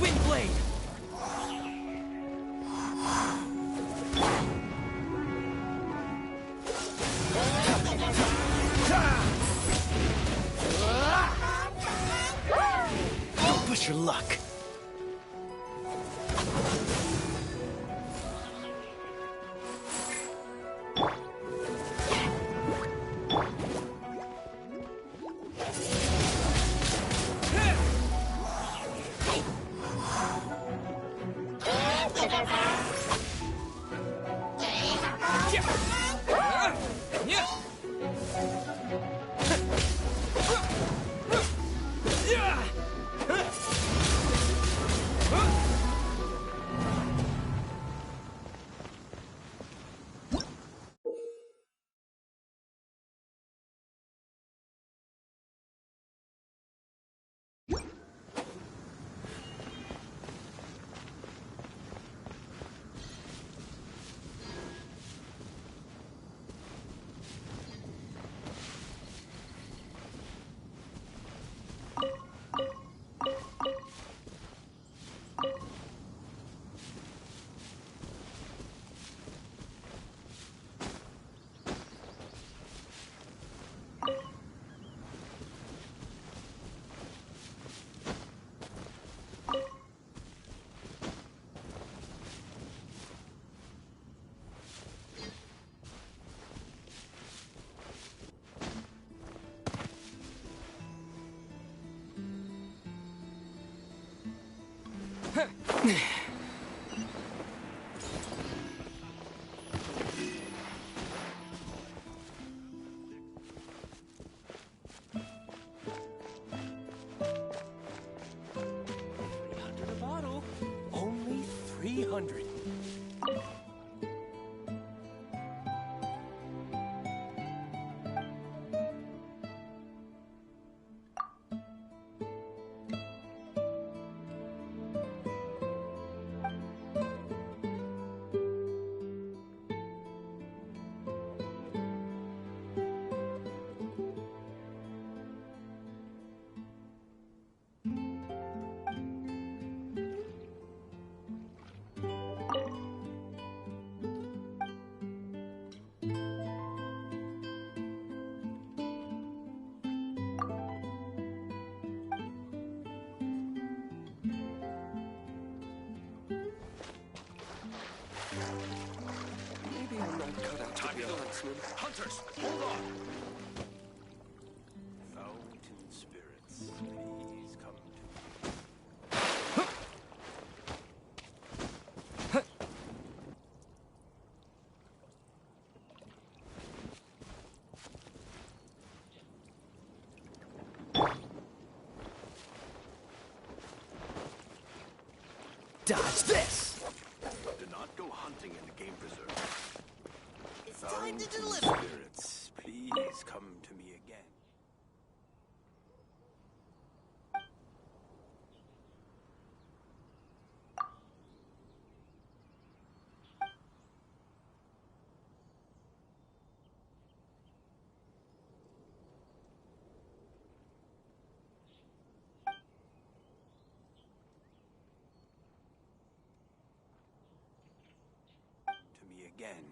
Wind blade. Don't push your luck. $300 a bottle. Only 300. Maybe I'm not cut out to be a huntsman. Hunters, hold on! Fountain spirits, please come to me. Dodge this! Do not go hunting in the game preserve. It's time to deliver. Spirits, please come to me again. To me again.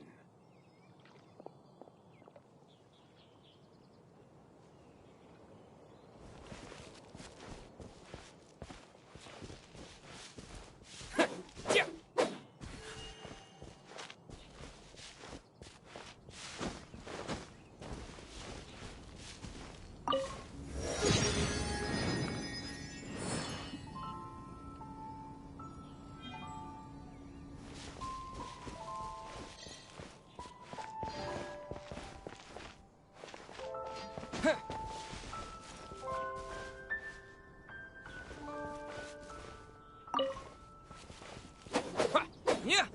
Yeah.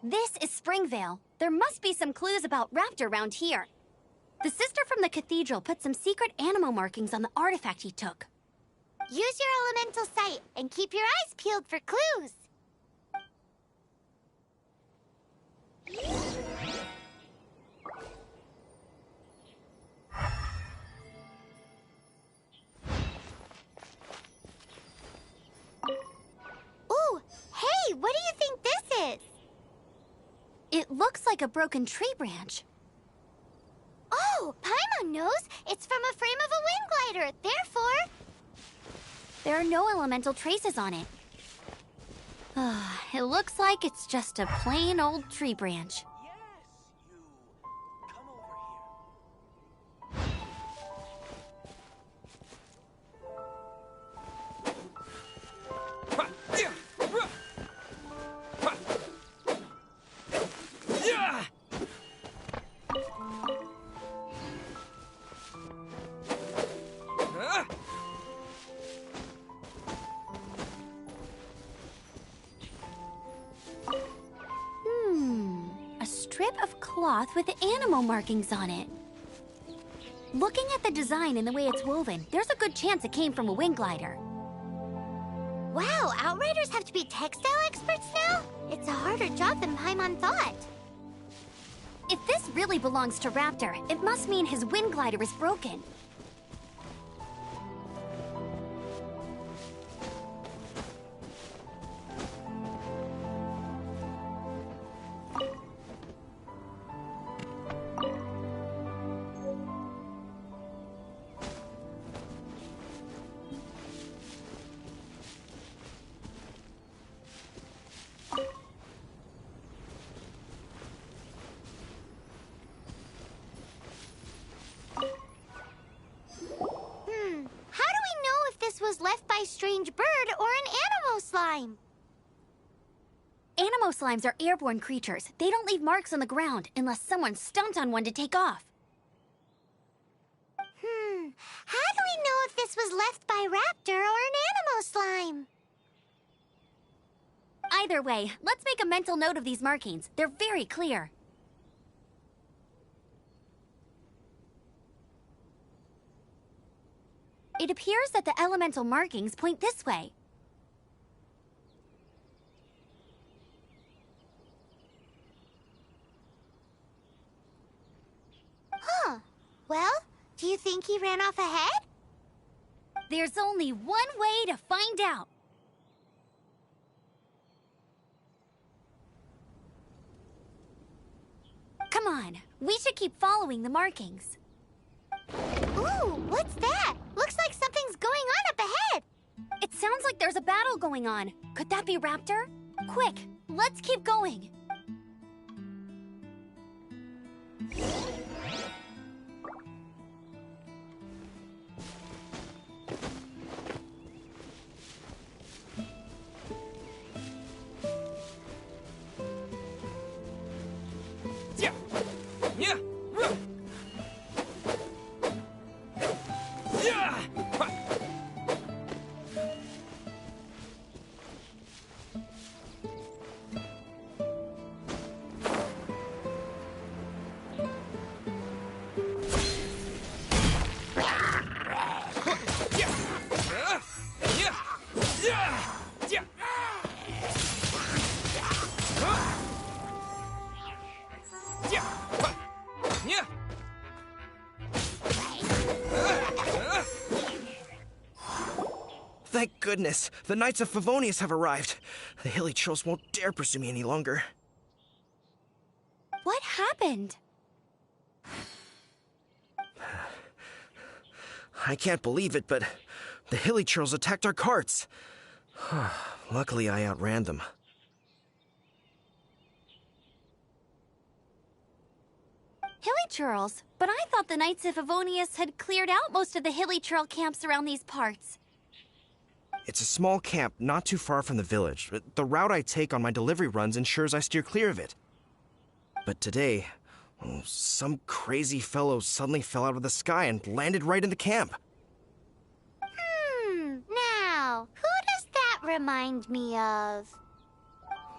This is Springvale. There must be some clues about Raptor around here. The sister from the cathedral put some secret animal markings on the artifact he took. Use your elemental sight and keep your eyes peeled for clues. Ooh, hey, what do you think this is? It looks like a broken tree branch. Oh, Paimon knows. It's from a frame of a wind glider. Therefore... There are no elemental traces on it. It looks like it's just a plain old tree branch. A strip of cloth with animal markings on it. Looking at the design and the way it's woven, there's a good chance it came from a wind glider. Wow, Outriders have to be textile experts now? It's a harder job than Paimon thought. If this really belongs to Raptor, it must mean his wind glider is broken. Was left by strange bird or an animal slime. Animo slimes are airborne creatures. They don't leave marks on the ground unless someone stomped on one to take off. How do we know if this was left by Raptor or an animal slime? Either way, let's make a mental note of these markings. They're very clear. It appears that the elemental markings point this way. Huh. Well, do you think he ran off ahead? There's only one way to find out. Come on, we should keep following the markings. Ooh, what's that? Looks like something's going on up ahead. It sounds like there's a battle going on. Could that be Raptor? Quick, let's keep going. Thank goodness, the Knights of Favonius have arrived. The hilly trolls won't dare pursue me any longer. What happened? I can't believe it, but the hilly churls attacked our carts. Luckily, I outran them. Hilly churls? But I thought the Knights of Favonius had cleared out most of the hilly churl camps around these parts. It's a small camp not too far from the village. The route I take on my delivery runs ensures I steer clear of it. But today, some crazy fellow suddenly fell out of the sky and landed right in the camp. Now, who does that remind me of?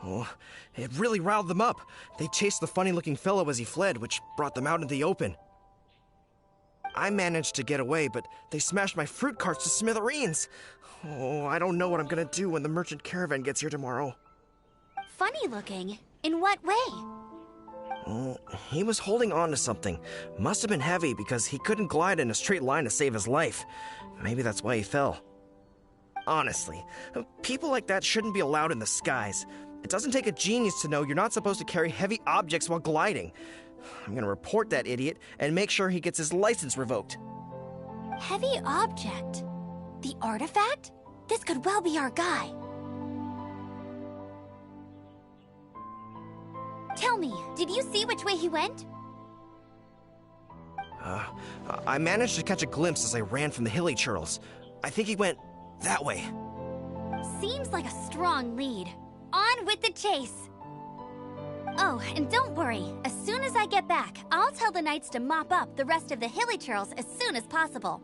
Oh, it really riled them up. They chased the funny-looking fellow as he fled, which brought them out in the open. I managed to get away, but they smashed my fruit carts to smithereens. Oh, I don't know what I'm gonna do when the merchant caravan gets here tomorrow. Funny looking? In what way? Oh, he was holding on to something. Must have been heavy because he couldn't glide in a straight line to save his life. Maybe that's why he fell. Honestly, people like that shouldn't be allowed in the skies. It doesn't take a genius to know you're not supposed to carry heavy objects while gliding. I'm gonna report that idiot and make sure he gets his license revoked. Heavy object? The artifact? This could well be our guy. Tell me, did you see which way he went? I managed to catch a glimpse as I ran from the hilly churls. I think he went that way. Seems like a strong lead. On with the chase! Oh, and don't worry. As soon as I get back, I'll tell the knights to mop up the rest of the hilly churls as soon as possible.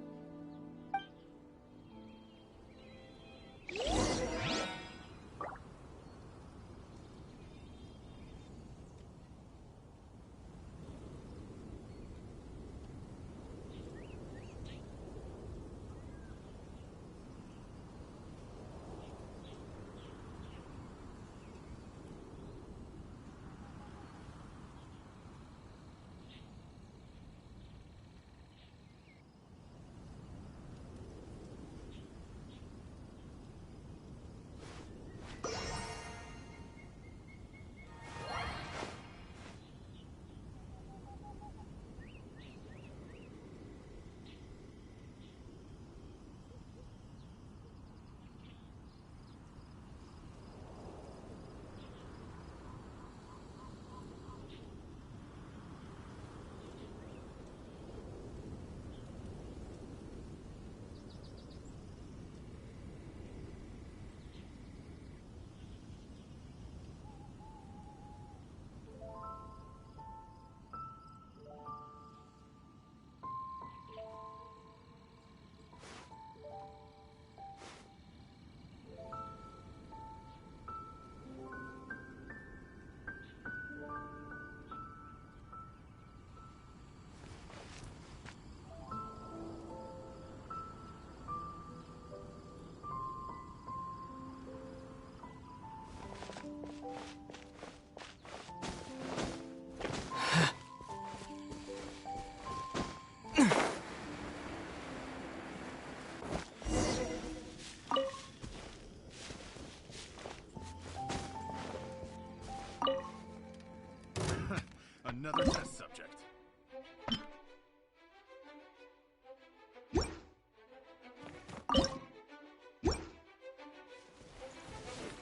Another test subject.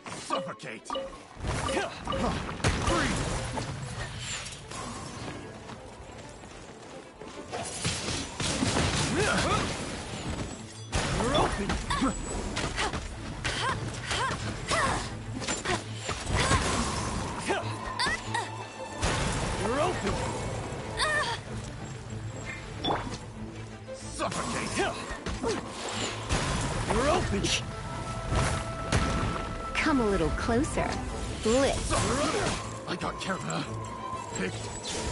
Suffocate! Freeze! We're open! We're open! Suffocate! We're open! Come a little closer. Blitz. I got careful. Picked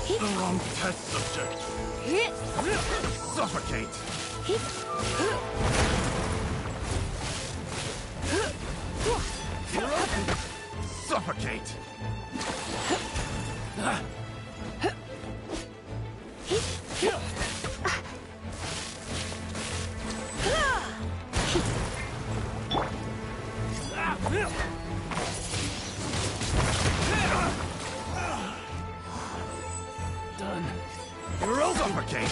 the wrong test subject. Suffocate! You're open! Suffocate! done. You're overcame.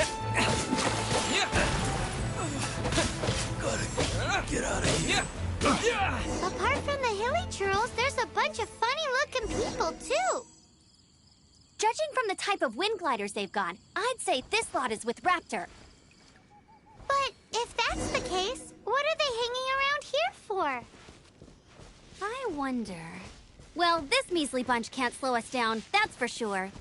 Gotta get out of here. Apart from the hilly churls, there's a bunch of funny-looking people, too. Judging from the type of wind gliders they've got, I'd say this lot is with Raptor. But if that's the case, what are they hanging around here for? I wonder... Well, this measly bunch can't slow us down, that's for sure.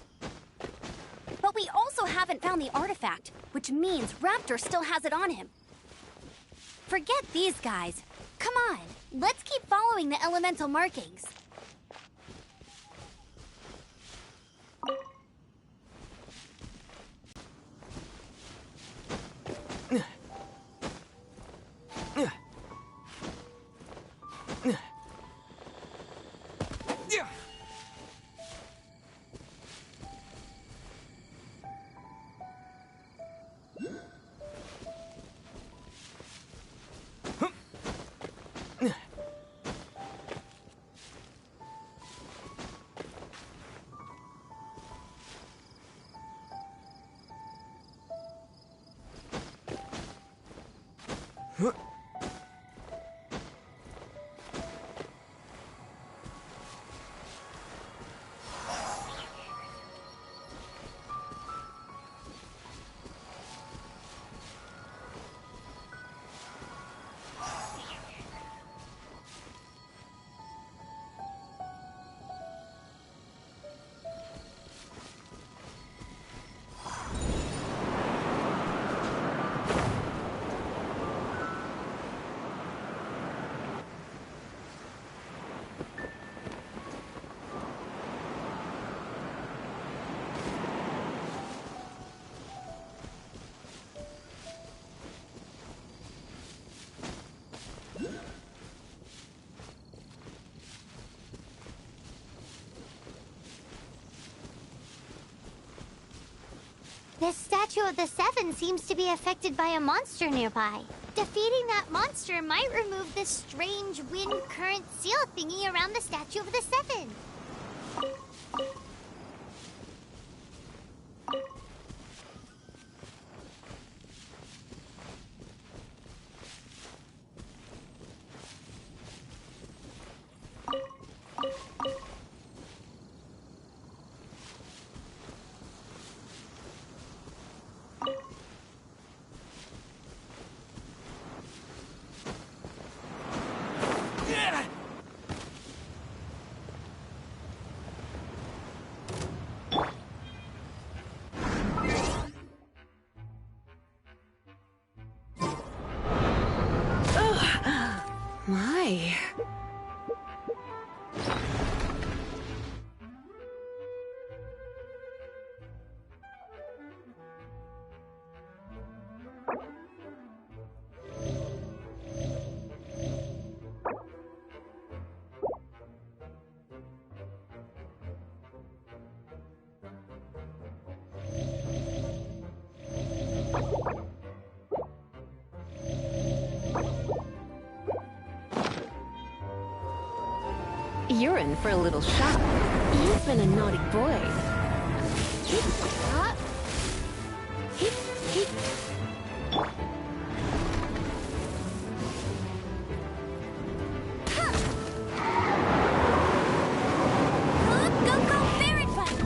But we also haven't found the artifact, which means Raptor still has it on him. Forget these guys. Come on, let's keep following the elemental markings. This statue of the Seven seems to be affected by a monster nearby. Defeating that monster might remove this strange wind current seal thingy around the statue of the Seven. My. You're in for a little shock. You've been a naughty boy. Huh? Go, Baron Fight!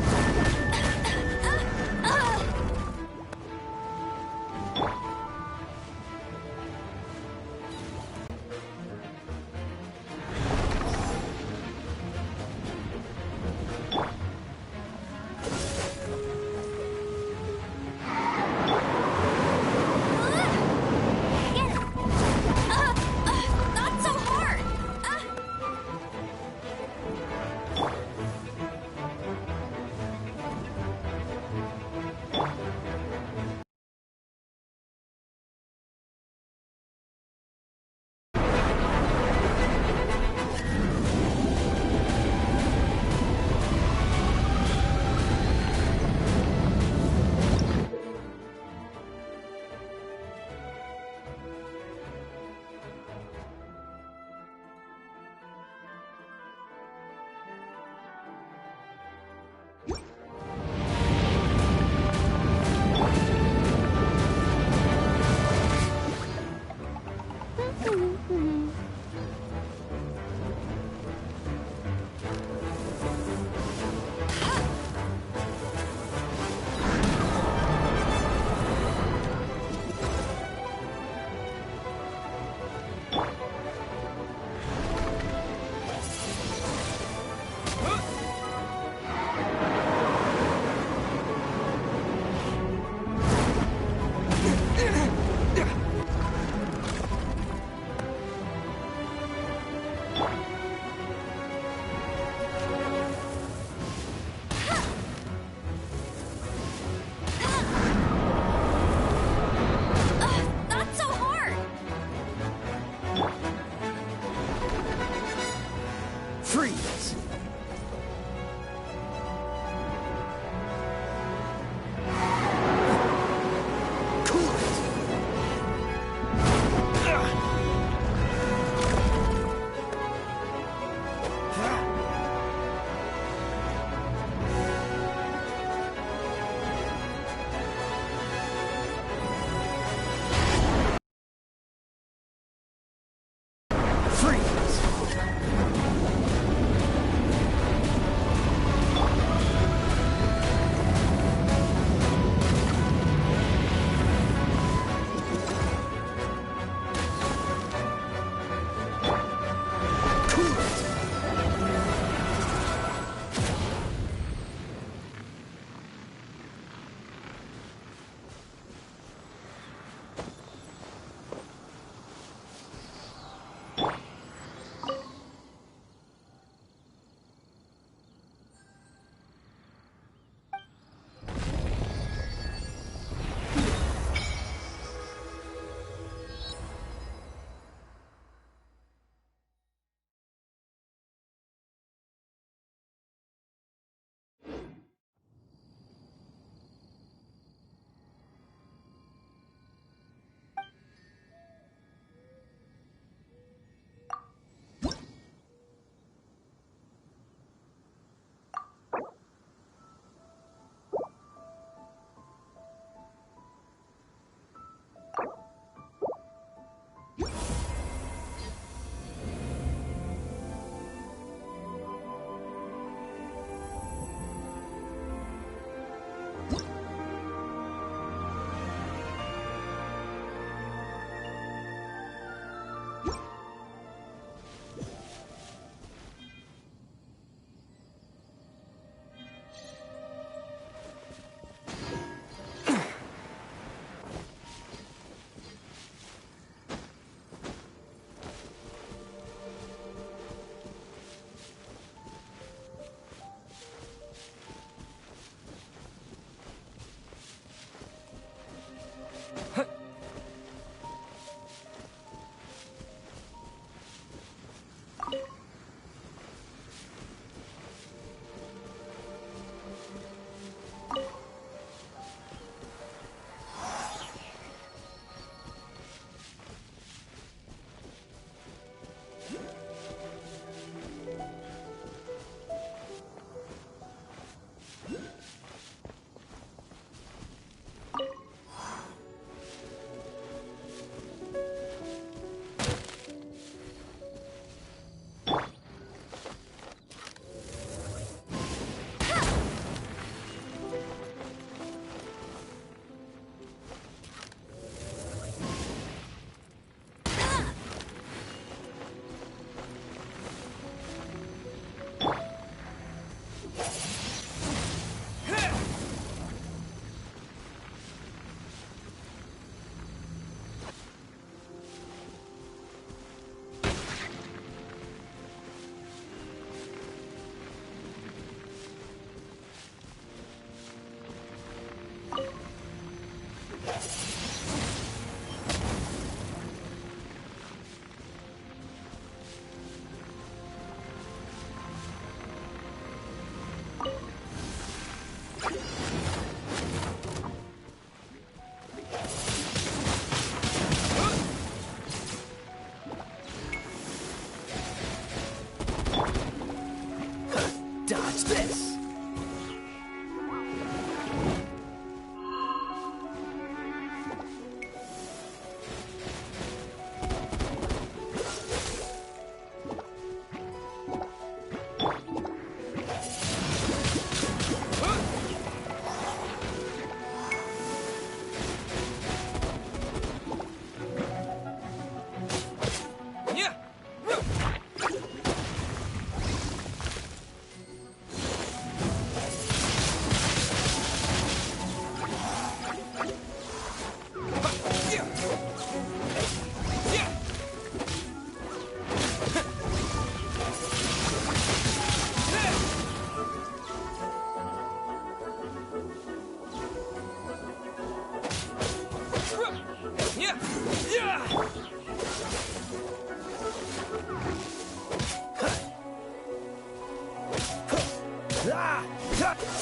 Dodge this!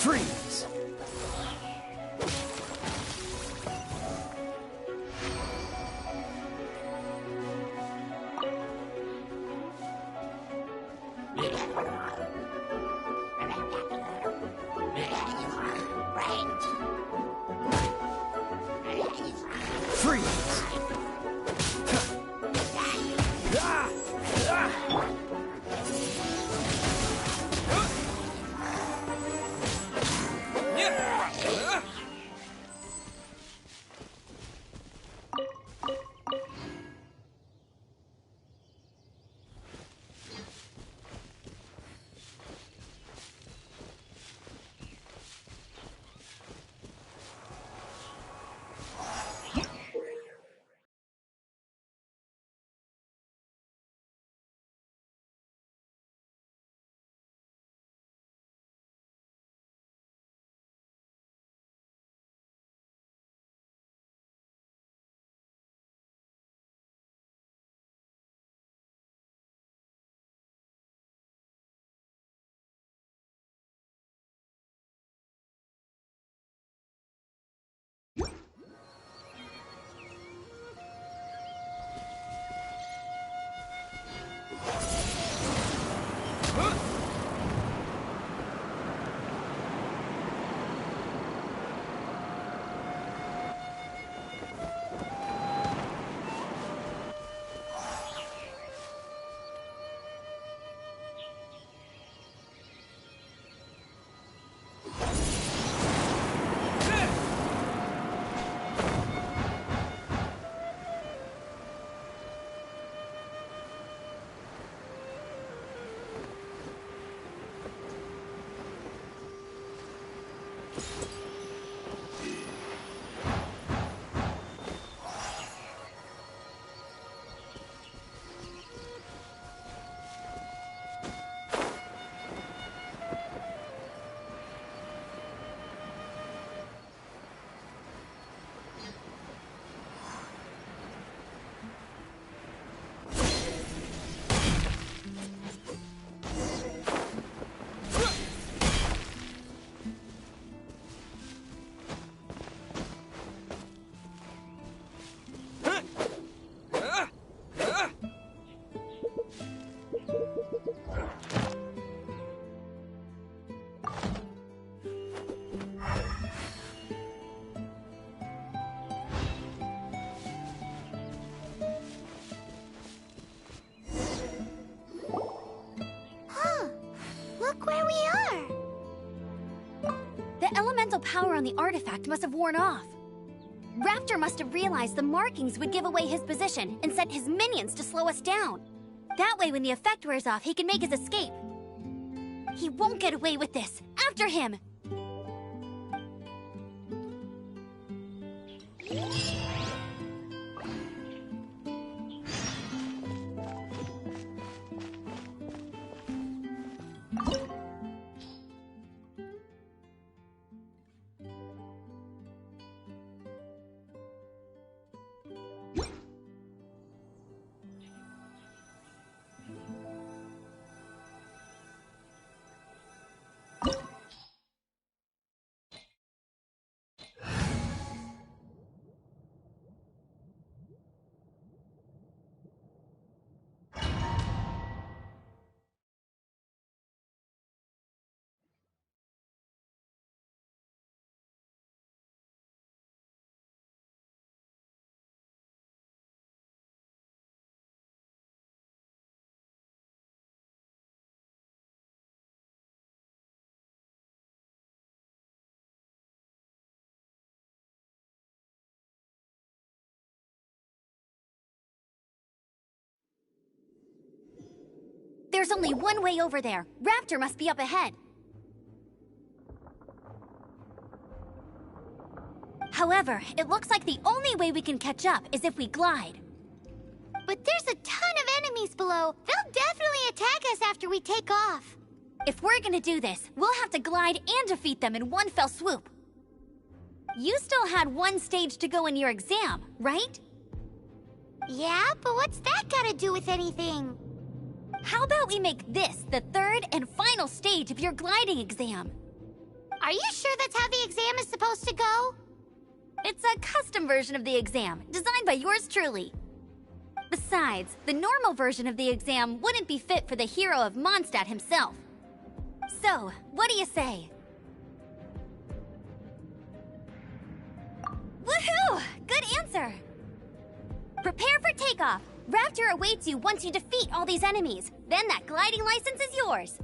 Freeze! Freeze! elemental power on the artifact must have worn off. Raptor must have realized the markings would give away his position and sent his minions to slow us down. That way, when the effect wears off, he can make his escape. He won't get away with this. After him! There's only one way over there. Raptor must be up ahead. However, it looks like the only way we can catch up is if we glide. But there's a ton of enemies below. They'll definitely attack us after we take off. If we're gonna do this, we'll have to glide and defeat them in one fell swoop. You still had one stage to go in your exam, right? Yeah, but what's that gotta do with anything? How about we make this the third and final stage of your gliding exam? Are you sure that's how the exam is supposed to go? It's a custom version of the exam, designed by yours truly. Besides, the normal version of the exam wouldn't be fit for the hero of Mondstadt himself. So, what do you say? Woohoo! Good answer! Prepare for takeoff. Raptor awaits you once you defeat all these enemies. Then that gliding license is yours.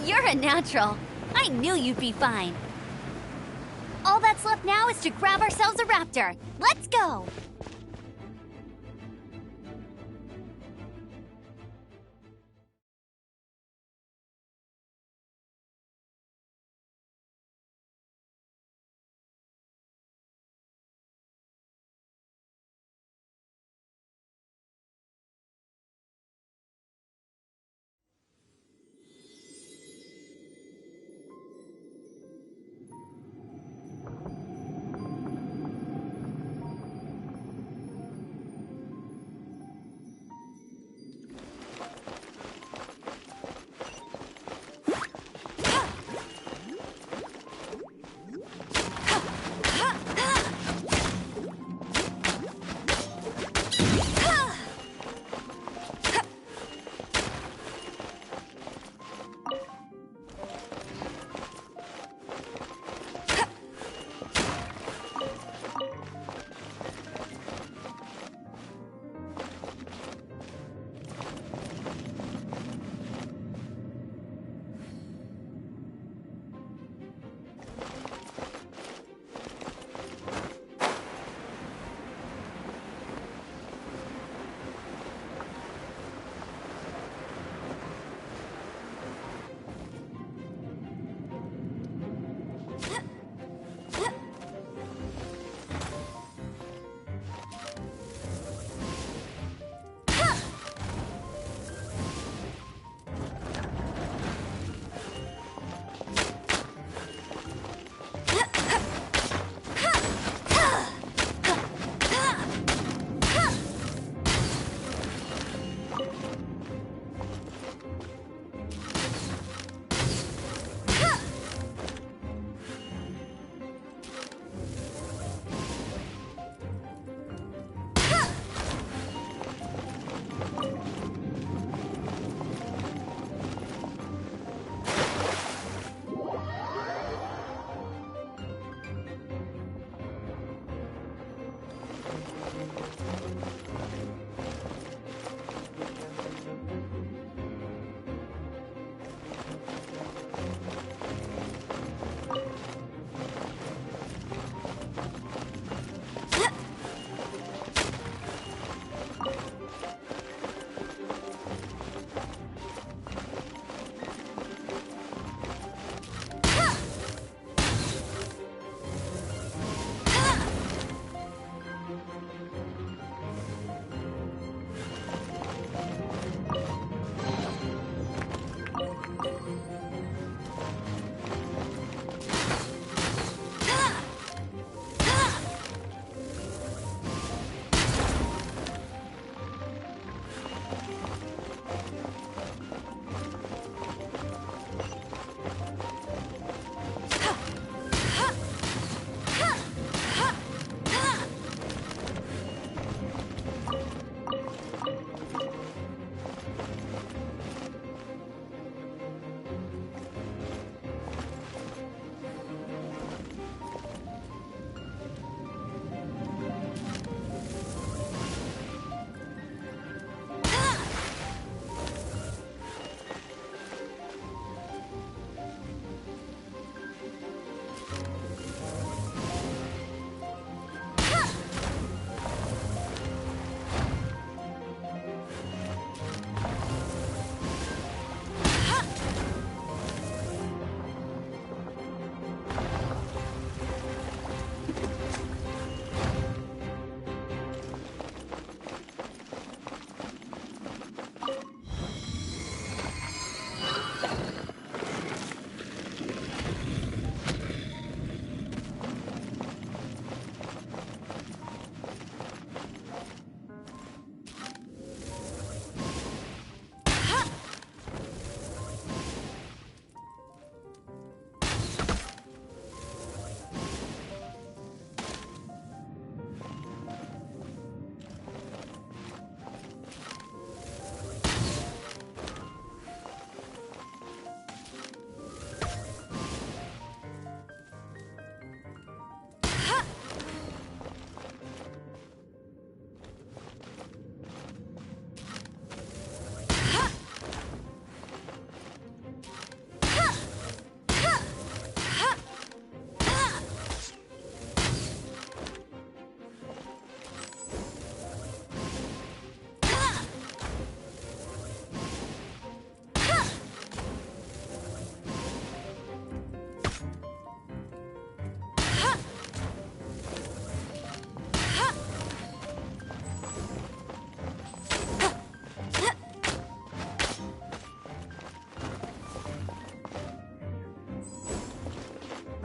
You're a natural. I knew you'd be fine. All that's left now is to grab ourselves a raptor. Let's go!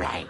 right.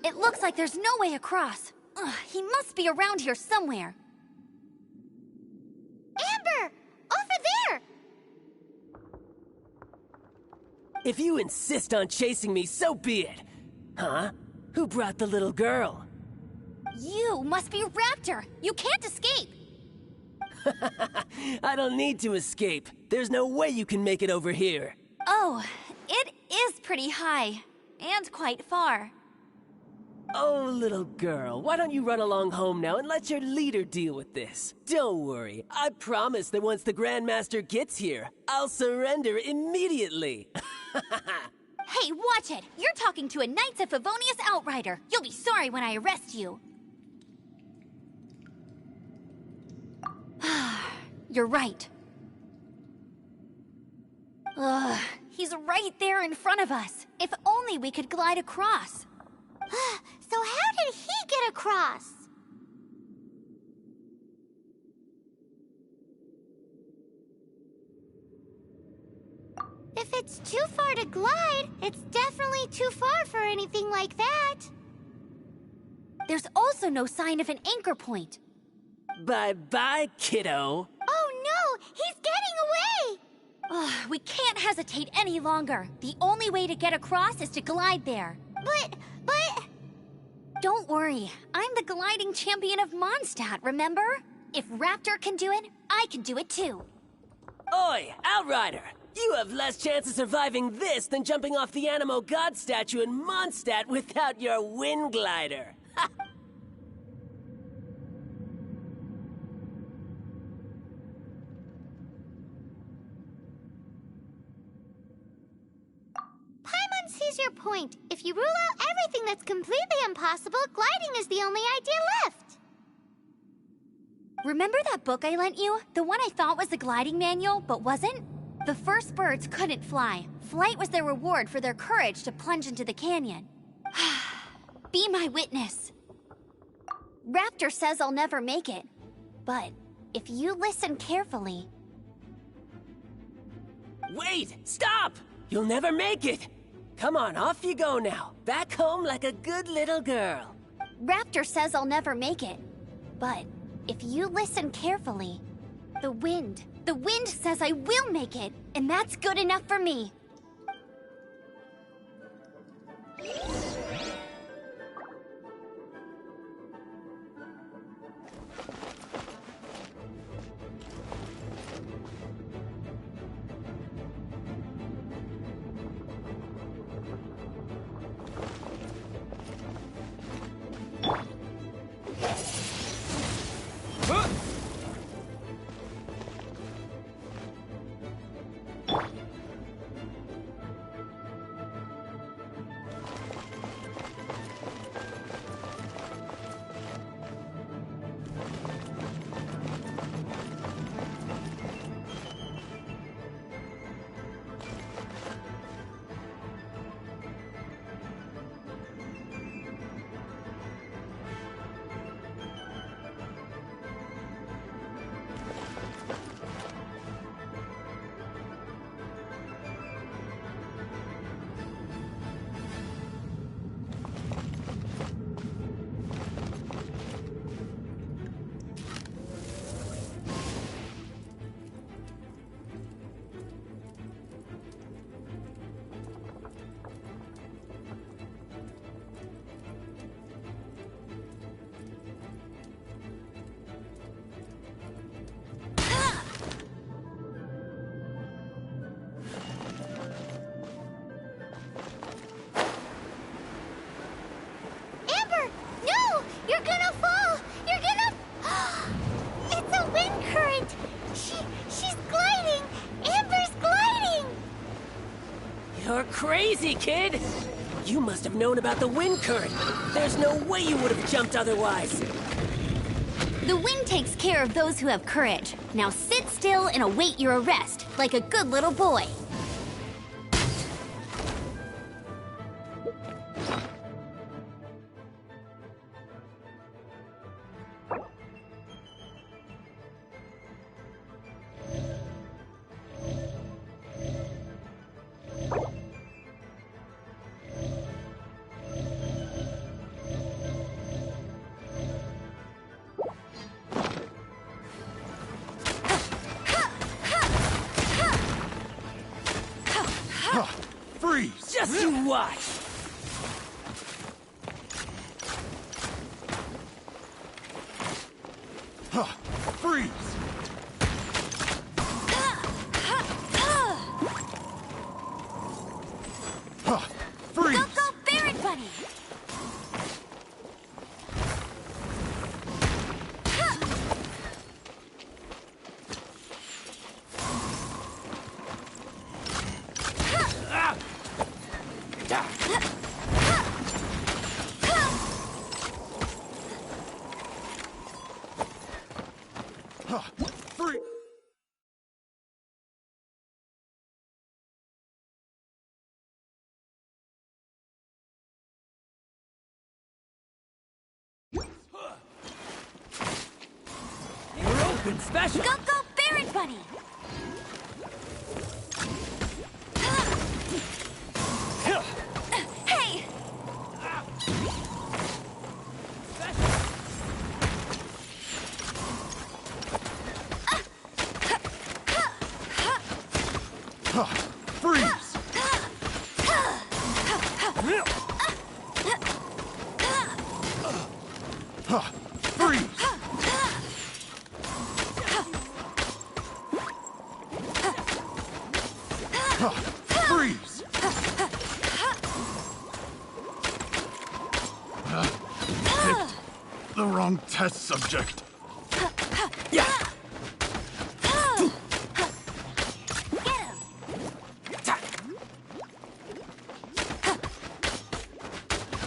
It looks like there's no way across. Ugh, he must be around here somewhere. Amber! Over there! If you insist on chasing me, so be it. Huh? Who brought the little girl? You must be Raptor! You can't escape! I don't need to escape. There's no way you can make it over here. Oh, it is pretty high. And quite far. Oh, little girl, why don't you run along home now and let your leader deal with this? Don't worry, I promise that once the Grandmaster gets here, I'll surrender immediately. Hey, watch it! You're talking to a Knights of Favonius outrider. You'll be sorry when I arrest you. You're right. Ugh, he's right there in front of us. If only we could glide across. So how did he get across? If it's too far to glide, it's definitely too far for anything like that. There's also no sign of an anchor point. Bye-bye, kiddo. Oh no! He's getting away! Ugh, we can't hesitate any longer. The only way to get across is to glide there. But... Don't worry, I'm the gliding champion of Mondstadt, remember? If Raptor can do it, I can do it too. Oi, Outrider! You have less chance of surviving this than jumping off the Animo God statue in Mondstadt without your wind glider. Ha! Paimon sees your point. If you rule out everything that's completely impossible, gliding is the only idea left. Remember that book I lent you? The one I thought was the gliding manual, but wasn't? The first birds couldn't fly. Flight was their reward for their courage to plunge into the canyon. Be my witness. Raptor says I'll never make it. But if you listen carefully... Wait! Stop! You'll never make it! Come on, off you go now. Back home like a good little girl. Raptor says I'll never make it. But if you listen carefully, the wind says I will make it, and that's good enough for me. You're crazy, kid! You must have known about the wind current. There's no way you would have jumped otherwise. The wind takes care of those who have courage. Now sit still and await your arrest, like a good little boy. Just you watch! Huh. Freeze! Huh. Freeze! Go, go, Baron Bunny! Huh. Freeze! You're open special! Go, go, Baron Bunny! Hey! Huh. Freeze! Huh. Freeze! Huh. Freeze! Picked the wrong test subject. Yeah!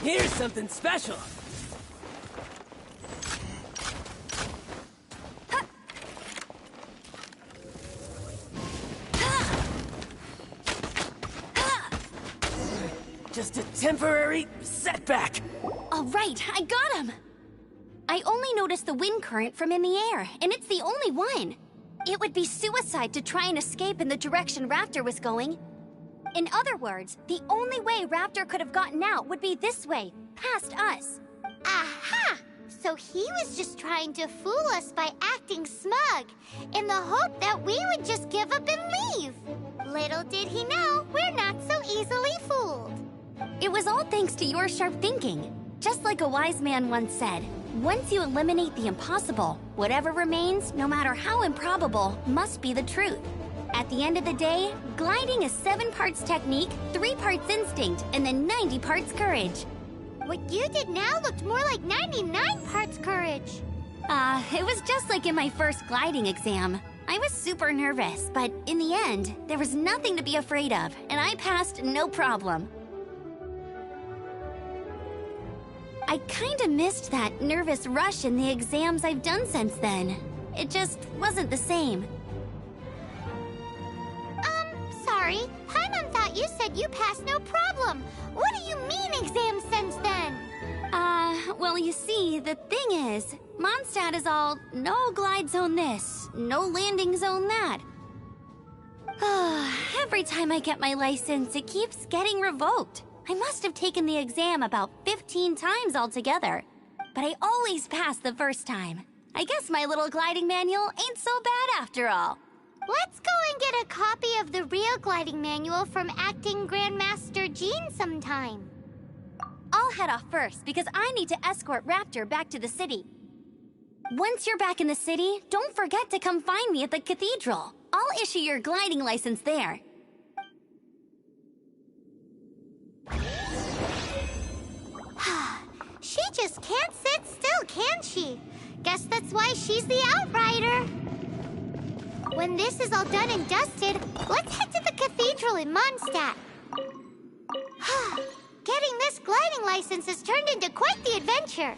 Here's something special! Just a temporary setback! All right, I got him! I only noticed the wind current from in the air, and it's the only one. It would be suicide to try and escape in the direction Raptor was going. In other words, the only way Raptor could have gotten out would be this way, past us. Aha! So he was just trying to fool us by acting smug, in the hope that we would just give up and leave. Little did he know, we're not so easily fooled. It was all thanks to your sharp thinking. Just like a wise man once said, once you eliminate the impossible, whatever remains, no matter how improbable, must be the truth. At the end of the day, gliding is 7 parts technique, 3 parts instinct, and then 90 parts courage. What you did now looked more like 99 parts courage. It was just like in my first gliding exam. I was super nervous, but in the end, there was nothing to be afraid of, and I passed no problem. I kinda missed that nervous rush in the exams I've done since then. It just wasn't the same. Sorry. Paimon thought you said you passed no problem. What do you mean exams since then? Well, you see, the thing is, Mondstadt is all no glide zone this, no landing zone that. Every time I get my license, it keeps getting revoked. I must have taken the exam about 15 times altogether. But I always pass the first time. I guess my little gliding manual ain't so bad after all. Let's go and get a copy of the real gliding manual from acting Grandmaster Jean sometime. I'll head off first because I need to escort Raptor back to the city. Once you're back in the city, don't forget to come find me at the cathedral. I'll issue your gliding license there. She just can't sit still, can she? Guess that's why she's the outrider. When this is all done and dusted, let's head to the cathedral in Mondstadt. Getting this gliding license has turned into quite the adventure.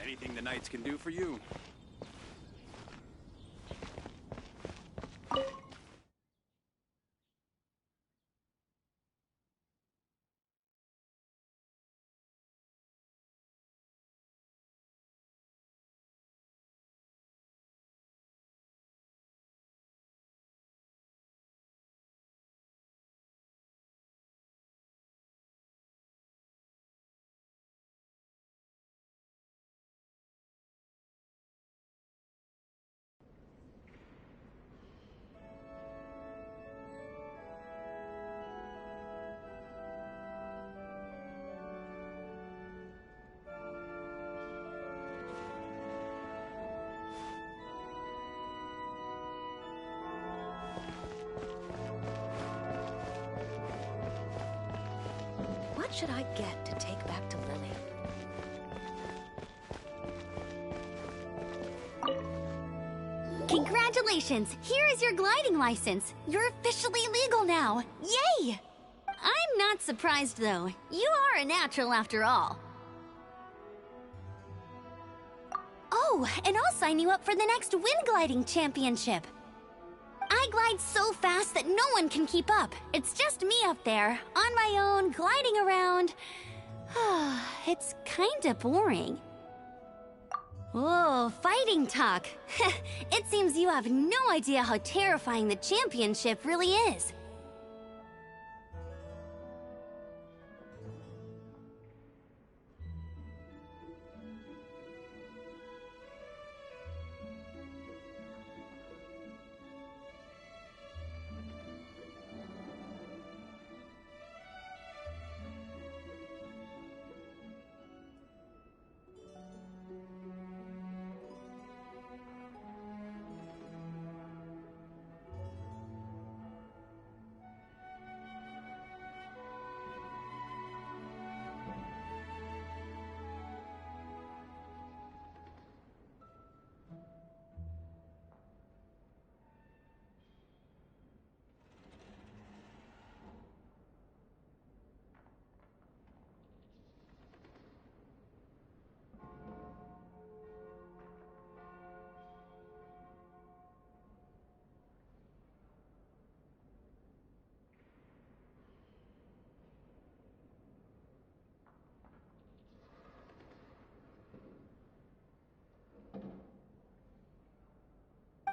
Anything the Knights can do for you. What should I get to take back to Lily? Congratulations! Here is your gliding license. You're officially legal now. Yay! I'm not surprised, though. You are a natural after all. Oh, and I'll sign you up for the next wind gliding championship. I glide so fast that no one can keep up. It's just me up there, on my own, gliding around. It's kinda boring. Oh, fighting talk. It seems you have no idea how terrifying the championship really is.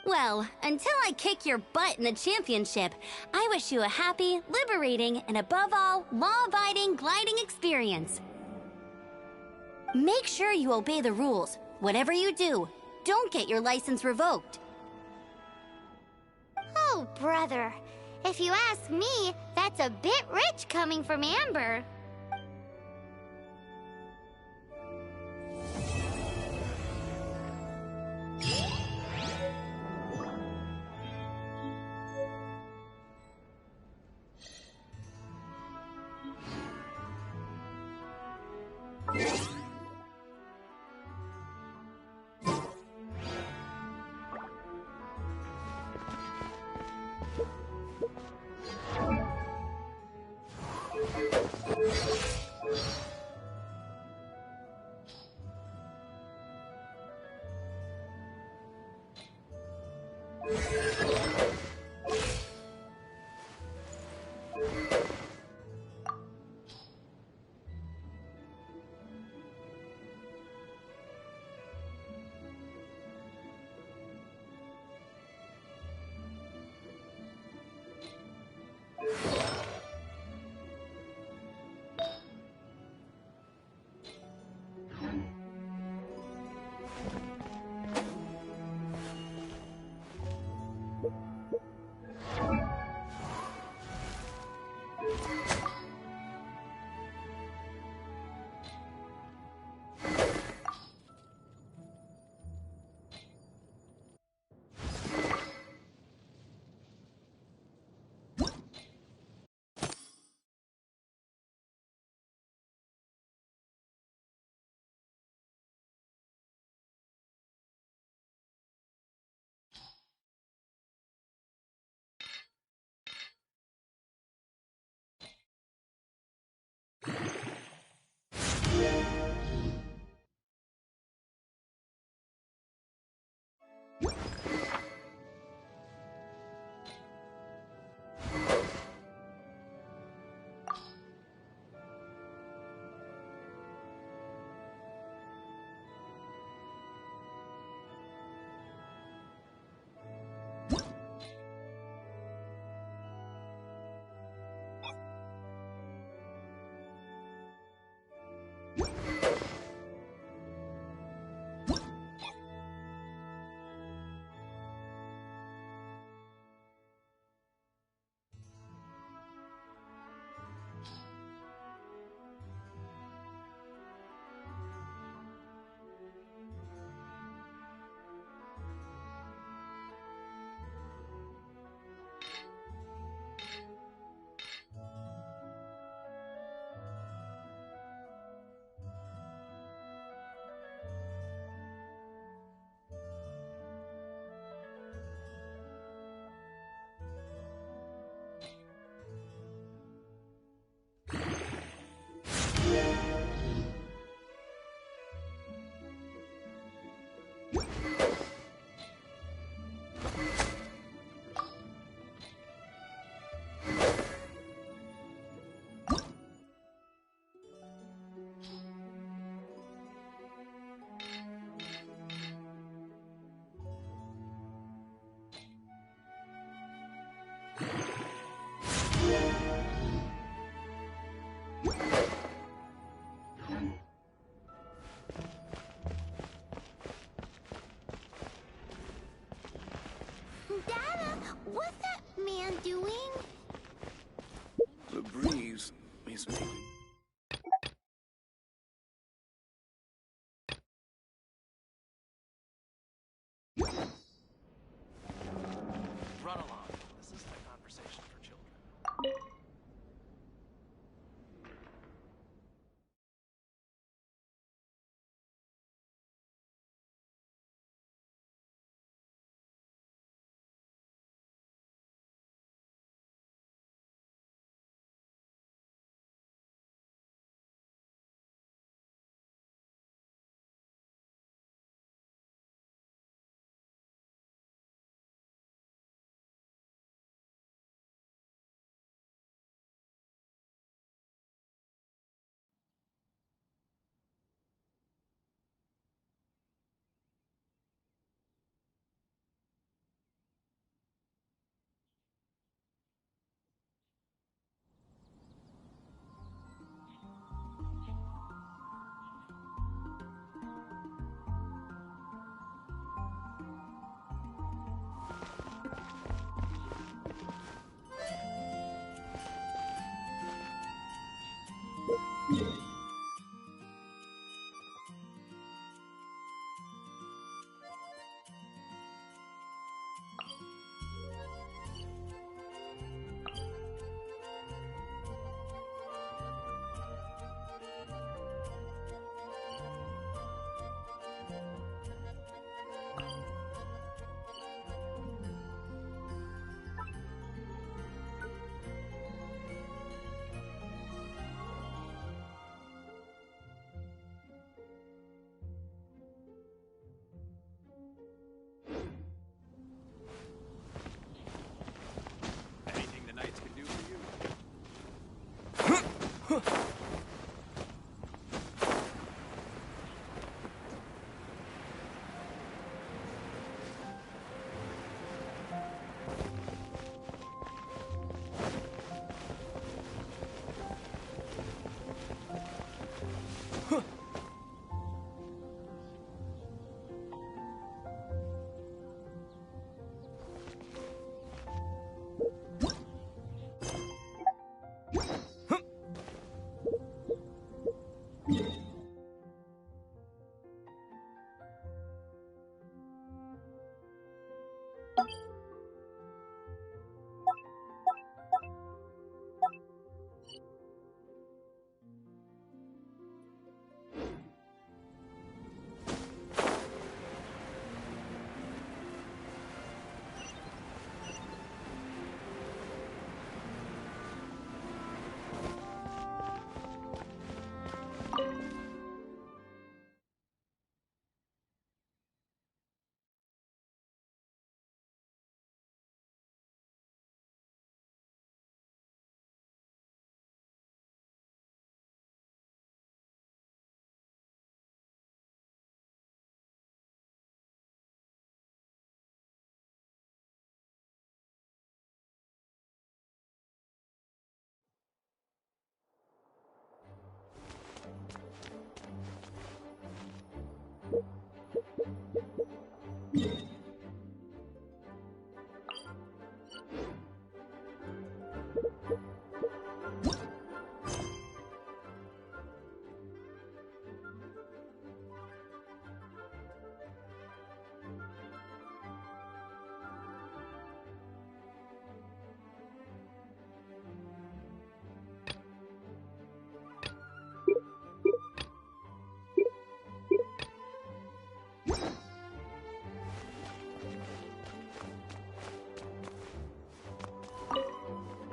Well, until I kick your butt in the championship, I wish you a happy, liberating, and above all, law-abiding gliding experience. Make sure you obey the rules. Whatever you do, don't get your license revoked. Oh, brother. If you ask me, that's a bit rich coming from Amber.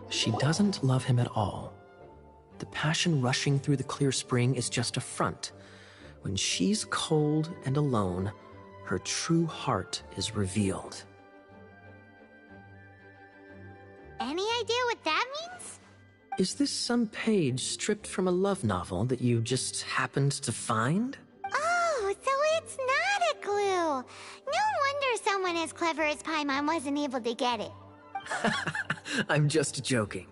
She doesn't love him at all. The passion rushing through the clear spring is just a front. When she's cold and alone, her true heart is revealed. Any idea what that means? Is this some page stripped from a love novel that you just happened to find? Oh, so it's not a clue. No wonder someone as clever as Paimon wasn't able to get it. I'm just joking.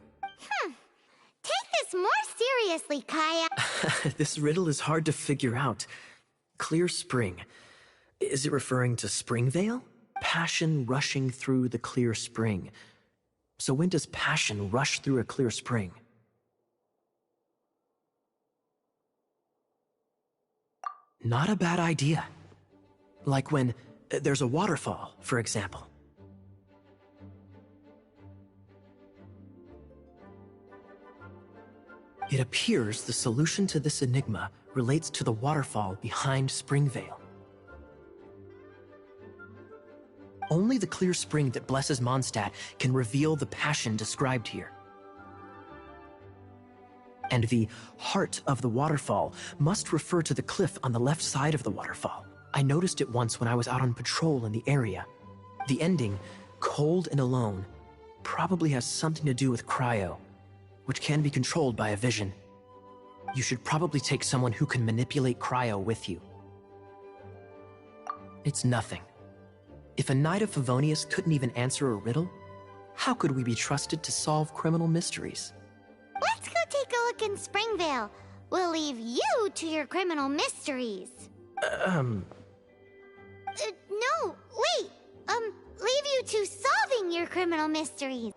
Take this more seriously, Kaya. This riddle is hard to figure out. Clear spring. Is it referring to Springvale? Passion rushing through the clear spring. So when does passion rush through a clear spring? Not a bad idea. Like when there's a waterfall, for example. It appears the solution to this enigma relates to the waterfall behind Springvale. Only the clear spring that blesses Mondstadt can reveal the passion described here. And the heart of the waterfall must refer to the cliff on the left side of the waterfall. I noticed it once when I was out on patrol in the area. The ending, cold and alone, probably has something to do with cryo, which can be controlled by a vision. You should probably take someone who can manipulate cryo with you. It's nothing. If a Knight of Favonius couldn't even answer a riddle, how could we be trusted to solve criminal mysteries? Let's go take a look in Springvale. We'll leave you to your criminal mysteries. No, wait. Leave you to solving your criminal mysteries.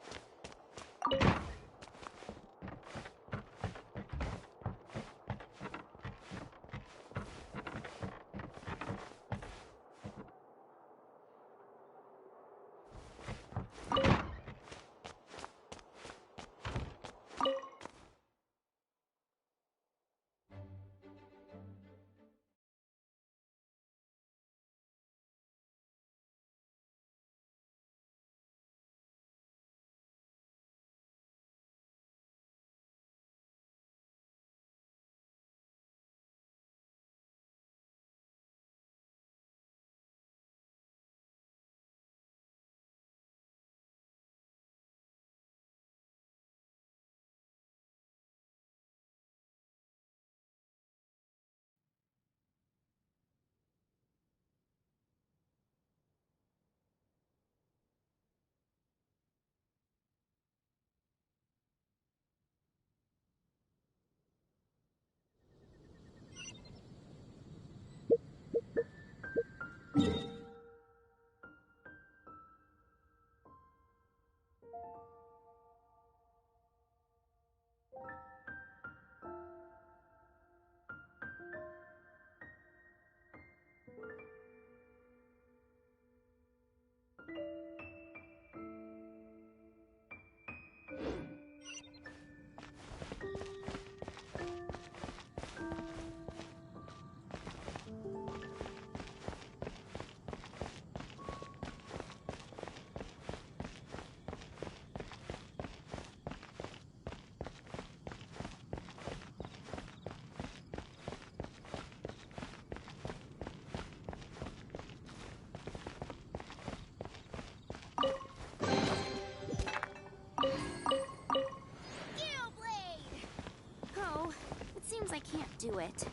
I can't do it.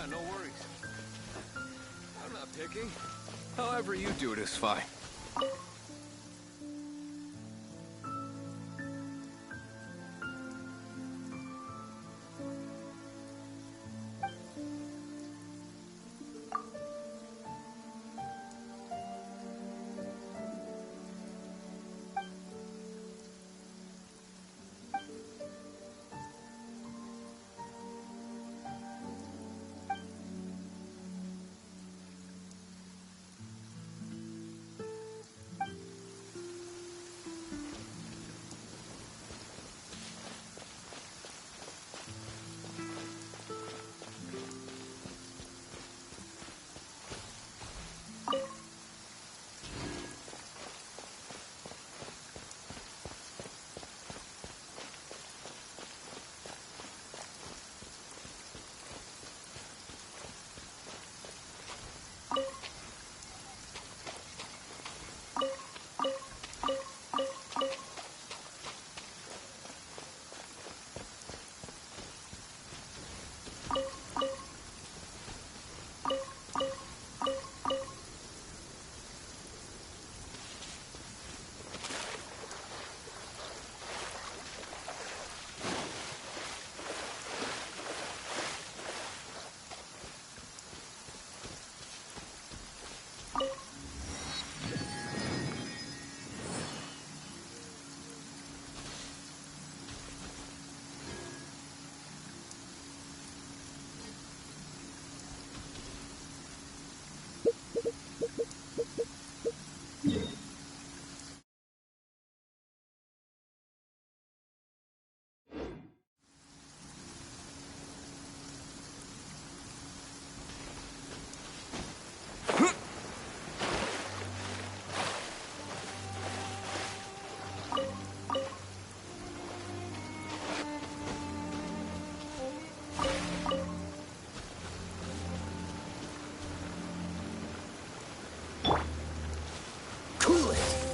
Yeah, no worries. I'm not picky. However you do it is fine. Cool it!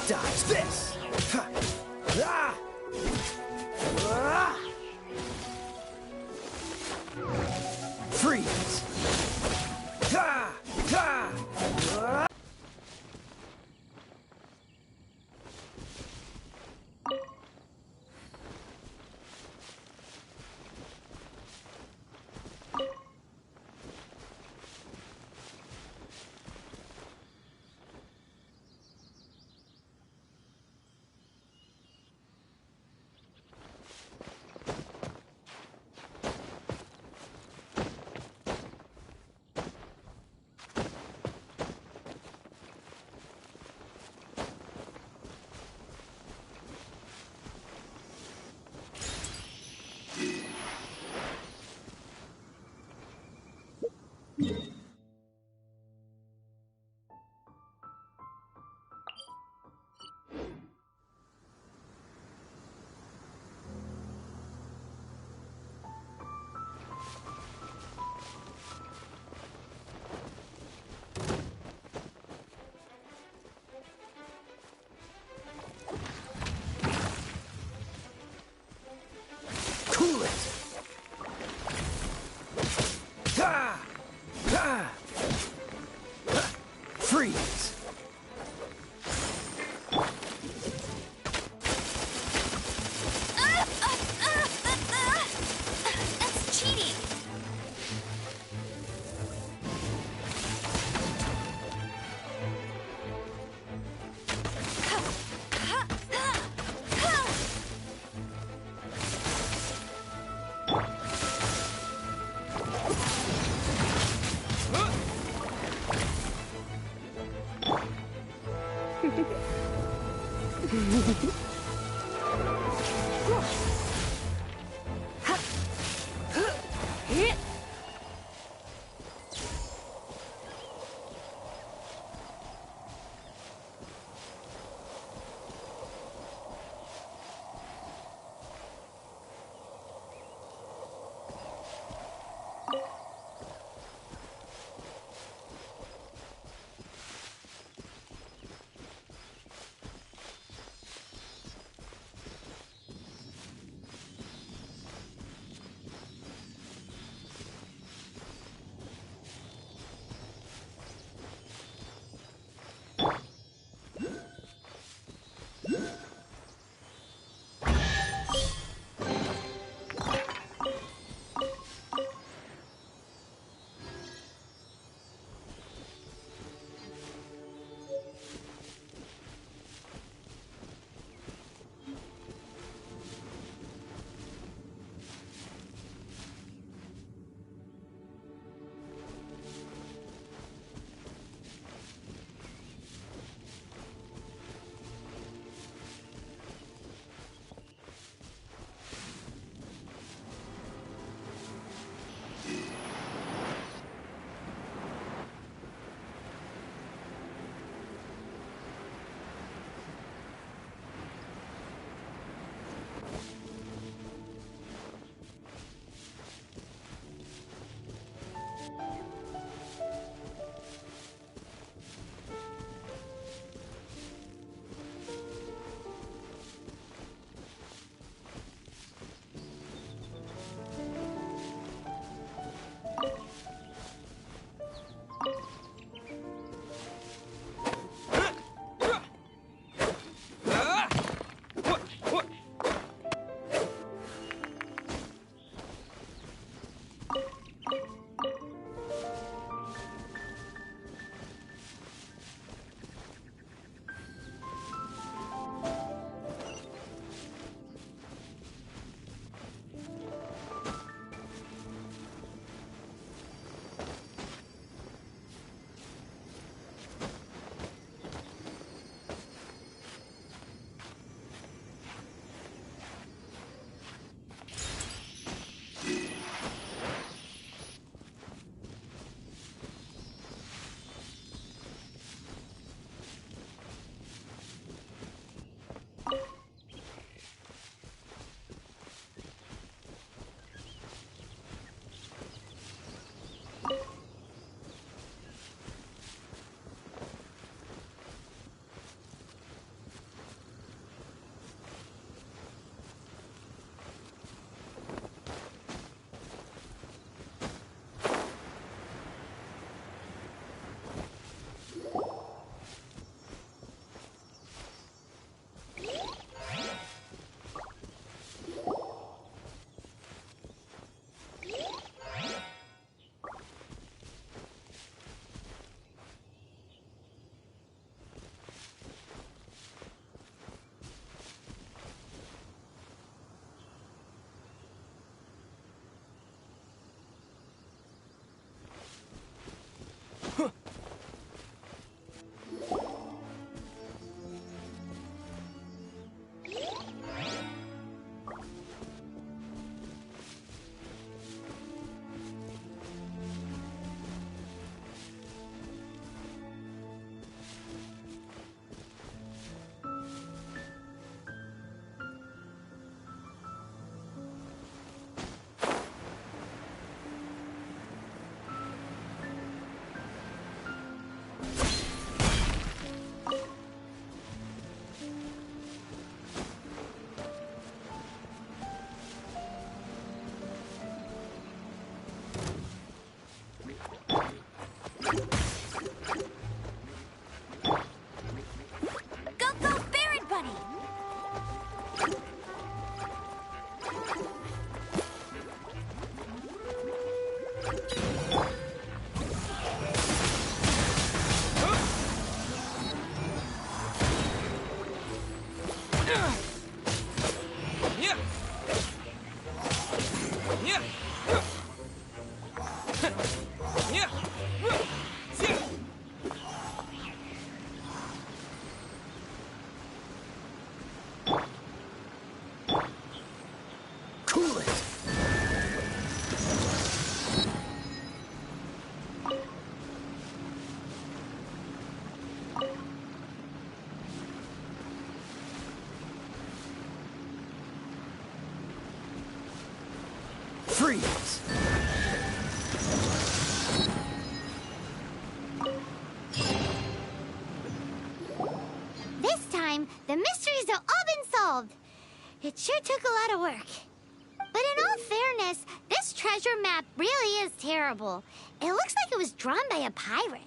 Dodge this! Freeze! Freeze! This time, the mysteries have all been solved. It sure took a lot of work. But in all fairness, this treasure map really is terrible. It looks like it was drawn by a pirate.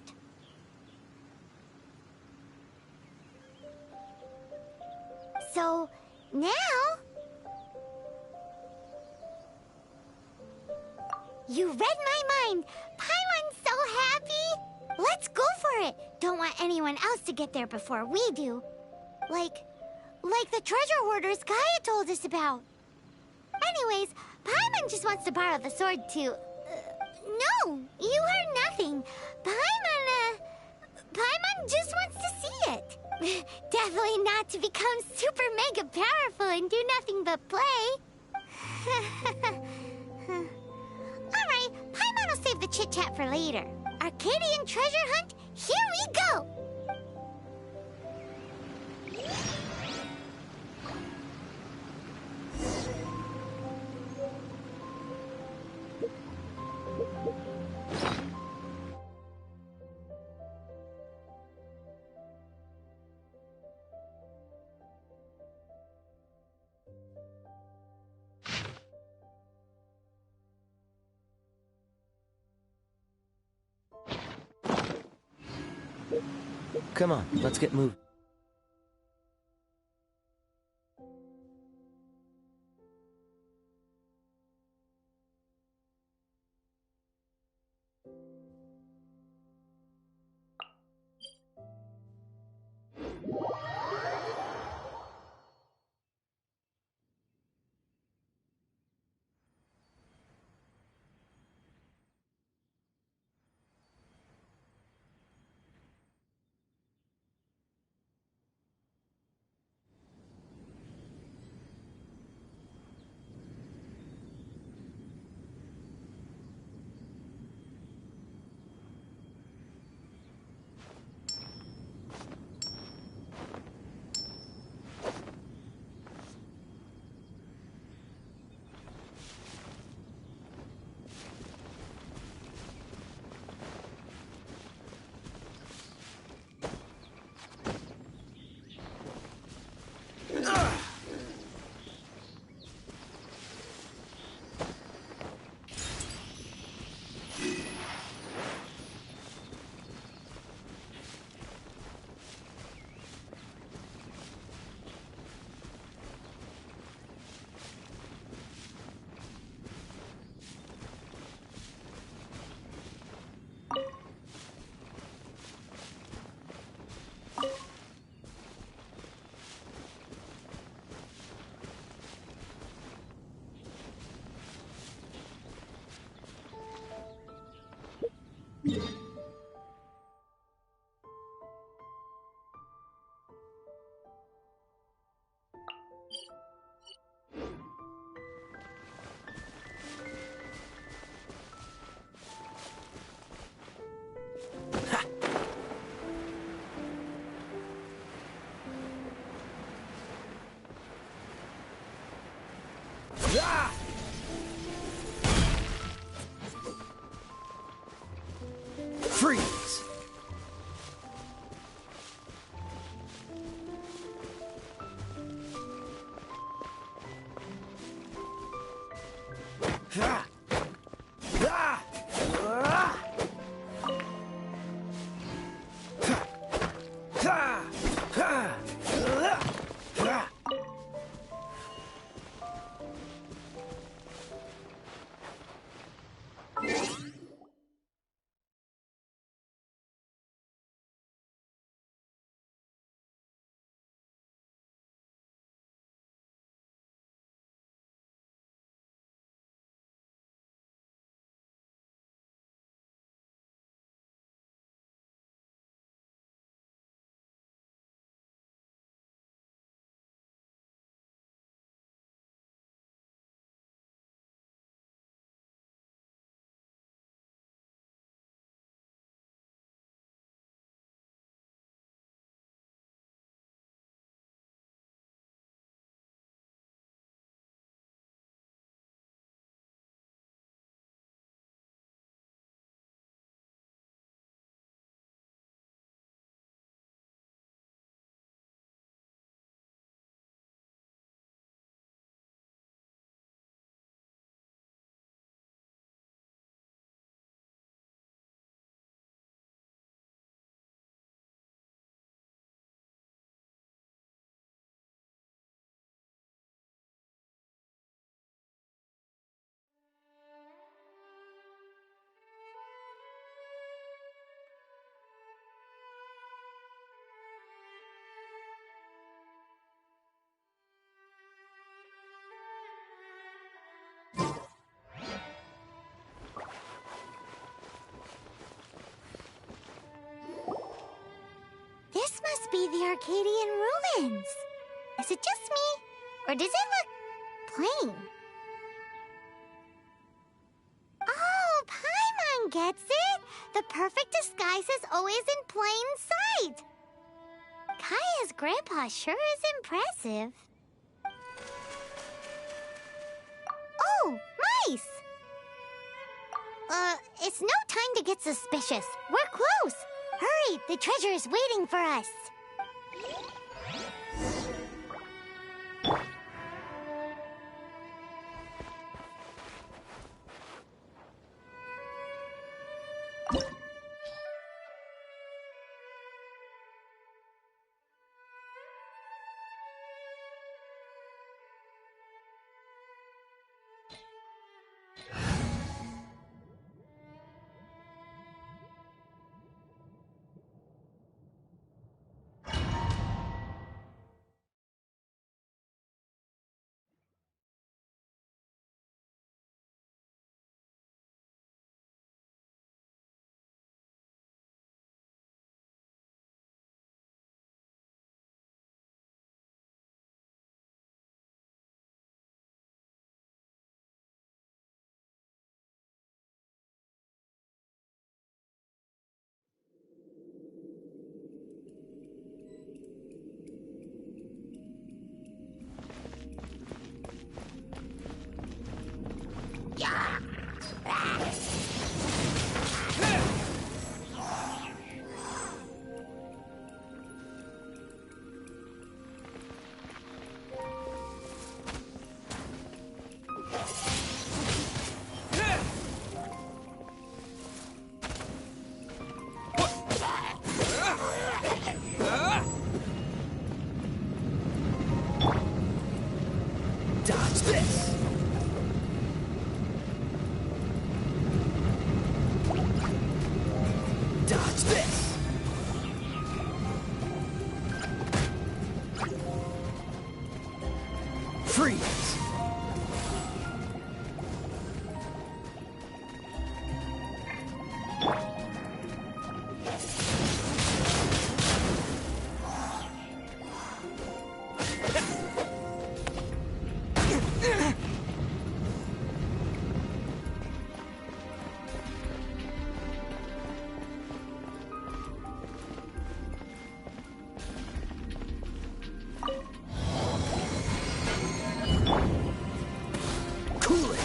So, now... You read my mind! Paimon's so happy! Let's go for it! Don't want anyone else to get there before we do. Like the treasure hoarders Gaia told us about. Anyways, Paimon just wants to borrow the sword to... no, you heard nothing. Paimon just wants to see it. Definitely not to become super mega powerful and do nothing but play. Alright, Paimon will save the chit-chat for later. Arcadian treasure hunt, here we go! Come on, let's get moving. Freeze! be the Arcadian ruins. Is it just me? Or does it look plain? Oh, Paimon gets it! The perfect disguise is always in plain sight! Kaya's grandpa sure is impressive. Oh, mice! It's no time to get suspicious. We're close! Hurry, the treasure is waiting for us! Dodge this! Dodge this! Freeze! Cool it!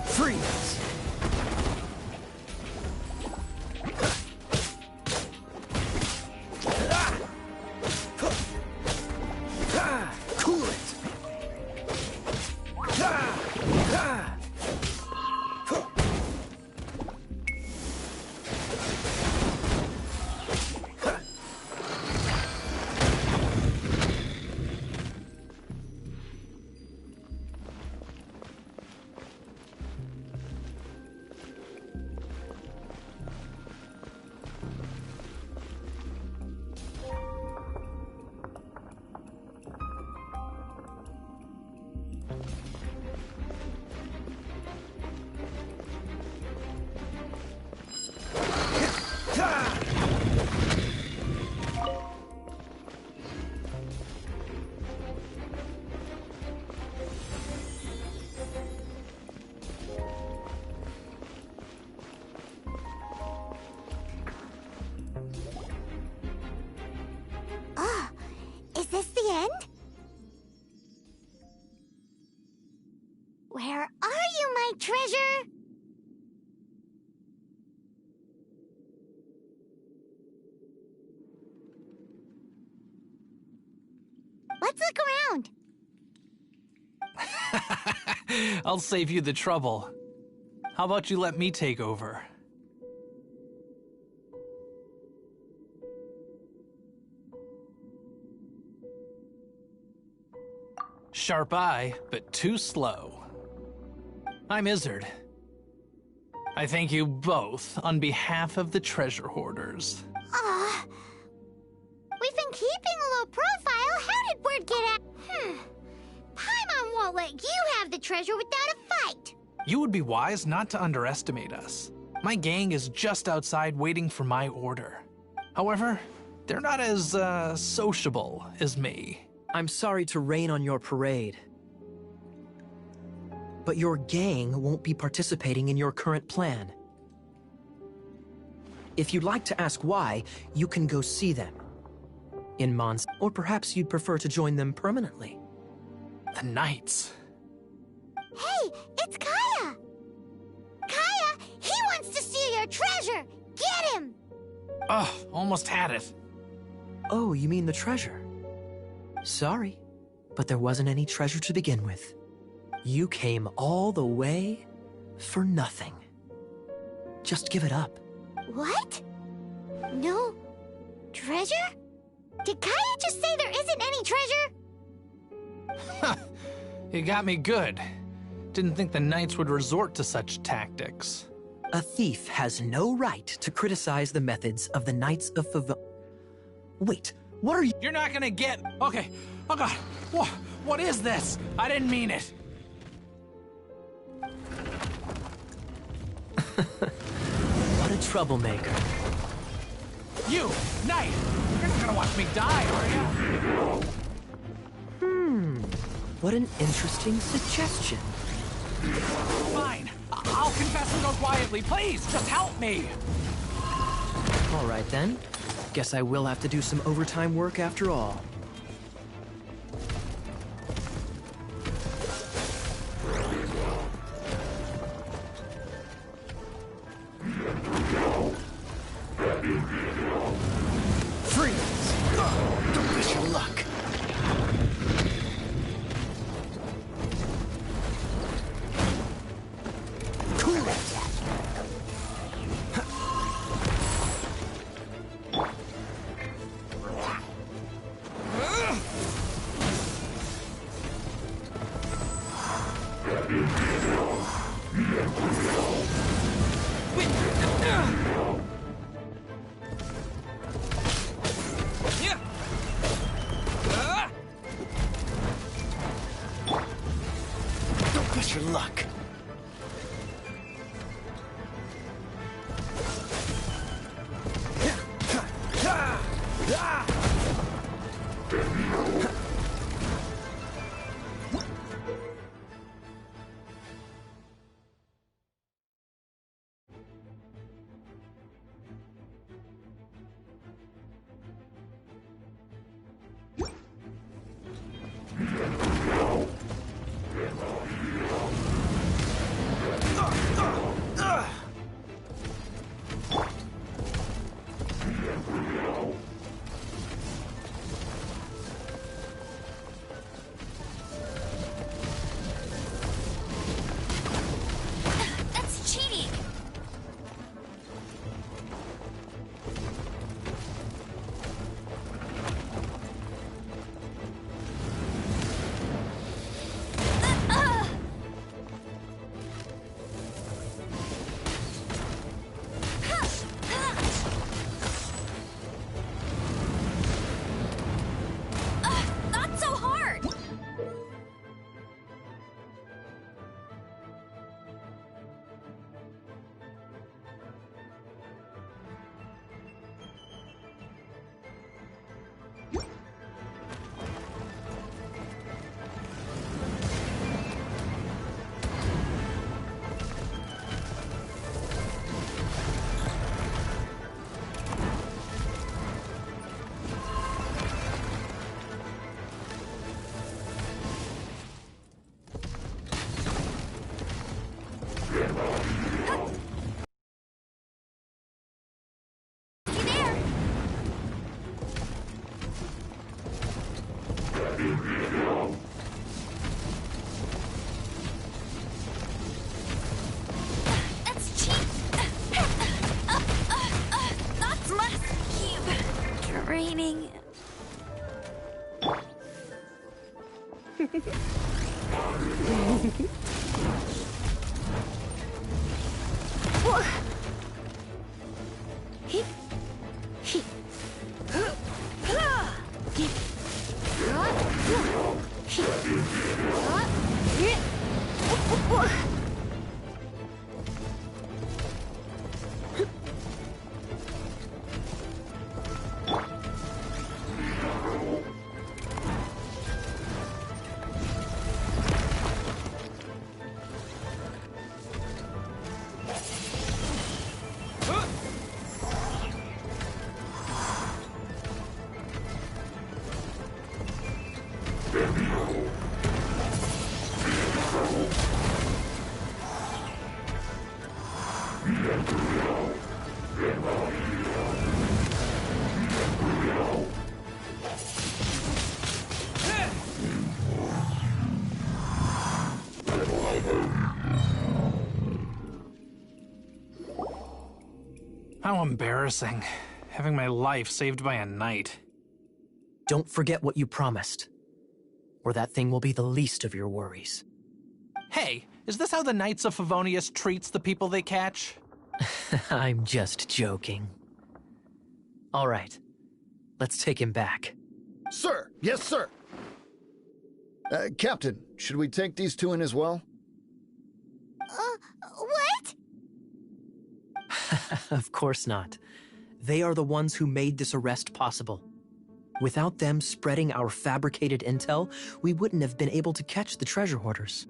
Freeze! Cool it! Is this the end? Where are you, my treasure? Let's look around. I'll save you the trouble. How about you let me take over? Sharp eye, but too slow. I'm Izzard. I thank you both on behalf of the treasure hoarders. We've been keeping a low profile. How did word get you have the treasure without a fight. You would be wise not to underestimate us. My gang is just outside waiting for my order. However, they're not as, sociable as me. I'm sorry to rain on your parade, but your gang won't be participating in your current plan. If you'd like to ask why, you can go see them in Mons, or perhaps you'd prefer to join them permanently. The Knights. Hey, it's Kaya! Kaya, he wants to steal your treasure! Get him! Ugh, almost had it. Oh, you mean the treasure? Sorry, but there wasn't any treasure to begin with. You came all the way for nothing. Just give it up. What? No treasure? Did Kaya just say there isn't any treasure? You got me good. Didn't think the Knights would resort to such tactics. A thief has no right to criticize the methods of the Knights of Favonius. Wait, what are you— You're not gonna get... Okay. Oh god. What is this? I didn't mean it. What a troublemaker. You, Knight! You're not gonna watch me die, are you? What an interesting suggestion. Fine. I'll confess and go quietly. Please, just help me. All right then. Guess I will have to do some overtime work after all. Freeze! Don't miss your luck. Cool attack. Don't miss your luck. How embarrassing. Having my life saved by a knight. Don't forget what you promised, or that thing will be the least of your worries. Hey, is this how the Knights of Favonius treats the people they catch? I'm just joking. All right, let's take him back. Sir! Yes, sir! Captain, should we take these two in as well? What? Of course not. They are the ones who made this arrest possible. Without them spreading our fabricated intel, we wouldn't have been able to catch the treasure hoarders.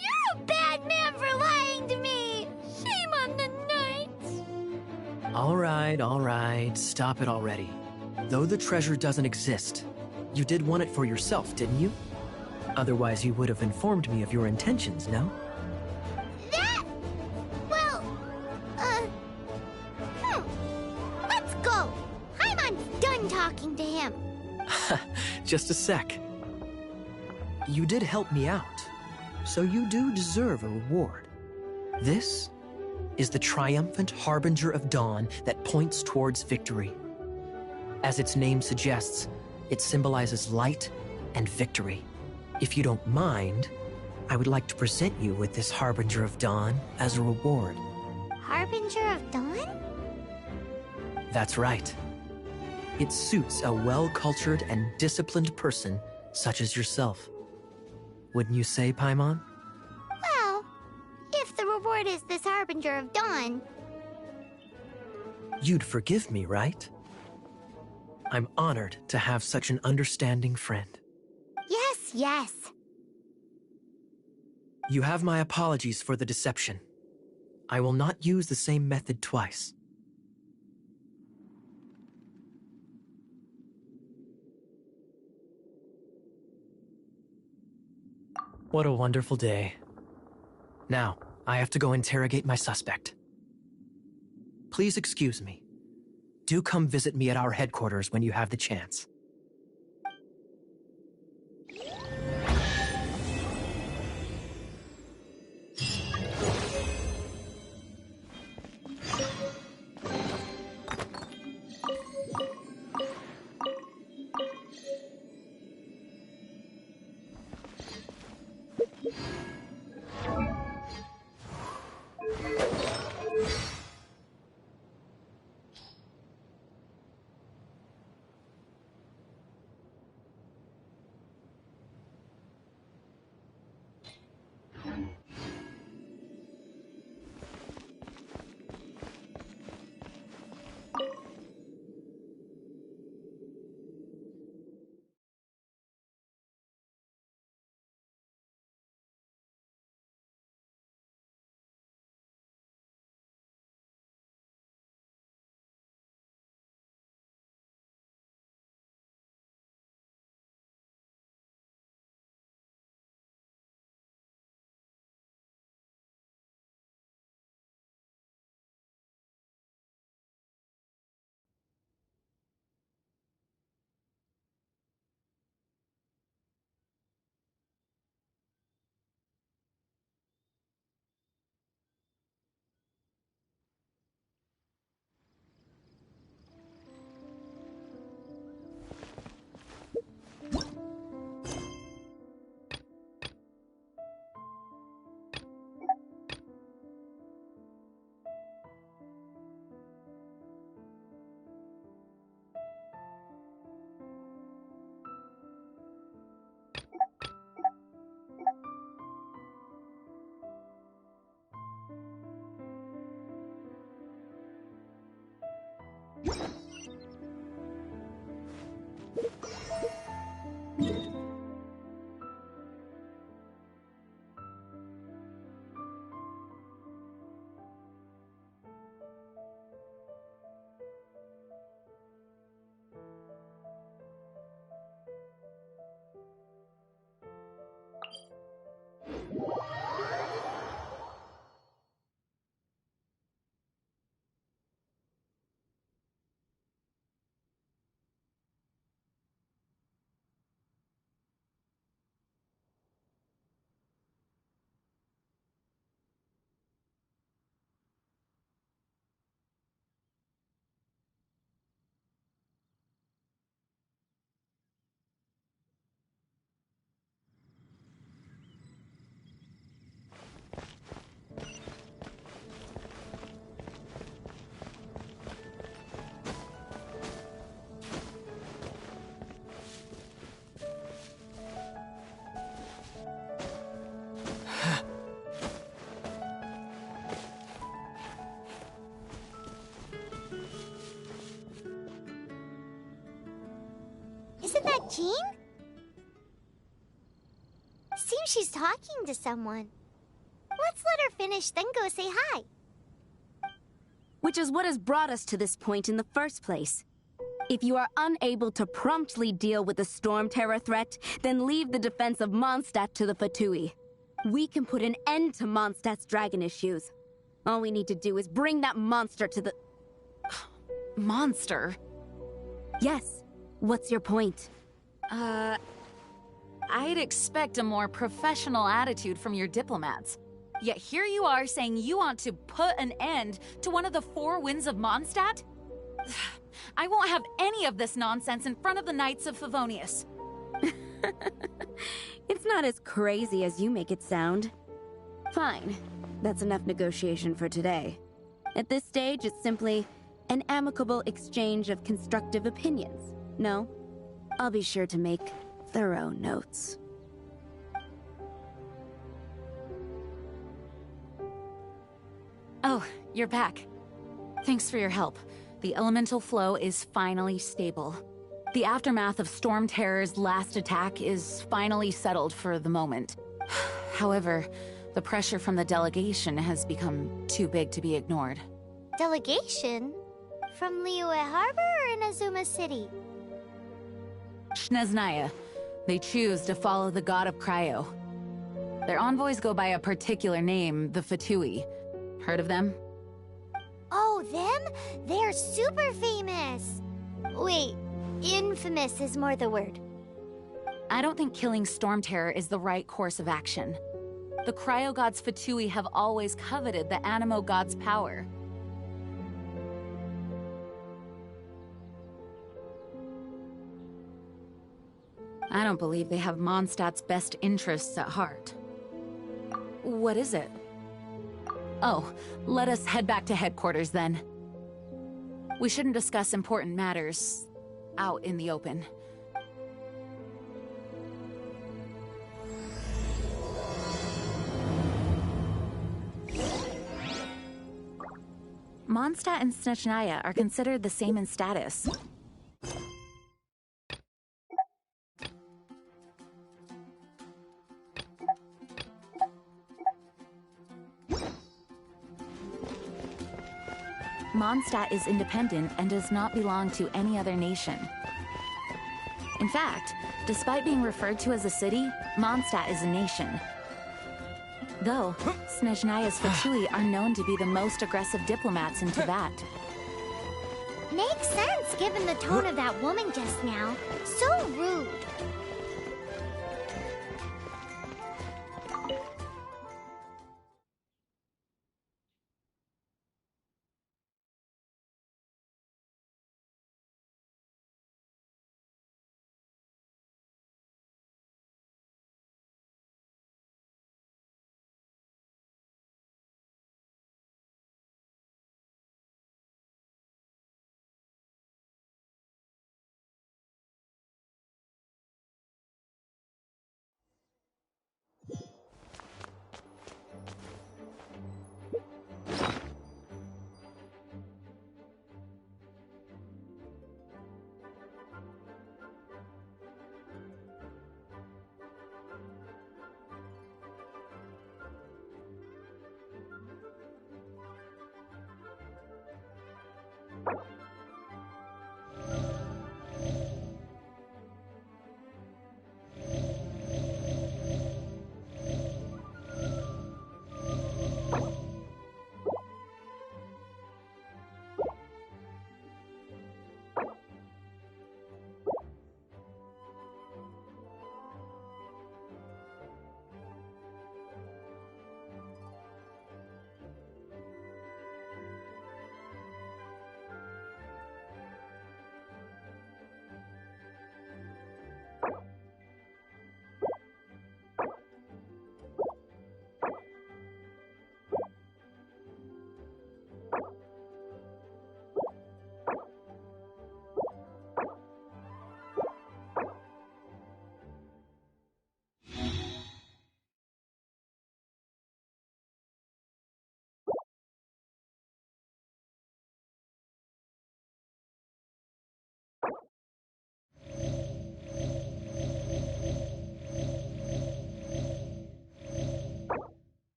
You're a bad man for lying to me. Shame on the knights. All right, stop it already. Though the treasure doesn't exist, you did want it for yourself, didn't you? Otherwise, you would have informed me of your intentions, no? Let's go. Paimon's done talking to him. Just a sec. You did help me out, so you do deserve a reward. This is the triumphant harbinger of dawn that points towards victory. As its name suggests, it symbolizes light and victory. If you don't mind, I would like to present you with this harbinger of dawn as a reward. Harbinger of dawn? That's right. It suits a well-cultured and disciplined person such as yourself. Wouldn't you say, Paimon? Well, if the reward is this harbinger of dawn. You'd forgive me, right? I'm honored to have such an understanding friend. Yes. You have my apologies for the deception. I will not use the same method twice. What a wonderful day. Now, I have to go interrogate my suspect. Please excuse me. Do come visit me at our headquarters when you have the chance. Isn't that Jean? Seems she's talking to someone. Let's let her finish, then go say hi. Which is what has brought us to this point in the first place. If you are unable to promptly deal with the Storm Terror threat, then leave the defense of Mondstadt to the Fatui. We can put an end to Mondstadt's dragon issues. All we need to do is bring that monster to the... Monster? Yes. What's your point? I'd expect a more professional attitude from your diplomats. Yet here you are saying you want to put an end to one of the four winds of Mondstadt? I won't have any of this nonsense in front of the Knights of Favonius. It's not as crazy as you make it sound. Fine. That's enough negotiation for today. At this stage, it's simply an amicable exchange of constructive opinions. No? I'll be sure to make thorough notes. Oh, you're back. Thanks for your help. The elemental flow is finally stable. The aftermath of Storm Terror's last attack is finally settled for the moment. However, the pressure from the delegation has become too big to be ignored. Delegation? From Liyue Harbor or Inazuma City? Snezhnaya. They choose to follow the god of Cryo. Their envoys go by a particular name, the Fatui. Heard of them? Oh, them? They're super famous! Wait, infamous is more the word. I don't think killing Storm Terror is the right course of action. The Cryo God's Fatui have always coveted the Animo God's power. I don't believe they have Mondstadt's best interests at heart. What is it? Oh, let us head back to headquarters then. We shouldn't discuss important matters out in the open. Mondstadt and Snezhnaya are considered the same in status. Mondstadt is independent and does not belong to any other nation. In fact, despite being referred to as a city, Mondstadt is a nation. Though, Snezhnaya's Fatui are known to be the most aggressive diplomats in Teyvat. Makes sense given the tone of that woman just now. So rude.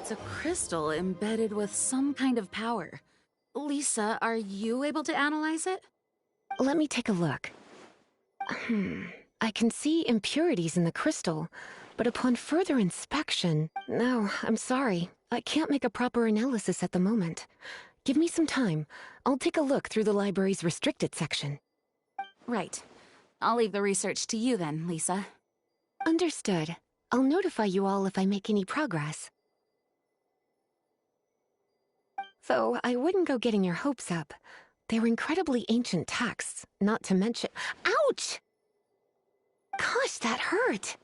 It's a crystal embedded with some kind of power. Lisa, are you able to analyze it? Let me take a look. I can see impurities in the crystal, but upon further inspection... No, I'm sorry. I can't make a proper analysis at the moment. Give me some time. I'll take a look through the library's restricted section. Right. I'll leave the research to you then, Lisa. Understood. I'll notify you all if I make any progress. Though I wouldn't go getting your hopes up. They're incredibly ancient texts, not to mention... Ouch! Gosh, that hurt!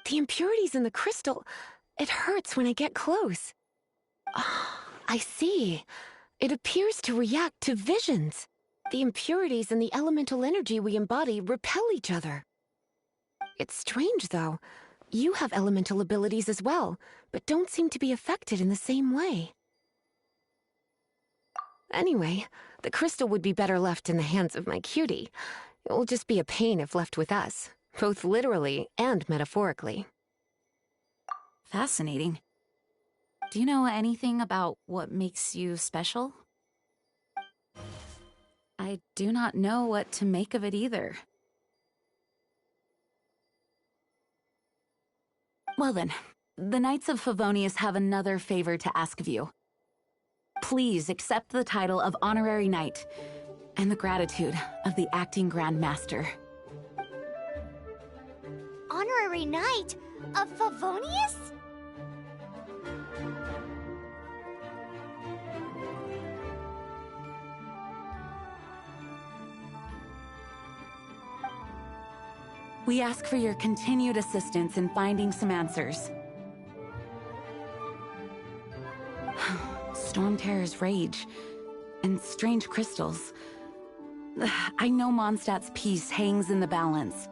The impurities in the crystal... It hurts when I get close. Oh, I see. It appears to react to visions. The impurities and the elemental energy we embody repel each other. It's strange, though. You have elemental abilities as well, but don't seem to be affected in the same way. Anyway, the crystal would be better left in the hands of my cutie. It will just be a pain if left with us, both literally and metaphorically. Fascinating. Do you know anything about what makes you special? I do not know what to make of it either. Well then, the Knights of Favonius have another favor to ask of you. Please accept the title of Honorary Knight and the gratitude of the Acting Grand Master. Honorary Knight of Favonius? We ask for your continued assistance in finding some answers. Storm Terror's rage and strange crystals. I know Mondstadt's peace hangs in the balance.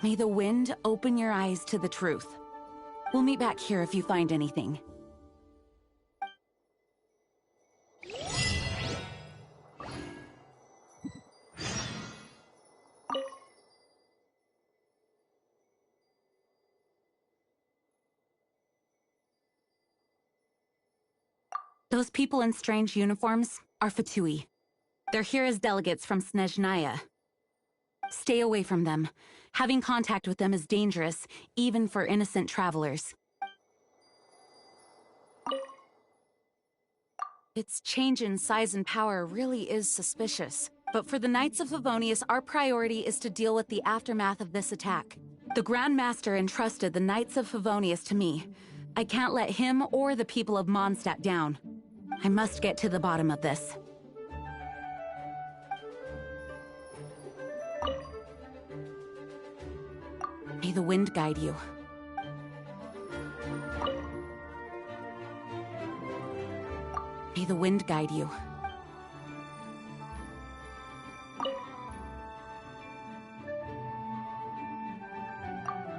May the wind open your eyes to the truth. We'll meet back here if you find anything. Those people in strange uniforms are Fatui. They're here as delegates from Snezhnaya. Stay away from them. Having contact with them is dangerous, even for innocent travelers. Its change in size and power really is suspicious. But for the Knights of Favonius, our priority is to deal with the aftermath of this attack. The Grand Master entrusted the Knights of Favonius to me. I can't let him or the people of Mondstadt down. I must get to the bottom of this. May the wind guide you. May the wind guide you.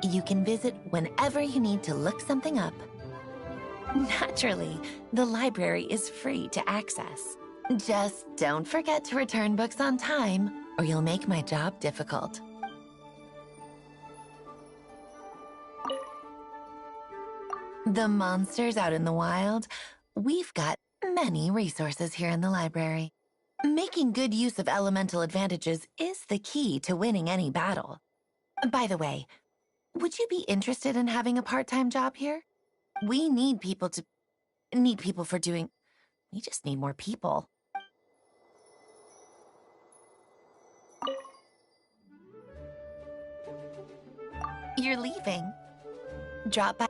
You can visit whenever you need to look something up. Naturally, the library is free to access. Just don't forget to return books on time, or you'll make my job difficult. The monsters out in the wild, we've got many resources here in the library. Making good use of elemental advantages is the key to winning any battle. By the way, would you be interested in having a part-time job here? We need people for doing... We just need more people. You're leaving. Drop by...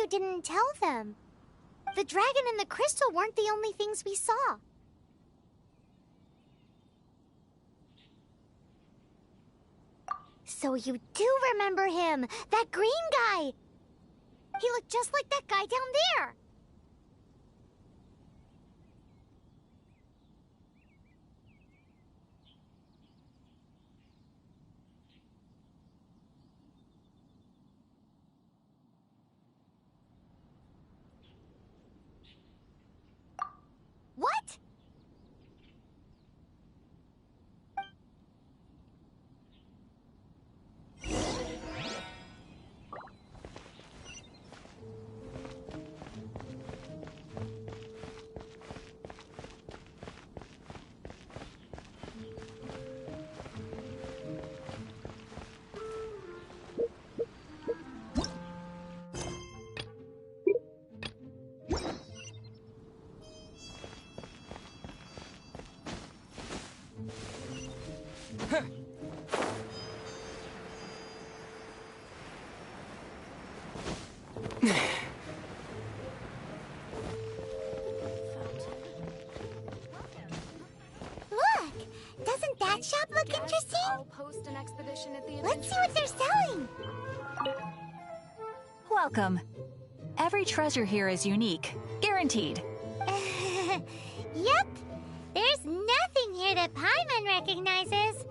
didn't tell them. The dragon and the crystal weren't the only things we saw. So you do remember him, that green guy! He looked just like that guy down there! What? Look! Doesn't that shop look interesting? I'll post an expedition at the Let's see what they're selling! Welcome. Every treasure here is unique. Guaranteed. Yep. There's nothing here that Paimon recognizes.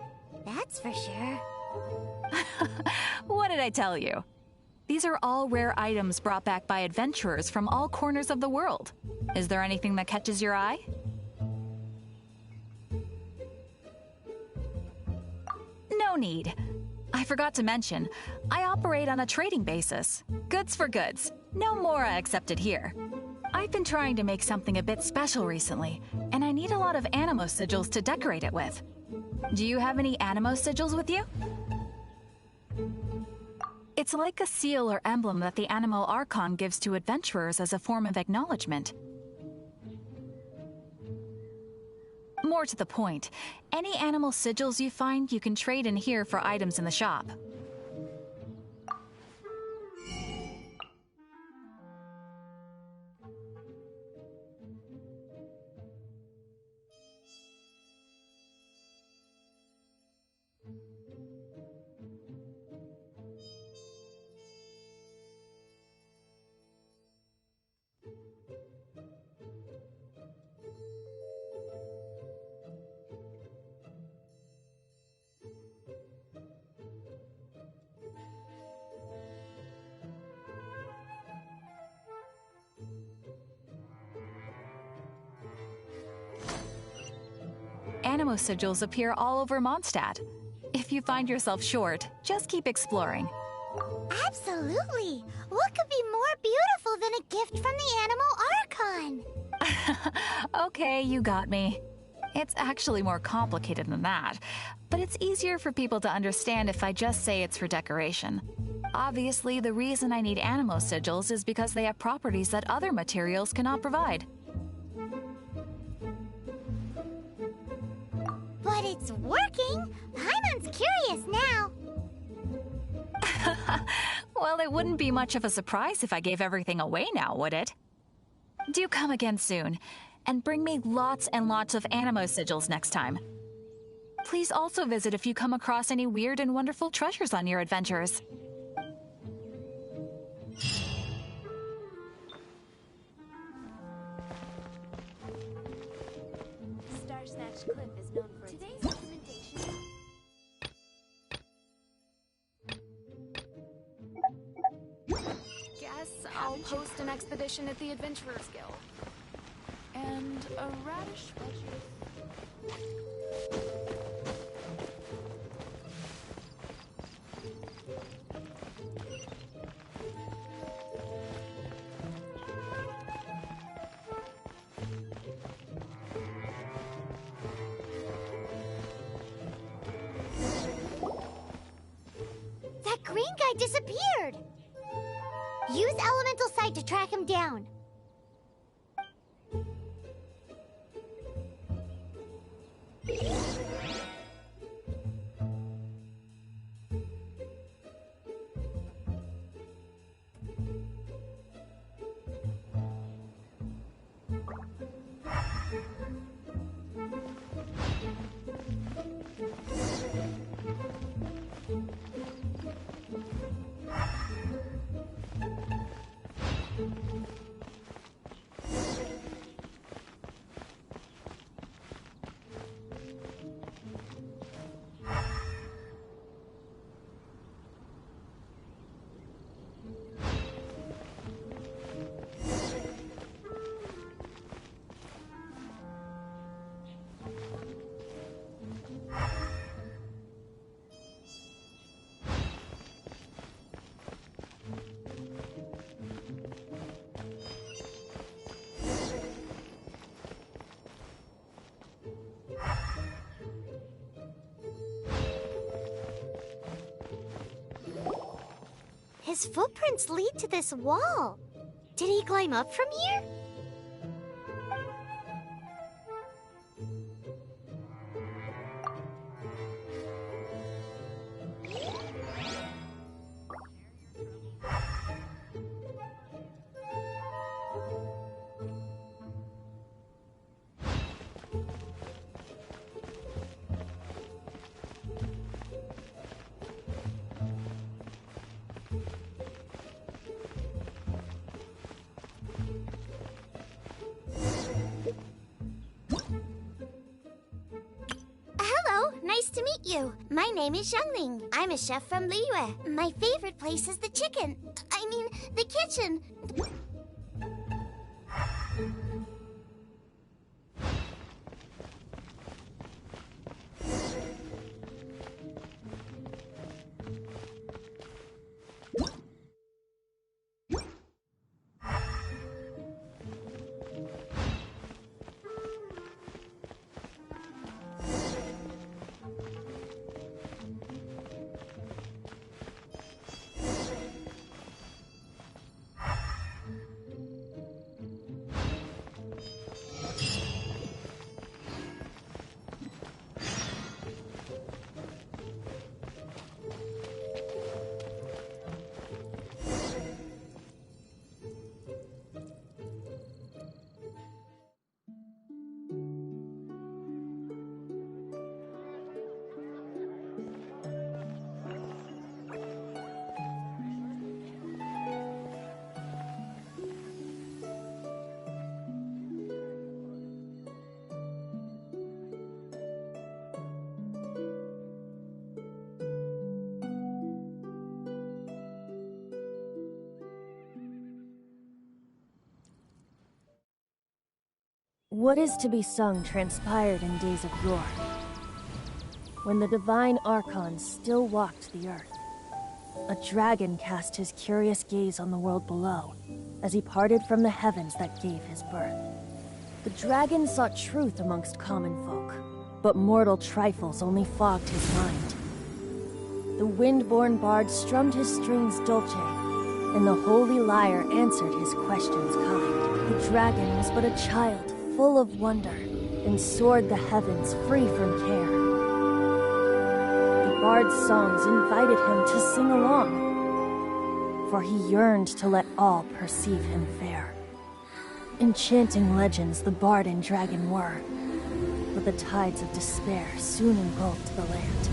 That's for sure. What did I tell you? These are all rare items brought back by adventurers from all corners of the world. Is there anything that catches your eye? No need. I forgot to mention, I operate on a trading basis. Goods for goods. No Mora accepted here. I've been trying to make something a bit special recently, and I need a lot of animo sigils to decorate it with. Do you have any animo sigils with you? It's like a seal or emblem that the Animo Archon gives to adventurers as a form of acknowledgement. More to the point, any animal sigils you find you can trade in here for items in the shop. Animo sigils appear all over Mondstadt. If you find yourself short, just keep exploring. Absolutely! What could be more beautiful than a gift from the Animo Archon? Okay, you got me. It's actually more complicated than that, but it's easier for people to understand if I just say it's for decoration. Obviously, the reason I need animo sigils is because they have properties that other materials cannot provide. But it's working! Paimon's curious now. Well, it wouldn't be much of a surprise if I gave everything away now, would it? Do come again soon, and bring me lots and lots of animo sigils next time. Please also visit if you come across any weird and wonderful treasures on your adventures. Star-Snatch Cliff is known for today's recommendation. Guess I'll post an expedition at the Adventurers Guild. And a radish wedge. That green guy disappeared! Use Elemental Sight to track him down. His footprints lead to this wall. Did he climb up from here? Hello, nice to meet you. My name is Xiangling. I'm a chef from Liyue. My favorite place is the the kitchen. What is to be sung transpired in days of yore, when the divine Archons still walked the earth. A dragon cast his curious gaze on the world below, as he parted from the heavens that gave his birth. The dragon sought truth amongst common folk, but mortal trifles only fogged his mind. The wind-born bard strummed his strings dolce, and the holy lyre answered his questions kind. The dragon was but a child, full of wonder, and soared the heavens free from care. The bard's songs invited him to sing along, for he yearned to let all perceive him fair. Enchanting legends the bard and dragon were, but the tides of despair soon engulfed the land.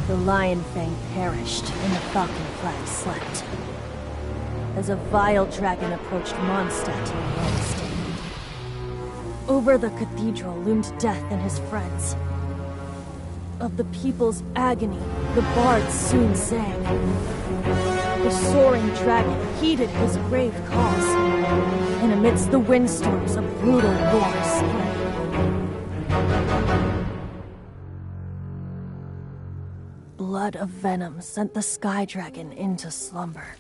The lion fang perished, and the falcon flag slept, as a vile dragon approached Mondstadt in Wednesday. Over the cathedral loomed death and his friends. Of the people's agony, the bards soon sang. The soaring dragon heeded his grave calls, and amidst the windstorms a brutal war spread. Blood of venom sent the sky dragon into slumber,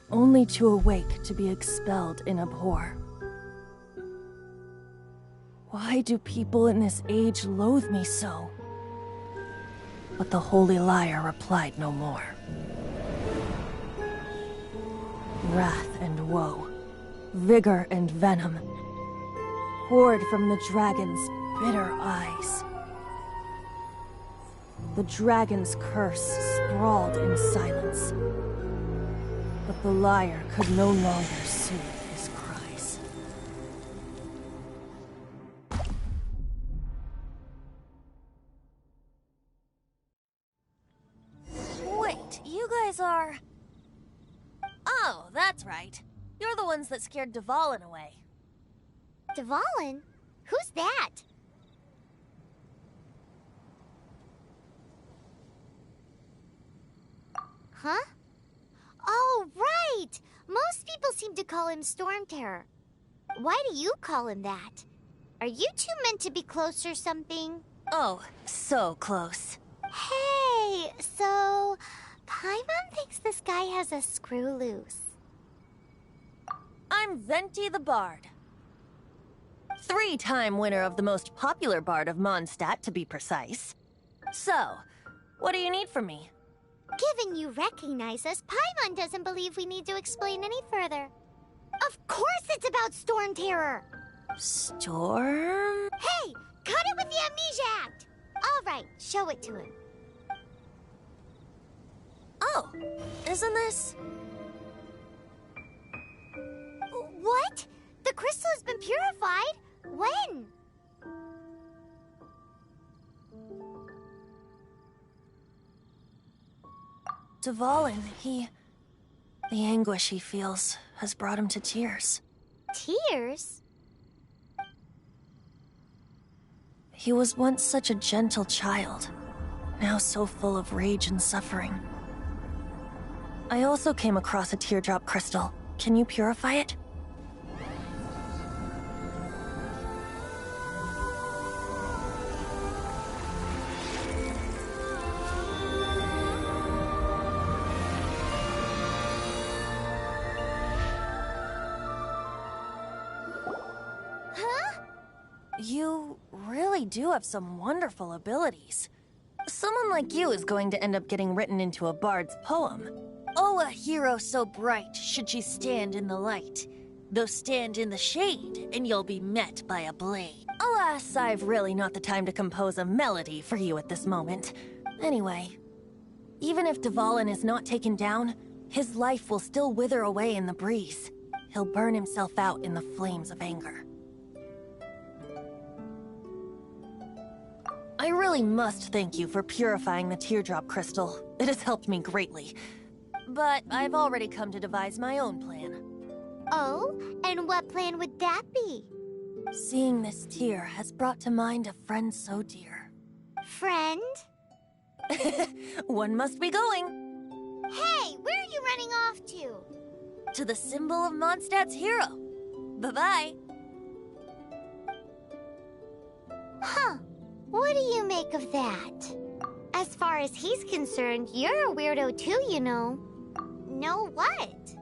only to awake to be expelled in abhor. Why do people in this age loathe me so? But the holy lyre replied no more. Wrath and woe, vigor and venom, poured from the dragon's bitter eyes. The dragon's curse sprawled in silence, but the lyre could no longer soothe his cries. Wait, you guys are... Oh, that's right. You're the ones that scared Dvalin away. Dvalin? Who's that? Huh? Oh, right! Most people seem to call him Storm Terror. Why do you call him that? Are you two meant to be close or something? Oh, so close. Hey, so... Paimon thinks this guy has a screw loose. I'm Venti the Bard. 3-time winner of the most popular bard of Mondstadt, to be precise. So, what do you need from me? Given you recognize us, Paimon doesn't believe we need to explain any further. Of course it's about Storm Terror! Storm? Hey! Cut it with the Amnesia Act! Alright, show it to him. Oh, isn't this... What? The crystal has been purified? When? Dvalin, the anguish he feels has brought him to tears. Tears? He was once such a gentle child, now so full of rage and suffering. I also came across a teardrop crystal. Can you purify it? You really do have some wonderful abilities. Someone like you is going to end up getting written into a bard's poem. Oh, a hero so bright should she stand in the light. Though stand in the shade, and you'll be met by a blade. Alas, I've really not the time to compose a melody for you at this moment. Anyway, even if Dvalin is not taken down, his life will still wither away in the breeze. He'll burn himself out in the flames of anger. I really must thank you for purifying the teardrop crystal. It has helped me greatly. But I've already come to devise my own plan. Oh? And what plan would that be? Seeing this tear has brought to mind a friend so dear. Friend? One must be going. Hey, where are you running off to? To the symbol of Mondstadt's hero. Bye-bye. Huh. What do you make of that? As far as he's concerned, you're a weirdo too, you know. Know what?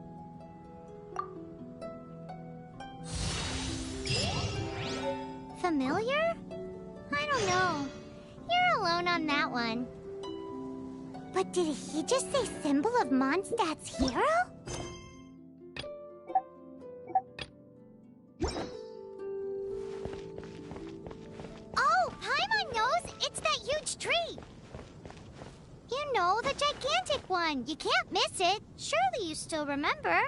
Familiar? I don't know. You're alone on that one. But did he just say symbol of Mondstadt's hero? Oh, Paimon knows! It's that huge tree! You know, the gigantic one. You can't miss it. Surely you still remember.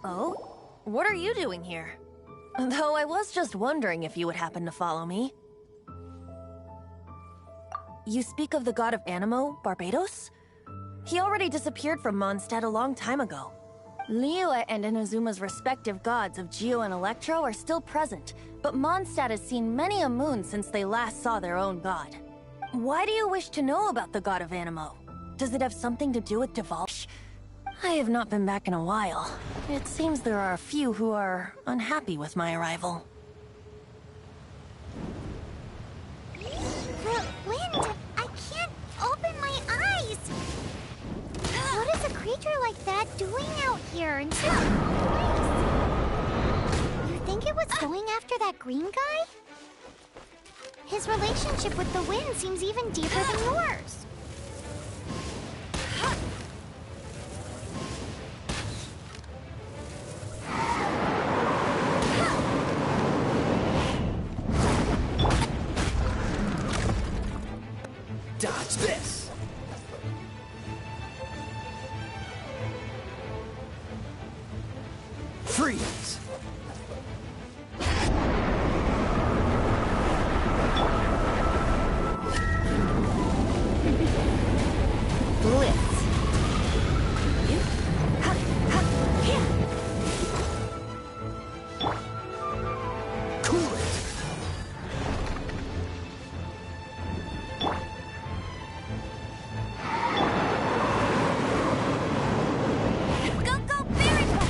Oh? What are you doing here? Though I was just wondering if you would happen to follow me. You speak of the god of Animo, Barbados? He already disappeared from Mondstadt a long time ago. Liyue and Inazuma's respective gods of Geo and Electro are still present, but Mondstadt has seen many a moon since they last saw their own god. Why do you wish to know about the god of Animo? Does it have something to do with Dvalin? I have not been back in a while. It seems there are a few who are unhappy with my arrival. The wind! I can't open my eyes! What is a creature like that doing out here in such a place? You think it was going after that green guy? His relationship with the wind seems even deeper than yours. Dodge this! Freeze! Cool it! Go, go, very well!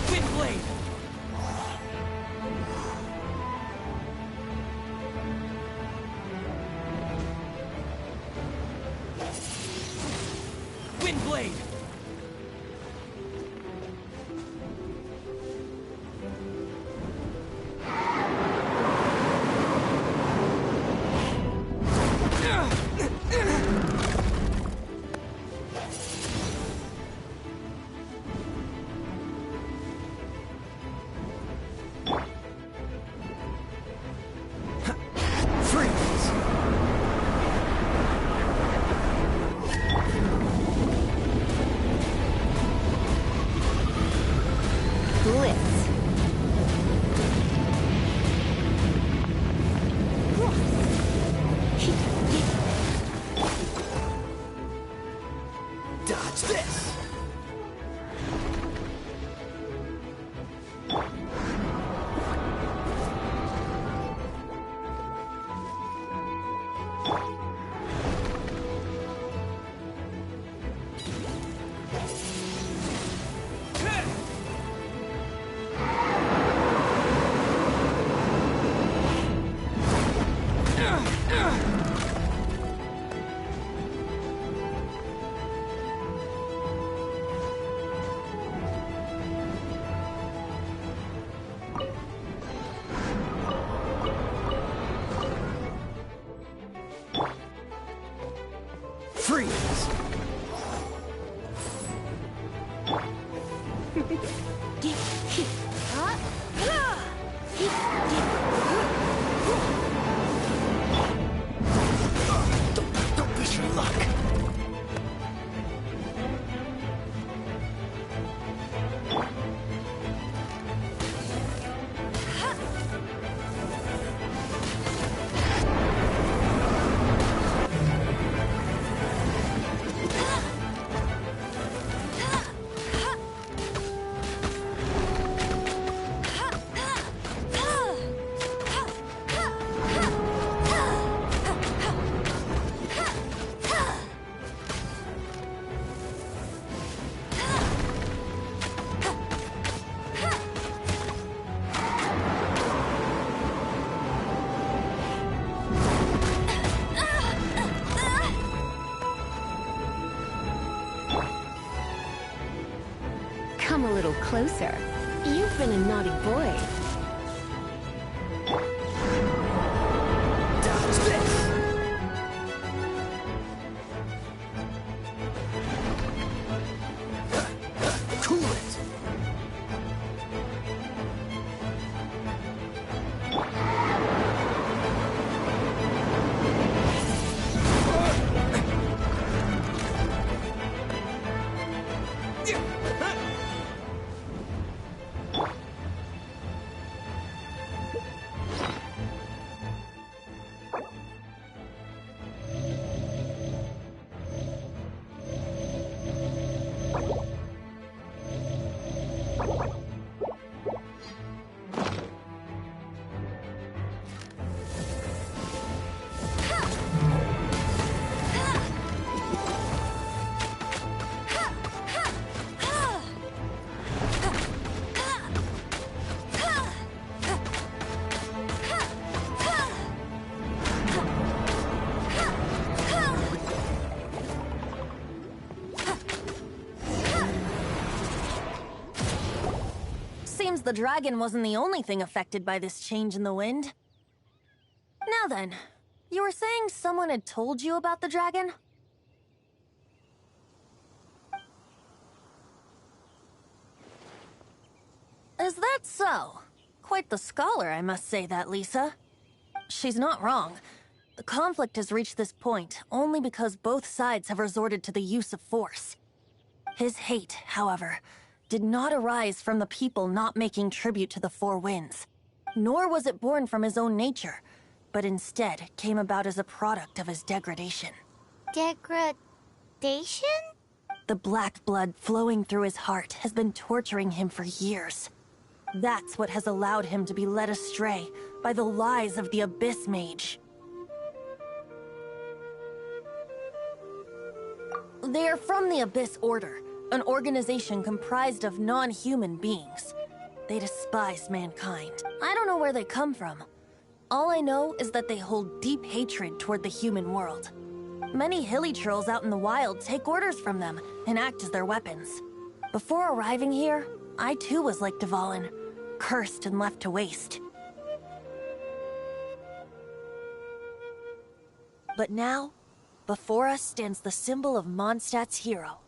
Windblade! Windblade! Freeze! Blitz. Dodge this! Freeze! Don't push your luck. Come a little closer. You've been a naughty boy. Dodge this! Cool it! Seems the dragon wasn't the only thing affected by this change in the wind. Now then, you were saying someone had told you about the dragon? Is that so? Quite the scholar, I must say that, Lisa. She's not wrong. The conflict has reached this point only because both sides have resorted to the use of force. His hate, however, did not arise from the people not making tribute to the Four Winds, nor was it born from his own nature, but instead came about as a product of his degradation. Degradation? The black blood flowing through his heart has been torturing him for years. That's what has allowed him to be led astray by the lies of the Abyss Mage. They are from the Abyss Order, an organization comprised of non-human beings. They despise mankind. I don't know where they come from. All I know is that they hold deep hatred toward the human world. Many hilly trolls out in the wild take orders from them and act as their weapons. Before arriving here, I too was like Dvalin, cursed and left to waste. But now, before us stands the symbol of Mondstadt's hero,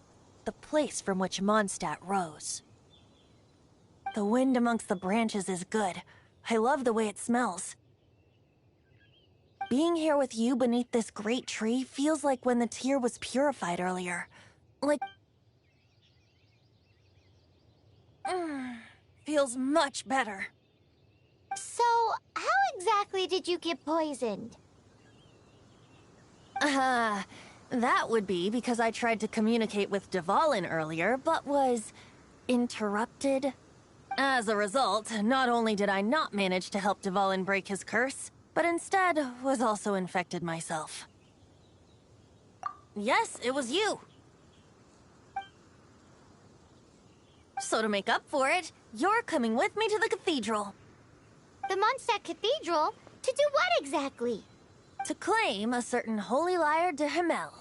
the place from which Mondstadt rose. The wind amongst the branches is good. I love the way it smells. Being here with you beneath this great tree feels like when the tear was purified earlier. Like... feels much better. So, how exactly did you get poisoned? That would be because I tried to communicate with Dvalin earlier, but was interrupted. As a result, not only did I not manage to help Dvalin break his curse, but instead was also infected myself. Yes, it was you. So to make up for it, you're coming with me to the cathedral. The Mondstadt Cathedral? To do what exactly? To claim a certain holy lyre de Himmel.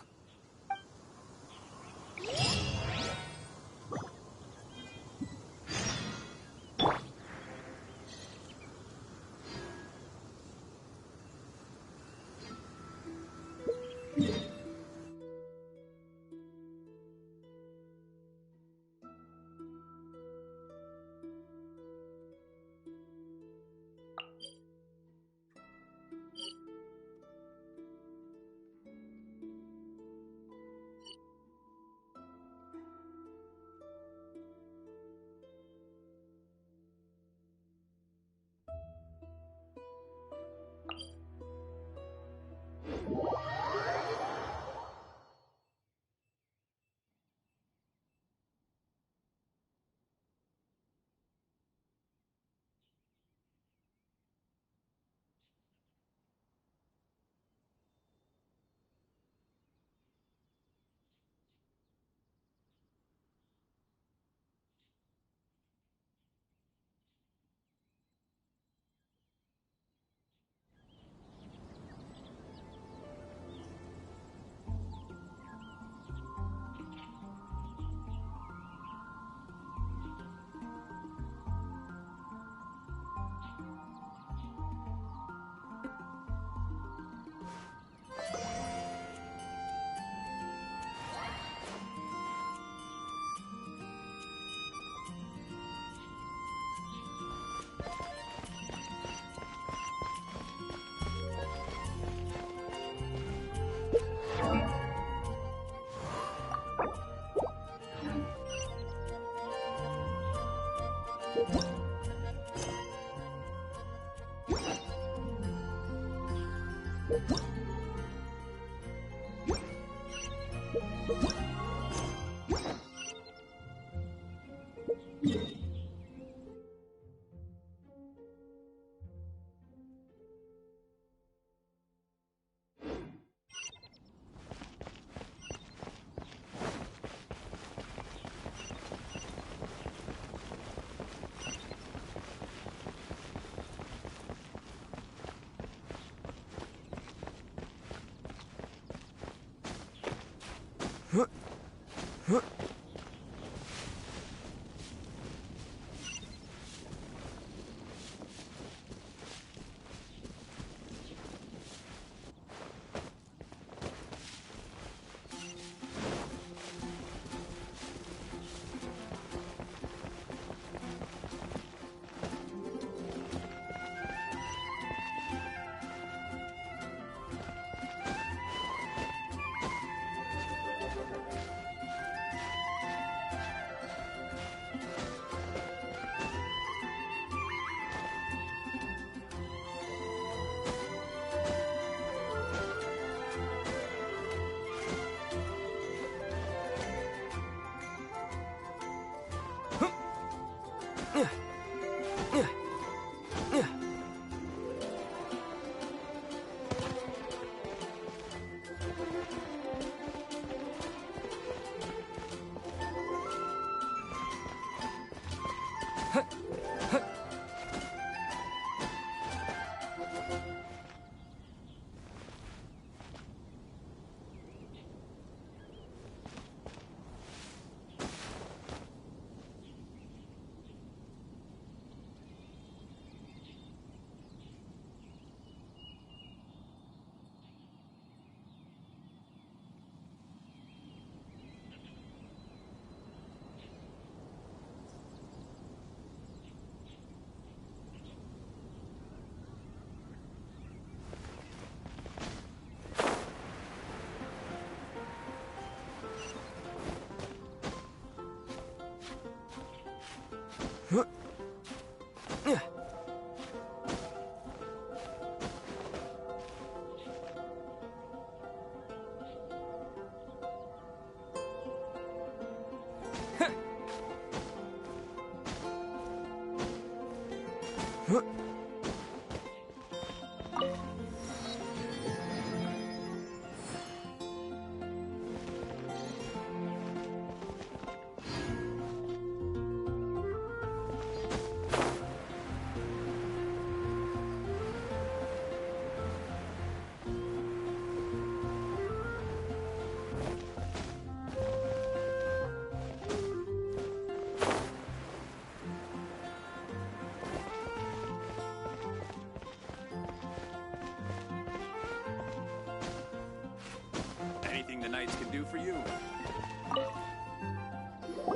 Anything the knights can do for you.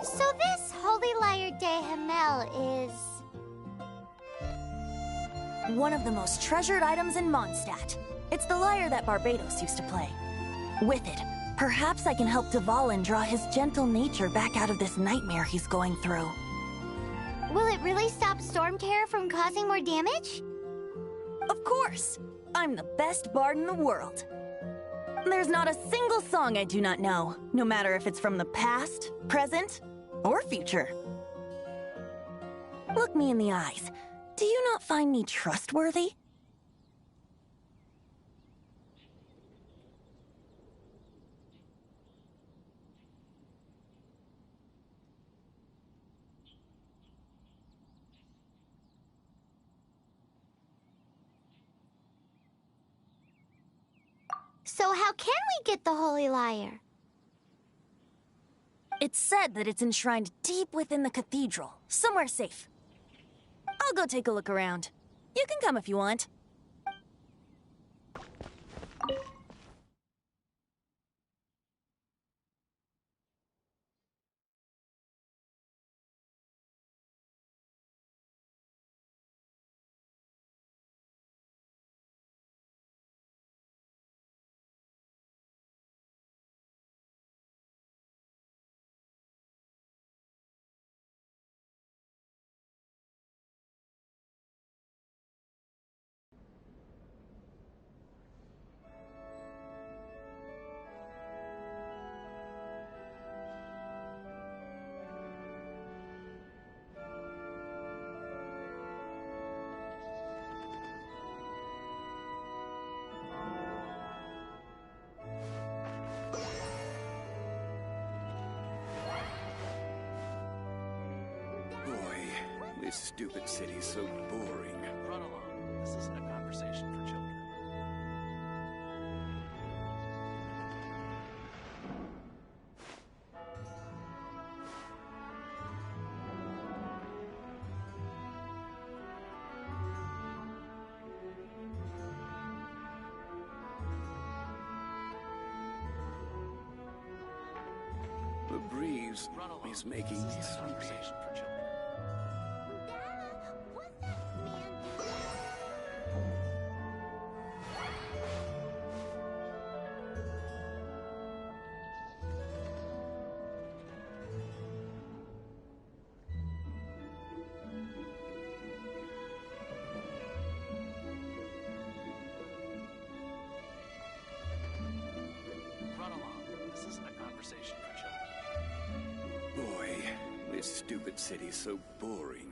So this Holy Lyre de Himmel is... one of the most treasured items in Mondstadt. It's the lyre that Barbados used to play. With it, perhaps I can help Dvalin draw his gentle nature back out of this nightmare he's going through. Will it really stop Storm Terror from causing more damage? Of course! I'm the best bard in the world. There's not a single song I do not know, no matter if it's from the past, present, or future. Look me in the eyes. Do you not find me trustworthy? So how can we get the Holy Lyre? It's said that it's enshrined deep within the cathedral, somewhere safe. I'll go take a look around. You can come if you want. This stupid city's so boring. Run along. This isn't a conversation for children. The breeze is making me hungry. Conversation for children. Run along. This isn't a conversation for children. Boy, this stupid city so boring.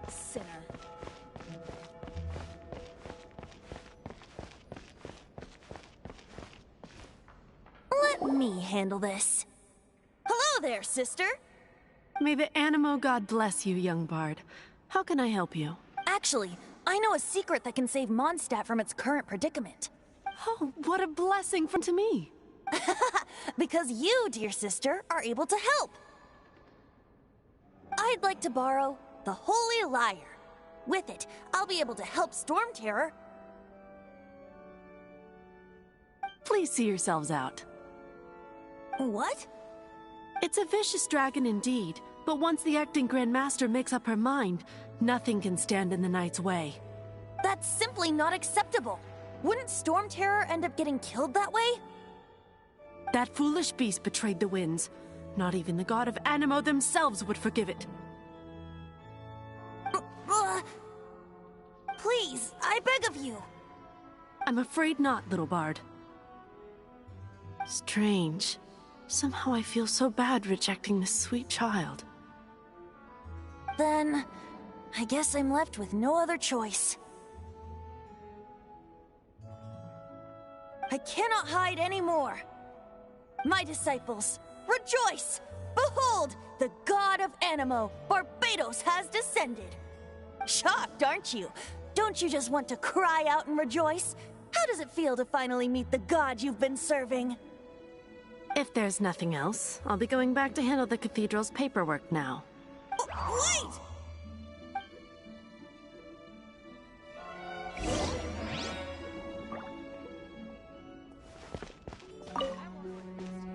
Sinner. Let me handle this. Hello there, sister. May the Animo God bless you, young bard. How can I help you? Actually, I know a secret that can save Mondstadt from its current predicament. Oh, what a blessing to me. Because you, dear sister, are able to help. I'd like to borrow the Holy Lyre. With it, I'll be able to help Storm Terror. Please see yourselves out. What? It's a vicious dragon indeed, but once the acting Grand Master makes up her mind, nothing can stand in the Knight's way. That's simply not acceptable. Wouldn't Storm Terror end up getting killed that way? That foolish beast betrayed the winds. Not even the god of Animo themselves would forgive it. Please, I beg of you. I'm afraid not, little bard. Strange. Somehow I feel so bad rejecting this sweet child. Then, I guess I'm left with no other choice. I cannot hide anymore. My disciples, rejoice! Behold, the god of Animo, Barbados, has descended. Shocked, aren't you? Don't you just want to cry out and rejoice? How does it feel to finally meet the god you've been serving? If there's nothing else, I'll be going back to handle the cathedral's paperwork now. Wait!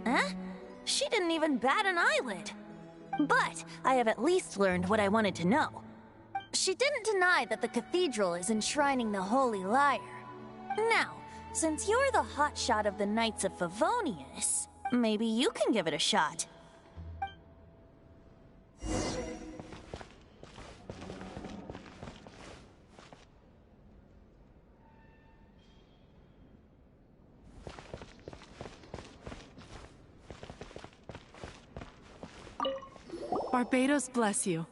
Huh? She didn't even bat an eyelid. But I have at least learned what I wanted to know. She didn't deny that the cathedral is enshrining the Holy Lyre. Now, since you're the hotshot of the Knights of Favonius, maybe you can give it a shot. Barbados bless you.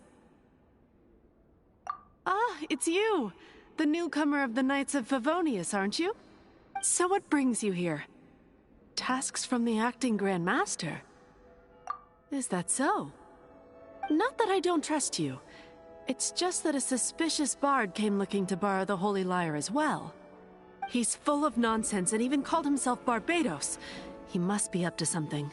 Ah, it's you! The newcomer of the Knights of Favonius, aren't you? So what brings you here? Tasks from the acting Grand Master? Is that so? Not that I don't trust you. It's just that a suspicious bard came looking to borrow the Holy Lyre as well. He's full of nonsense and even called himself Barbados. He must be up to something.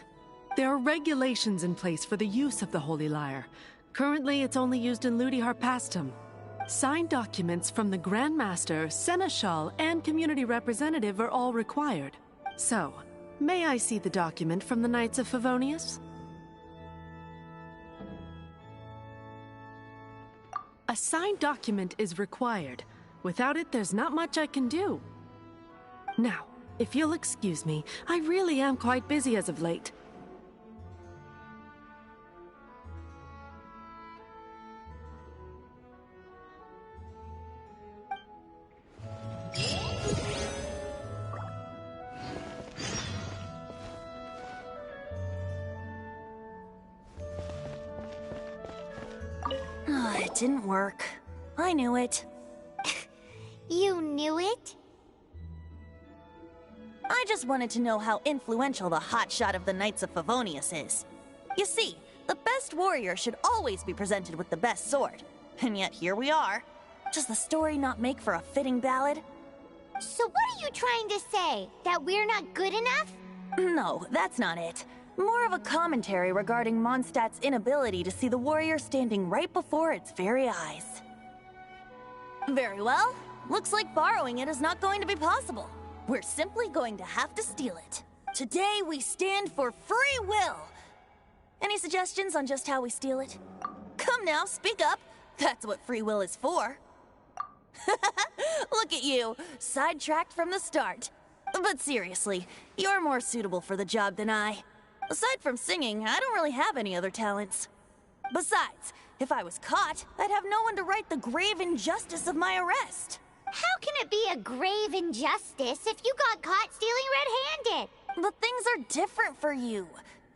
There are regulations in place for the use of the Holy Lyre. Currently, it's only used in Ludi Harpastum. Signed documents from the Grand Master, Seneschal, and community representative are all required. So, may I see the document from the Knights of Favonius? A signed document is required. Without it, there's not much I can do. Now, if you'll excuse me, I really am quite busy as of late. It didn't work. I knew it. You knew it? I just wanted to know how influential the hotshot of the Knights of Favonius is. You see, the best warrior should always be presented with the best sword. And yet here we are. Does the story not make for a fitting ballad? So what are you trying to say? That we're not good enough? No, that's not it. More of a commentary regarding Mondstadt's inability to see the warrior standing right before its very eyes. Very well. Looks like borrowing it is not going to be possible. We're simply going to have to steal it. Today we stand for free will. Any suggestions on just how we steal it? Come now, speak up. That's what free will is for. Look at you, sidetracked from the start. But seriously, you're more suitable for the job than I. Aside from singing, I don't really have any other talents. Besides, if I was caught, I'd have no one to right the grave injustice of my arrest. How can it be a grave injustice if you got caught stealing red-handed? But things are different for you.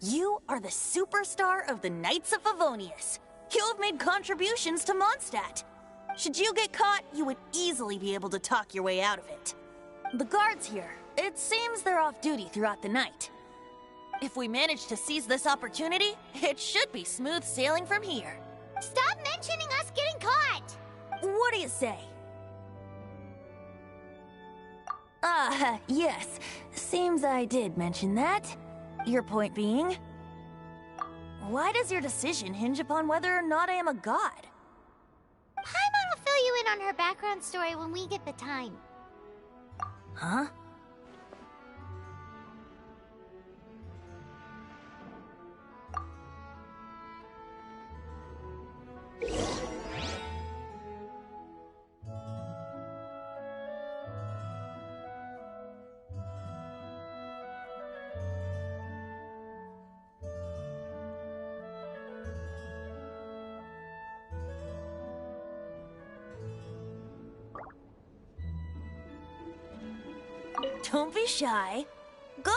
You are the superstar of the Knights of Favonius. You have made contributions to Mondstadt. Should you get caught, you would easily be able to talk your way out of it. The guards here, it seems they're off duty throughout the night. If we manage to seize this opportunity, it should be smooth sailing from here. Stop mentioning us getting caught! What do you say? Yes. Seems I did mention that. Your point being? Why does your decision hinge upon whether or not I am a god? Paimon will fill you in on her background story when we get the time. Huh? Don't be shy. Go!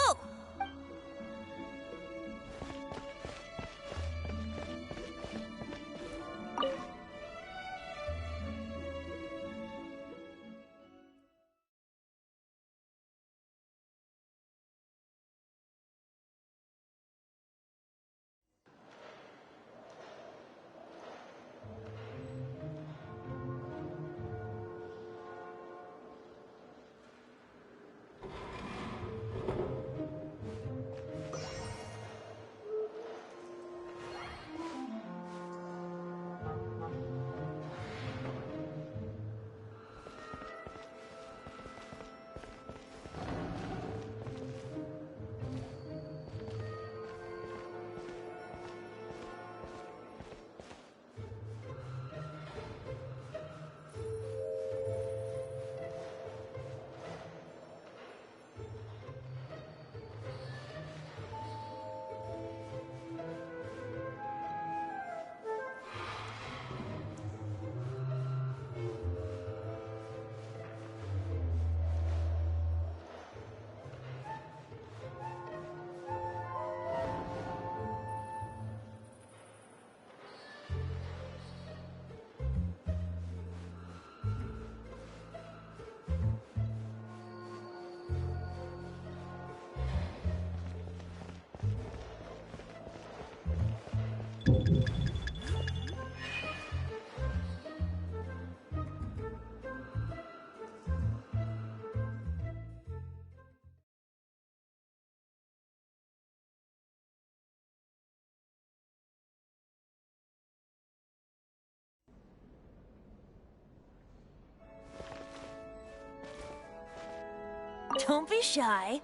Don't be shy.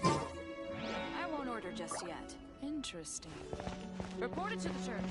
I won't order just yet. Interesting. Report it to the church.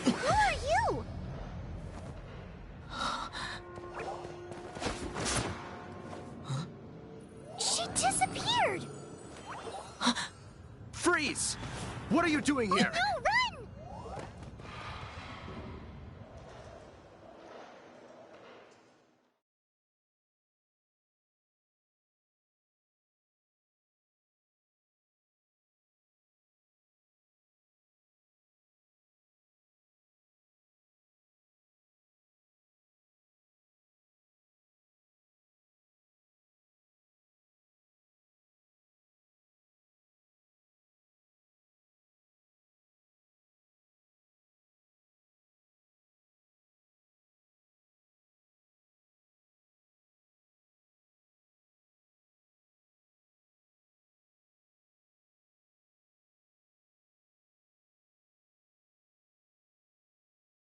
Who are you? She disappeared! Freeze! What are you doing here? No, run!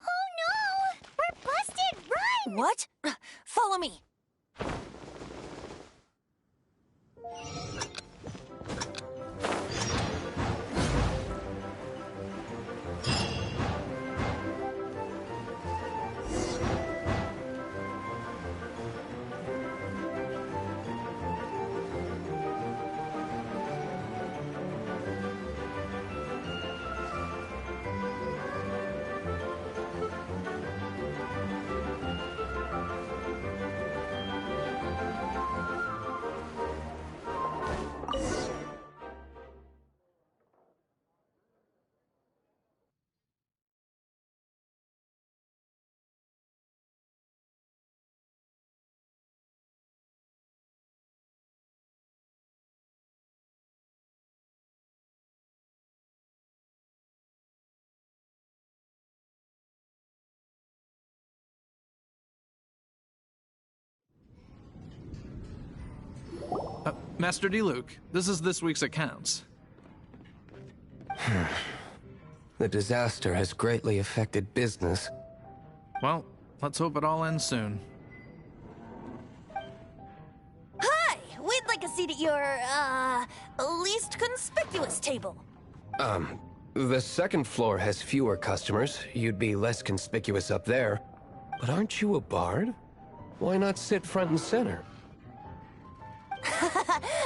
Oh no! We're busted! Run! What? Follow me. Master Diluc, this is this week's accounts. The disaster has greatly affected business. Well, let's hope it all ends soon. Hi! We'd like a seat at your, least conspicuous table. The second floor has fewer customers. You'd be less conspicuous up there. But aren't you a bard? Why not sit front and center?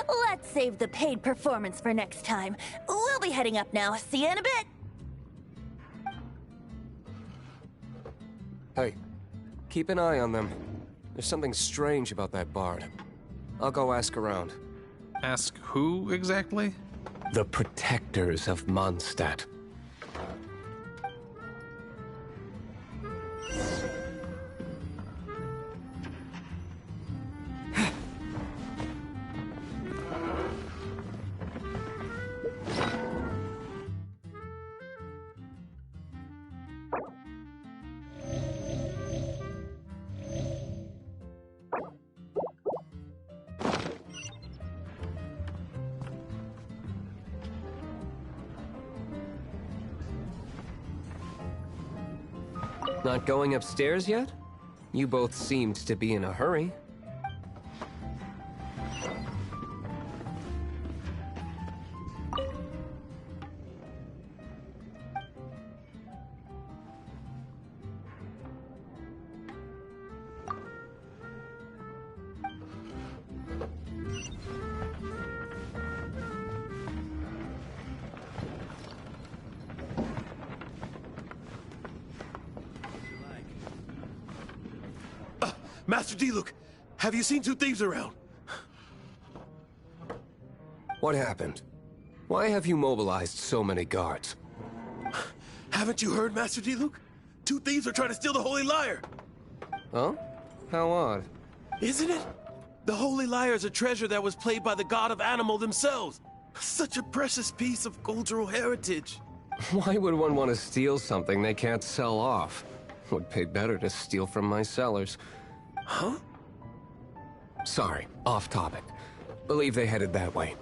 Let's save the paid performance for next time. We'll be heading up now. See you in a bit. Hey, keep an eye on them. There's something strange about that bard. I'll go ask around. Ask who exactly? The protectors of Mondstadt. Not going upstairs yet? You both seemed to be in a hurry. Master Diluc, have you seen two thieves around? What happened? Why have you mobilized so many guards? Haven't you heard, Master Diluc? 2 thieves are trying to steal the Holy Lyre! Huh? How odd. Isn't it? The Holy Lyre is a treasure that was played by the god of animal themselves. Such a precious piece of cultural heritage. Why would one want to steal something they can't sell off? Would pay better to steal from my sellers. Huh? Sorry, off topic. Believe they headed that way.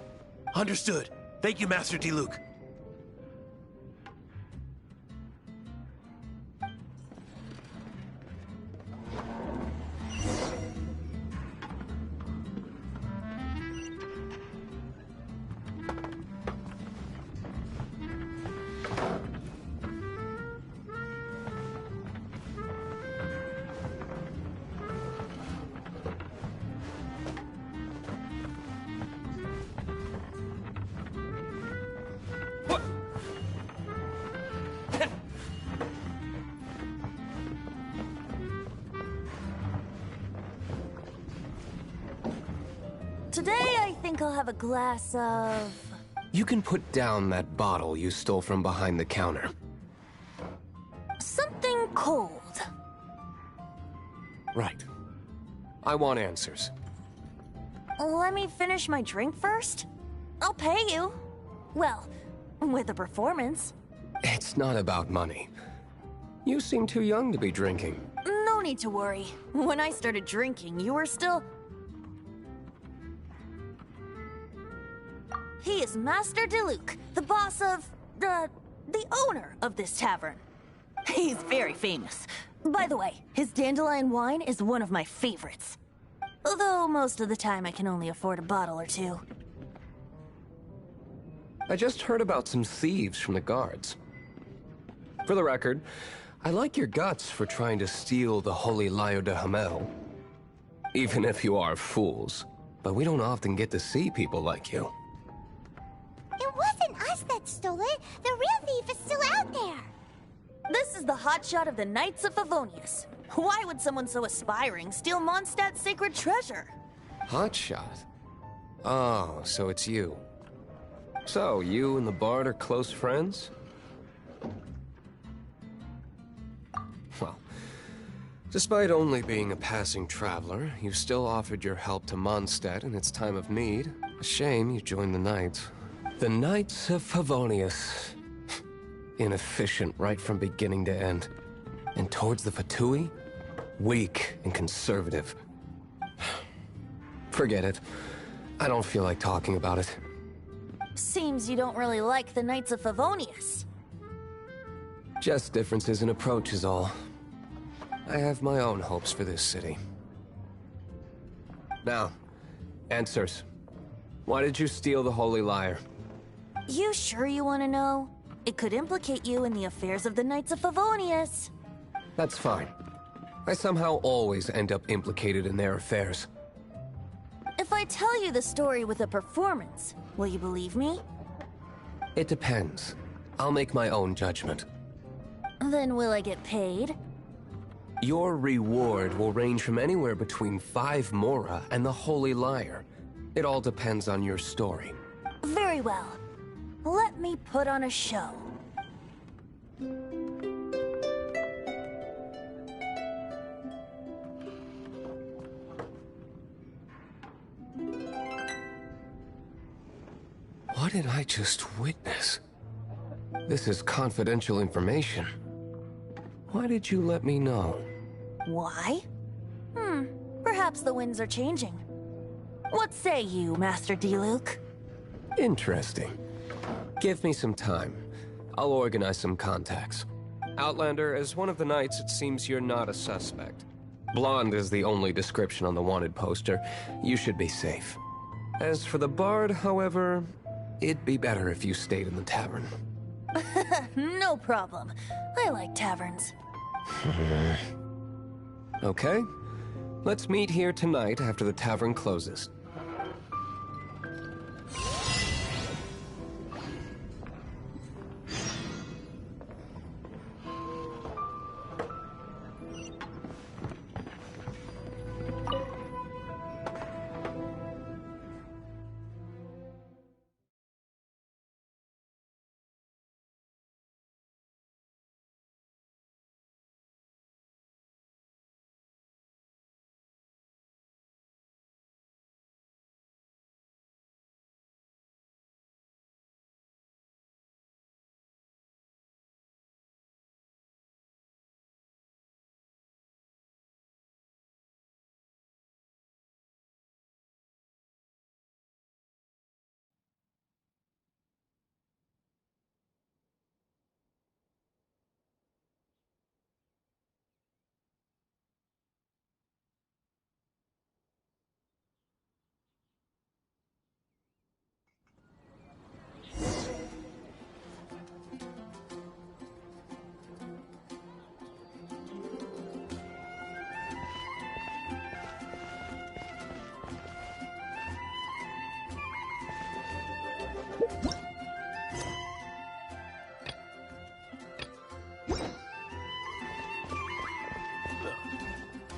Understood. Thank you, Master Diluc. Today, I think I'll have a glass of... You can put down that bottle you stole from behind the counter. something cold. Right. I want answers. Let me finish my drink first. I'll pay you. Well, with a performance. It's not about money. You seem too young to be drinking. No need to worry. When I started drinking, you were still... He is Master Diluc, the boss of... the owner of this tavern. He's very famous. By the way, his dandelion wine is one of my favorites. Although most of the time I can only afford a bottle or two. I just heard about some thieves from the guards. For the record, I like your guts for trying to steal the Holy Lyre de Hamel. Even if you are fools. But we don't often get to see people like you. It wasn't us that stole it. The real thief is still out there. This is the hotshot of the Knights of Favonius. Why would someone so aspiring steal Mondstadt's sacred treasure? Hotshot? Oh, so it's you. So, you and the Bard are close friends? Well, despite only being a passing traveler, you still offered your help to Mondstadt in its time of need. A shame you joined the Knights. The Knights of Favonius. Inefficient right from beginning to end. And towards the Fatui? Weak and conservative. Forget it. I don't feel like talking about it. Seems you don't really like the Knights of Favonius. Just differences in approach is all. I have my own hopes for this city. Now, answers. Why did you steal the Holy Lyre? You sure you want to know? It could implicate you in the affairs of the Knights of Favonius. That's fine. I somehow always end up implicated in their affairs. If I tell you the story with a performance, will you believe me? It depends. I'll make my own judgment. Then will I get paid? Your reward will range from anywhere between 5 Mora and the Holy Lyre. It all depends on your story. Very well. Let me put on a show. What did I just witness? This is confidential information. Why did you let me know? Why? Perhaps the winds are changing. What say you, Master Diluc? Interesting. Give me some time. I'll organize some contacts. Outlander, as one of the knights, it seems you're not a suspect. Blonde is the only description on the wanted poster. You should be safe. As for the Bard, however, it'd be better if you stayed in the tavern. No problem. I like taverns. Okay. Let's meet here tonight after the tavern closes.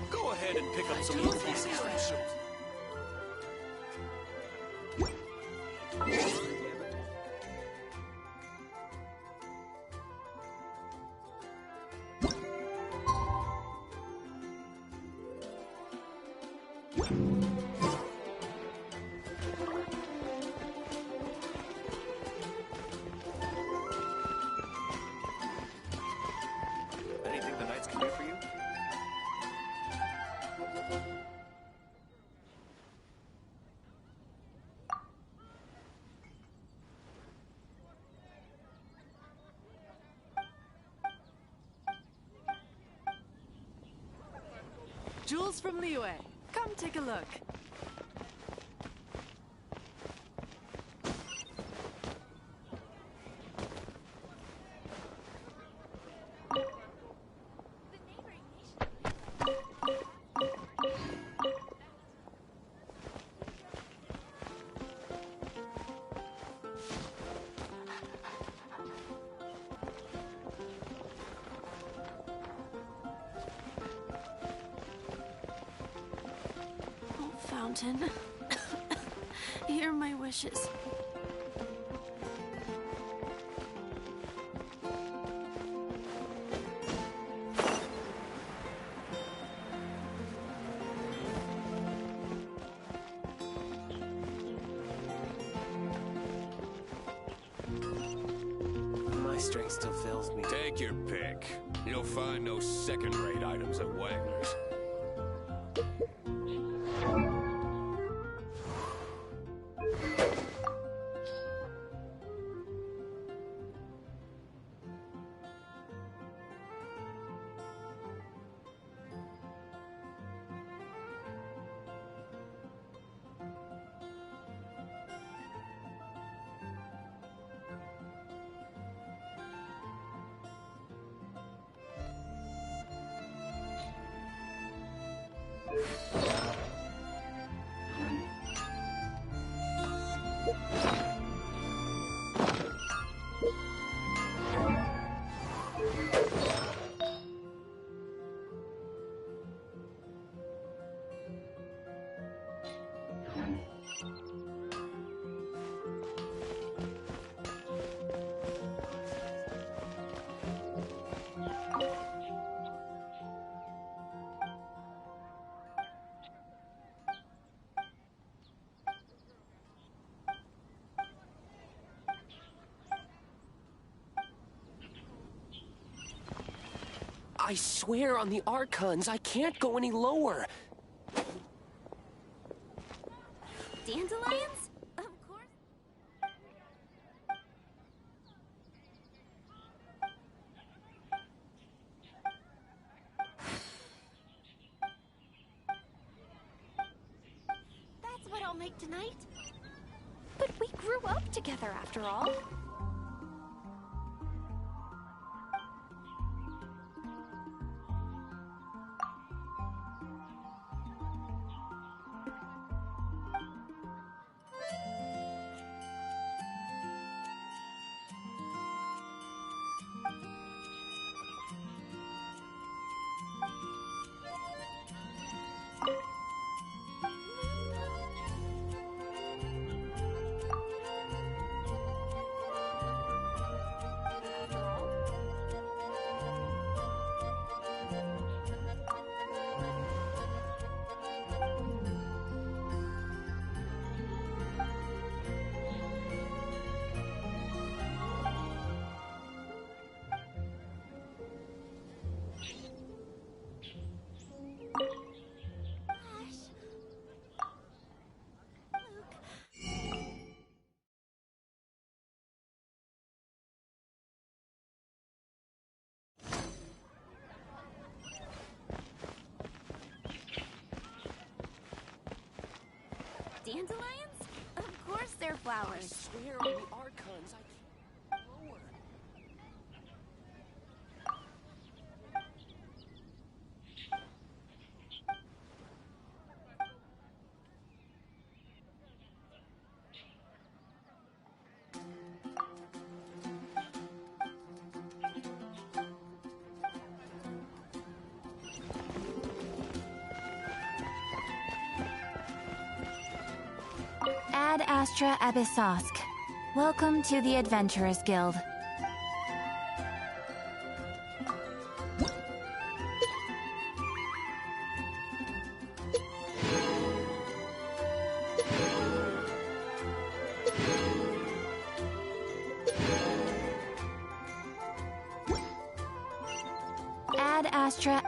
Go ahead and pick up some more pieces from shoes. Anything the Knights can do for you? Jewels from Liyue. Come take a look. Fountain. Hear my wishes. My strength still fails me. Take your pick. You'll find no second-rate items at Wagner's. I swear on the Archons, I can't go any lower. Dandelions? Of course. That's what I'll make tonight. But we grew up together after all. Dandelions? Of course they're flowers. I swear on the Archons, I can't go lower. Ad Astra Abyssosk. Welcome to the Adventurers Guild. Ad Astra...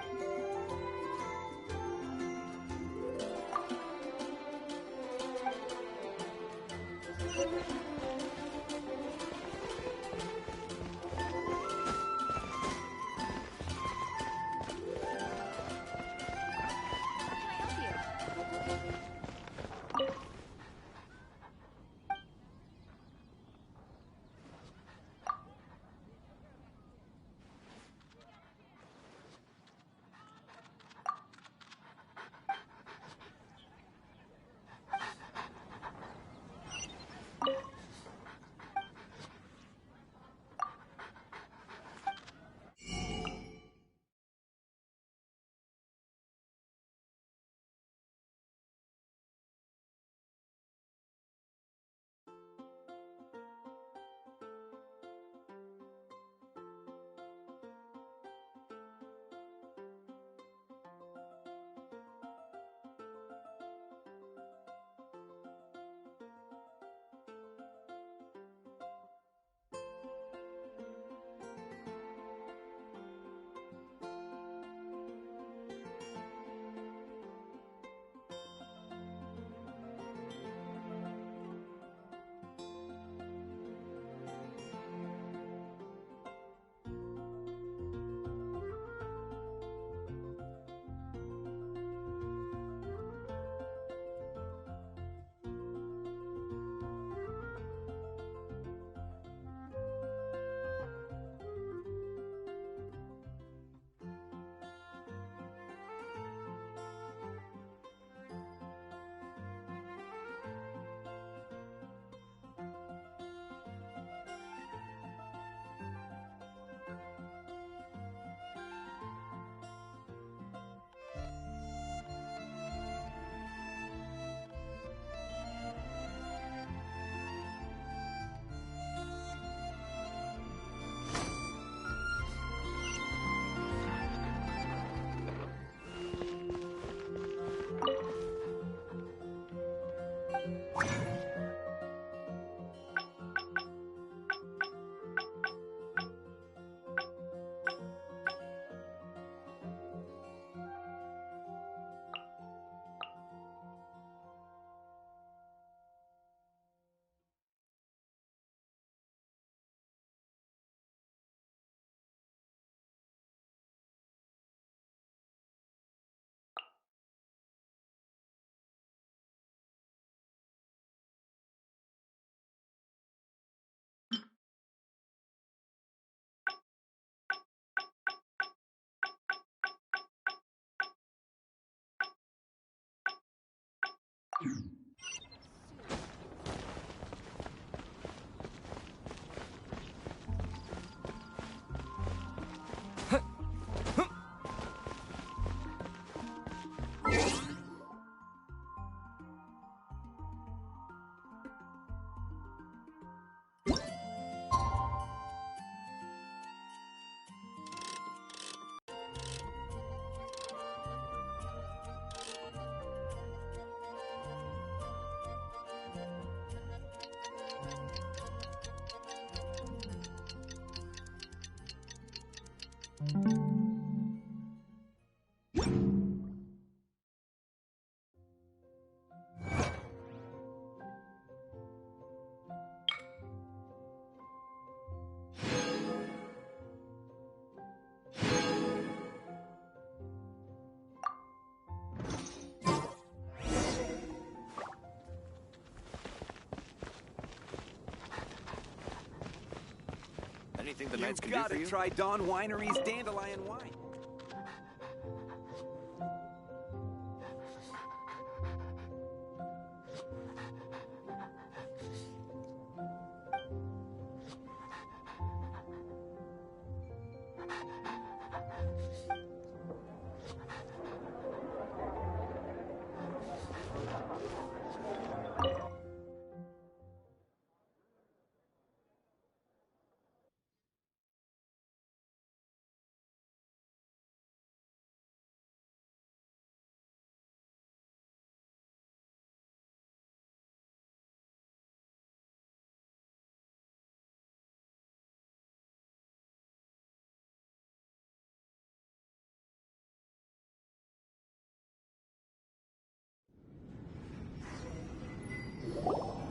Anything the Knights can You've do got for to you? try Dawn Winery's dandelion wine.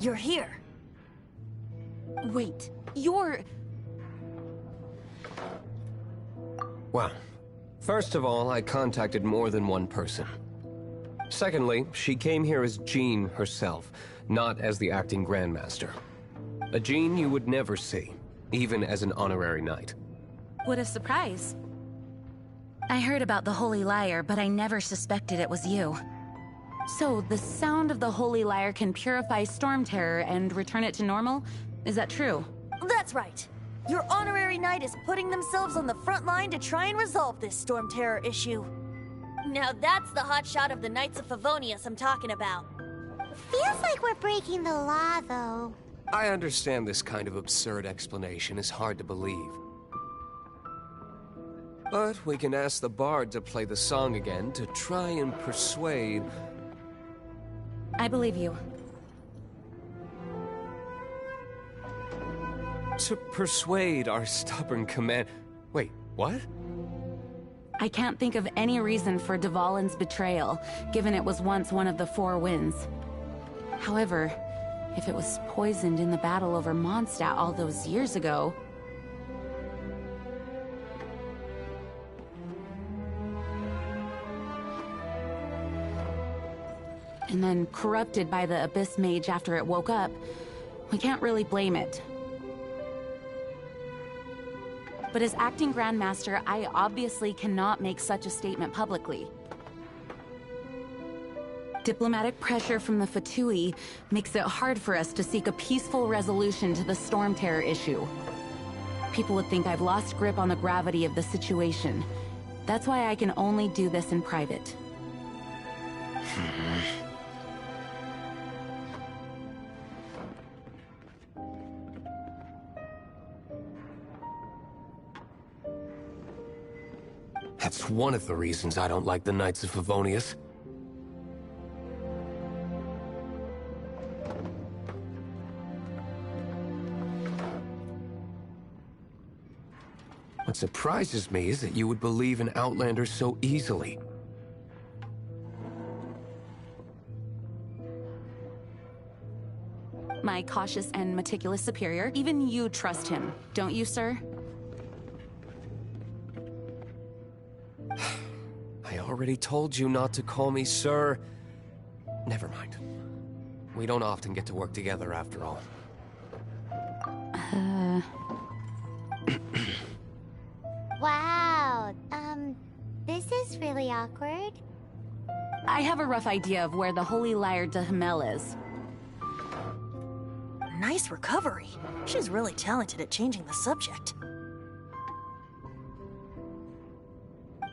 You're here. Wait, you're... Well, first of all, I contacted more than one person. Secondly, she came here as Jean herself, not as the acting Grandmaster. A Jean you would never see, even as an honorary knight. What a surprise. I heard about the Holy Lyre, but I never suspected it was you. So, the sound of the Holy Lyre can purify Storm Terror and return it to normal? Is that true? That's right. Your honorary knight is putting themselves on the front line to try and resolve this Storm Terror issue. Now that's the hotshot of the Knights of Favonius I'm talking about. Feels like we're breaking the law, though. I understand this kind of absurd explanation is hard to believe. But we can ask the bard to play the song again to try and persuade... I believe you. To persuade our stubborn command... Wait, what? I can't think of any reason for Dvalin's betrayal, given it was once one of the Four Winds. However, if it was poisoned in the battle over Mondstadt all those years ago... and then corrupted by the Abyss Mage after it woke up, we can't really blame it. But as acting Grandmaster, I obviously cannot make such a statement publicly. Diplomatic pressure from the Fatui makes it hard for us to seek a peaceful resolution to the Storm Terror issue. People would think I've lost grip on the gravity of the situation. That's why I can only do this in private. That's one of the reasons I don't like the Knights of Favonius. What surprises me is that you would believe in Outlanders so easily. My cautious and meticulous superior, even you trust him, don't you, sir? I already told you not to call me sir. Never mind. We don't often get to work together after all. Wow, this is really awkward. I have a rough idea of where the Holy Lyre de Himmel is. Nice recovery. She's really talented at changing the subject.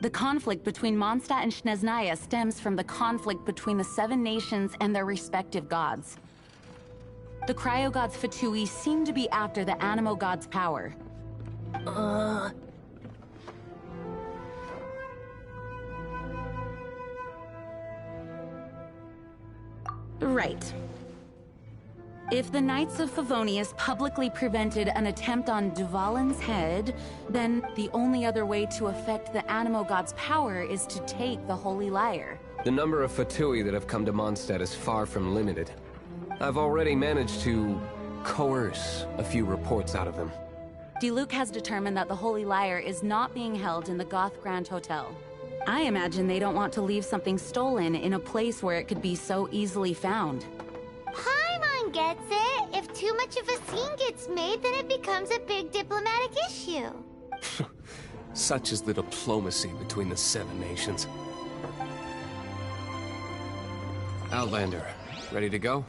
The conflict between Mondstadt and Snezhnaya stems from the conflict between the Seven Nations and their respective gods. The Cryo-Gods Fatui seem to be after the Animo God's power. Right. If the Knights of Favonius publicly prevented an attempt on Dvalin's head, then the only other way to affect the Animo God's power is to take the Holy Lyre. The number of Fatui that have come to Mondstadt is far from limited. I've already managed to coerce a few reports out of them. Diluc has determined that the Holy Lyre is not being held in the Goth Grand Hotel. I imagine they don't want to leave something stolen in a place where it could be so easily found. Paimon gets it. If too much of a scene gets made, then it becomes a big diplomatic issue. Such is the diplomacy between the Seven Nations. Outlander, ready to go?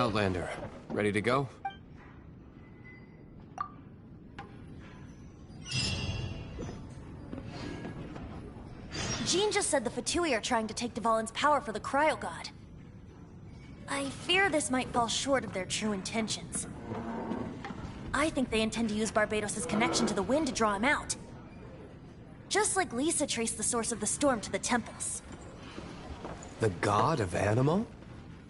Outlander, ready to go? Jean just said the Fatui are trying to take Dvalin's power for the Cryo God. I fear this might fall short of their true intentions. I think they intend to use Barbados' connection to the wind to draw him out. Just like Lisa traced the source of the storm to the temples. The god of Animal?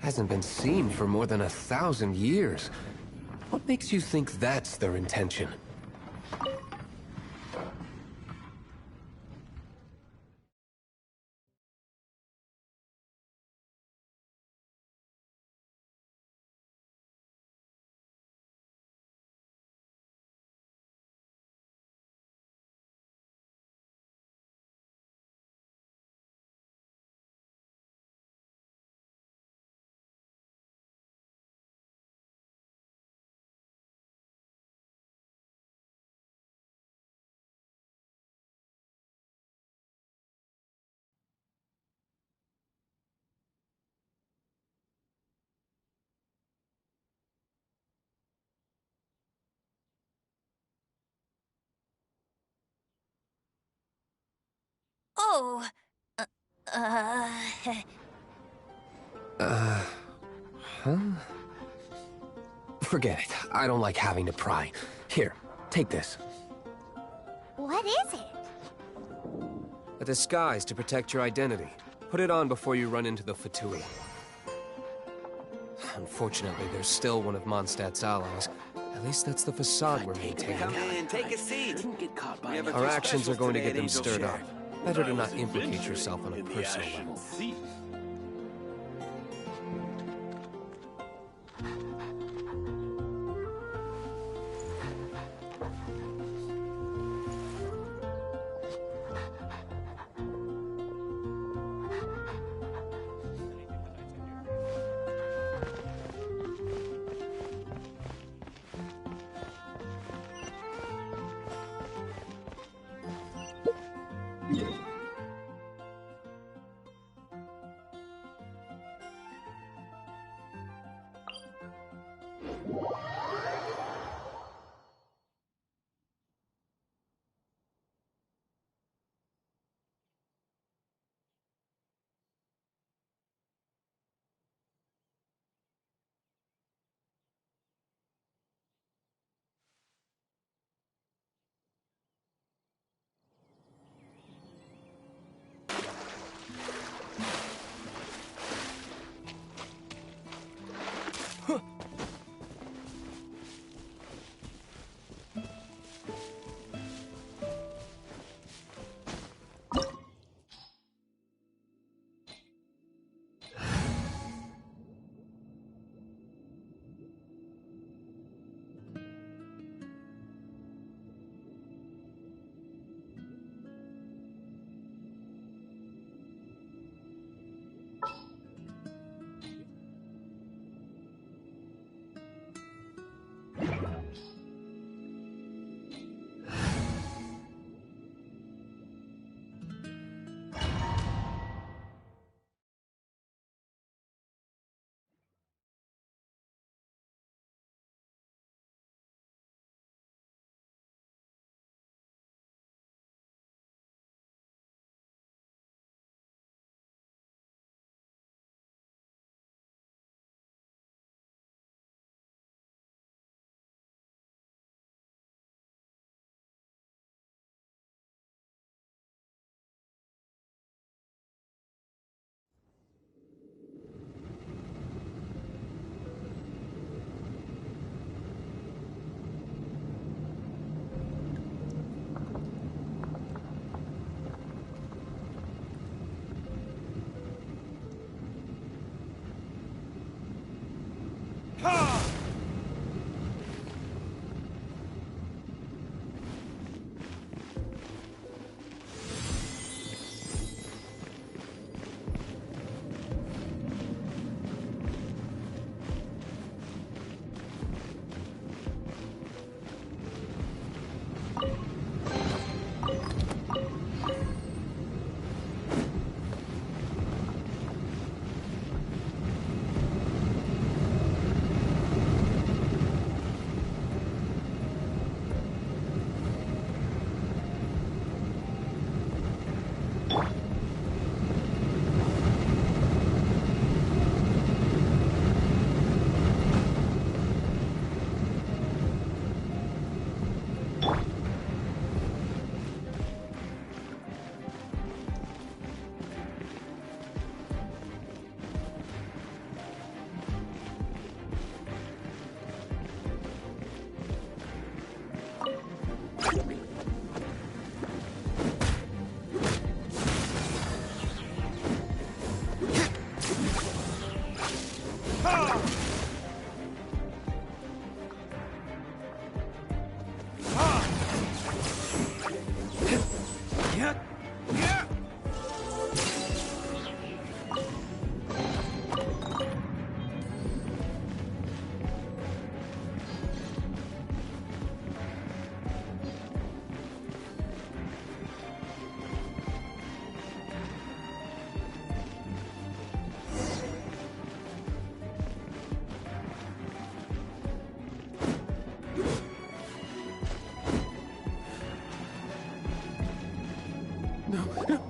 Hasn't been seen for more than 1,000 years. What makes you think that's their intention? Oh, Huh? Forget it. I don't like having to pry. Here, take this. What is it? A disguise to protect your identity. Put it on before you run into the Fatui. Unfortunately, there's still one of Mondstadt's allies. At least that's the facade we're maintaining. Come in, take a seat. Our actions are going to get them stirred up. Better to not implicate yourself on a personal level.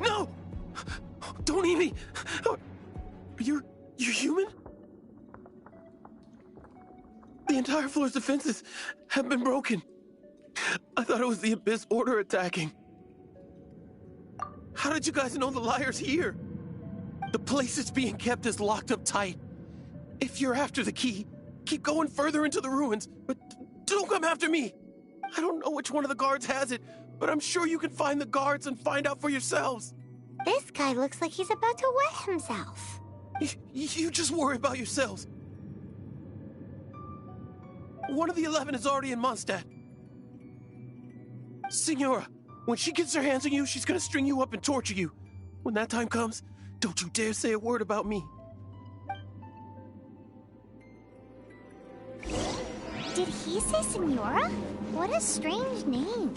No! Don't eat me! You're human? The entire floor's defenses have been broken. I thought it was the Abyss Order attacking. How did you guys know the liar's here? The place it's being kept is locked up tight. If you're after the key, keep going further into the ruins, but don't come after me. I don't know which one of the guards has it, but I'm sure you can find the guards and find out for yourselves. This guy looks like he's about to wet himself. You just worry about yourselves. One of the 11 is already in Mondstadt. Signora, when she gets her hands on you, she's gonna string you up and torture you. When that time comes, don't you dare say a word about me. Did he say Senora? What a strange name.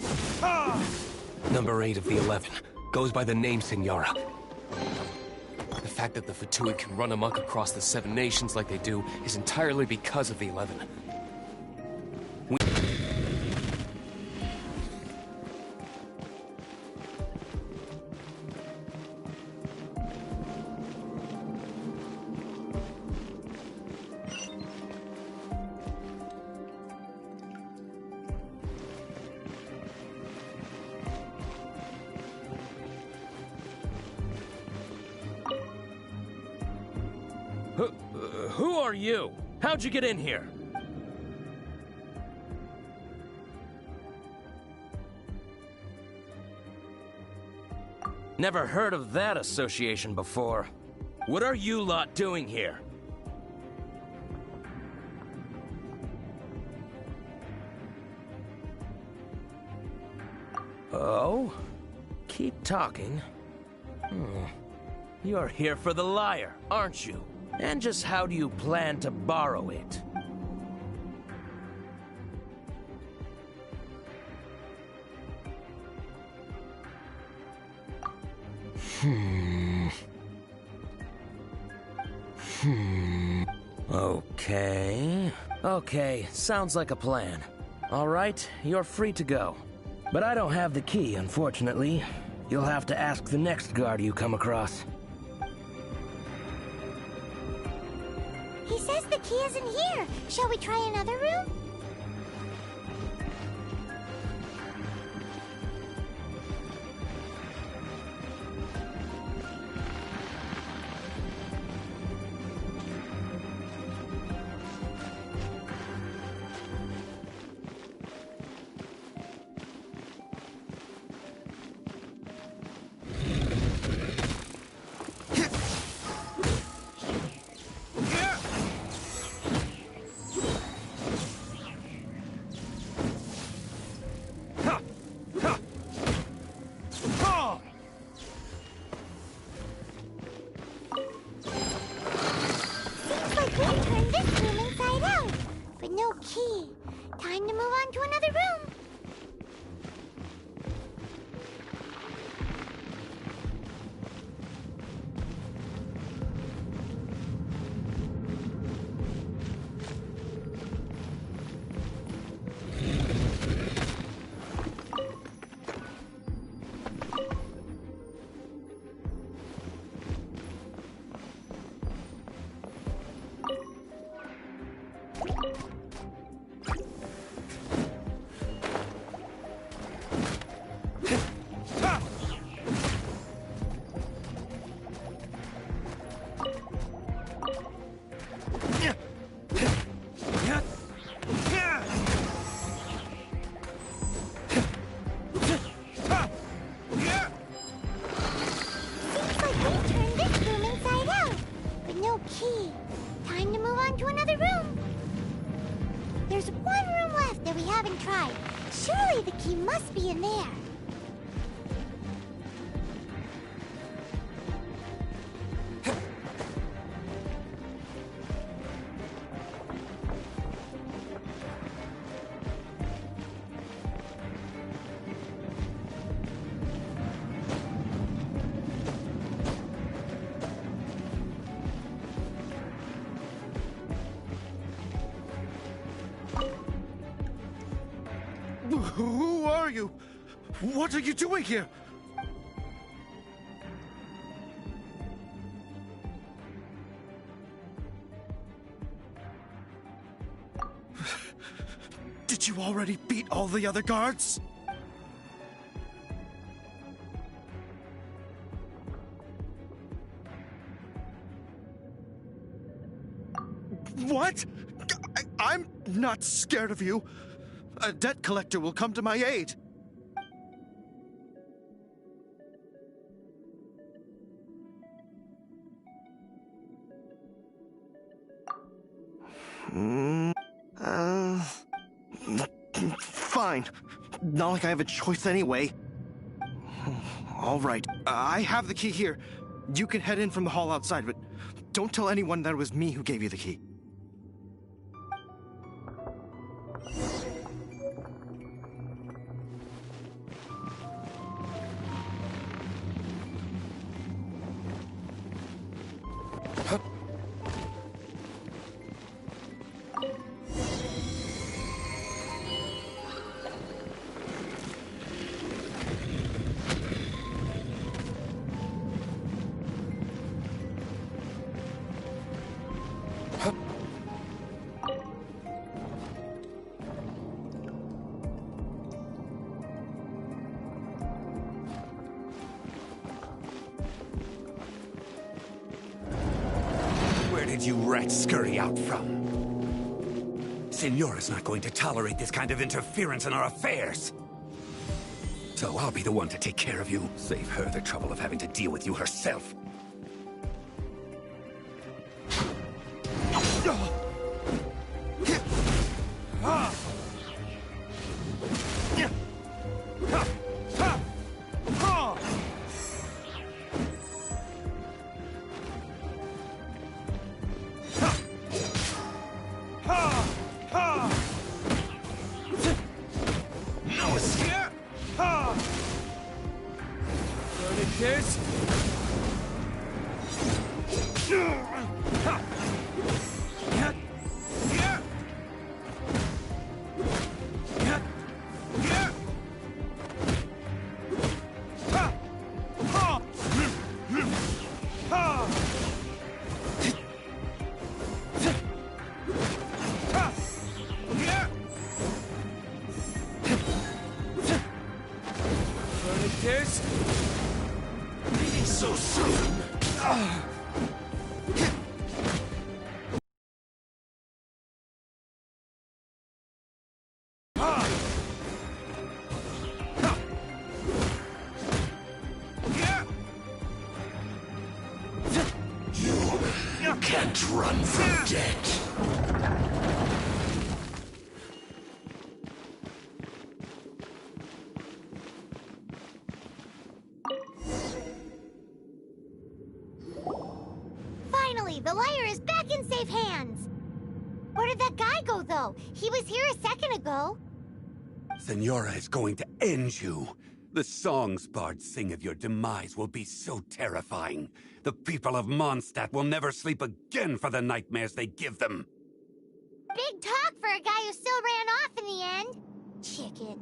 Number 8 of the 11 goes by the name Senora. The fact that the Fatui can run amok across the 7 nations like they do is entirely because of the 11. Who are you? How'd you get in here? Never heard of that association before. What are you lot doing here? Oh? Keep talking. You're here for the lyre, aren't you? And just how do you plan to borrow it? Okay, sounds like a plan. All right, you're free to go. But I don't have the key, unfortunately. You'll have to ask the next guard you come across. He says the key isn't here. Shall we try another room? key. Time to move on to another room. There's one room left that we haven't tried. Surely the key must be in there. Who are you? What are you doing here? Did you already beat all the other guards? What? I'm not scared of you. A debt collector will come to my aid. Fine. Not like I have a choice anyway. All right. I have the key here. You can head in from the hall outside, but don't tell anyone that it was me who gave you the key. Where did you rats scurry out from? Signora's not going to tolerate this kind of interference in our affairs. So I'll be the one to take care of you. Save her the trouble of having to deal with you herself. Leaving so soon. You can't run from death. Finally, the lyre is back in safe hands. Where did that guy go, though? He was here a second ago. Signora is going to end you. The songs bards sing of your demise will be so terrifying. The people of Mondstadt will never sleep again for the nightmares they give them. Big talk for a guy who still ran off in the end. Chicken.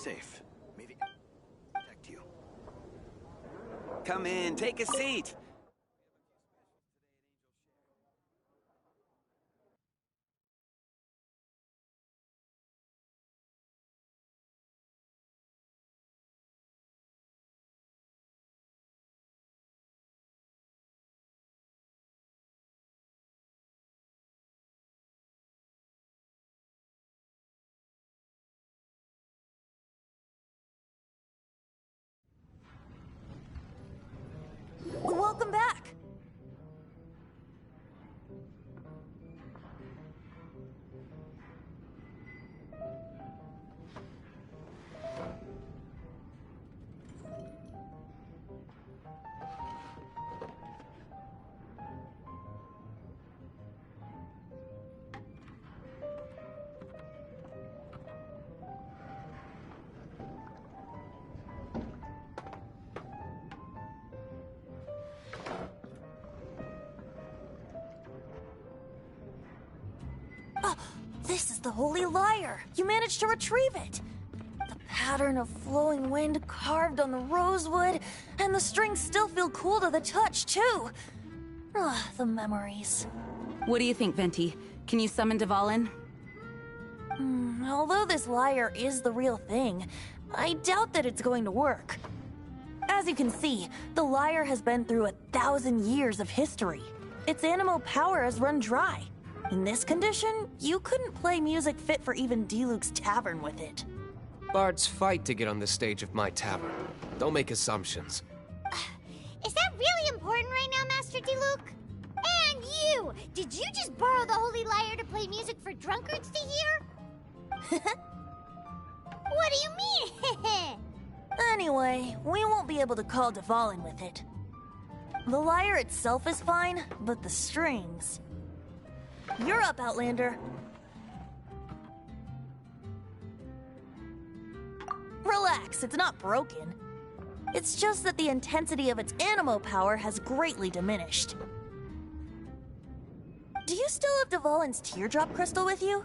safe. May the protect you. Come in, take a seat. Welcome back. This is the Holy Lyre. You managed to retrieve it. The pattern of flowing wind carved on the rosewood, and the strings still feel cool to the touch, too. The memories. What do you think, Venti? Can you summon Dvalin? Although this lyre is the real thing, I doubt that it's going to work. As you can see, the lyre has been through 1,000 years of history. Its animal power has run dry. In this condition, you couldn't play music fit for even D-Luke's tavern with it. Bards fight to get on the stage of my tavern. Don't make assumptions. Is that really important right now, Master D-Luke? And you! Did you just borrow the Holy Lyre to play music for drunkards to hear? What do you mean? Anyway, we won't be able to call Dvalin with it. The lyre itself is fine, but the strings... You're up, Outlander. Relax, it's not broken. It's just that the intensity of its animo power has greatly diminished. Do you still have Dvalin's teardrop crystal with you?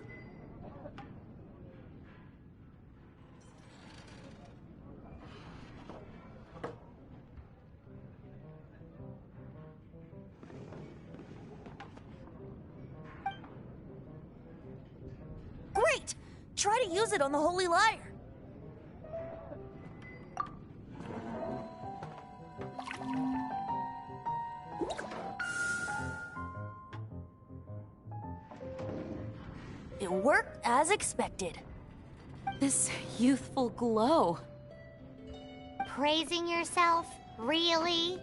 Great! Try to use it on the Holy Lyre. It worked as expected. This youthful glow. Praising yourself? Really?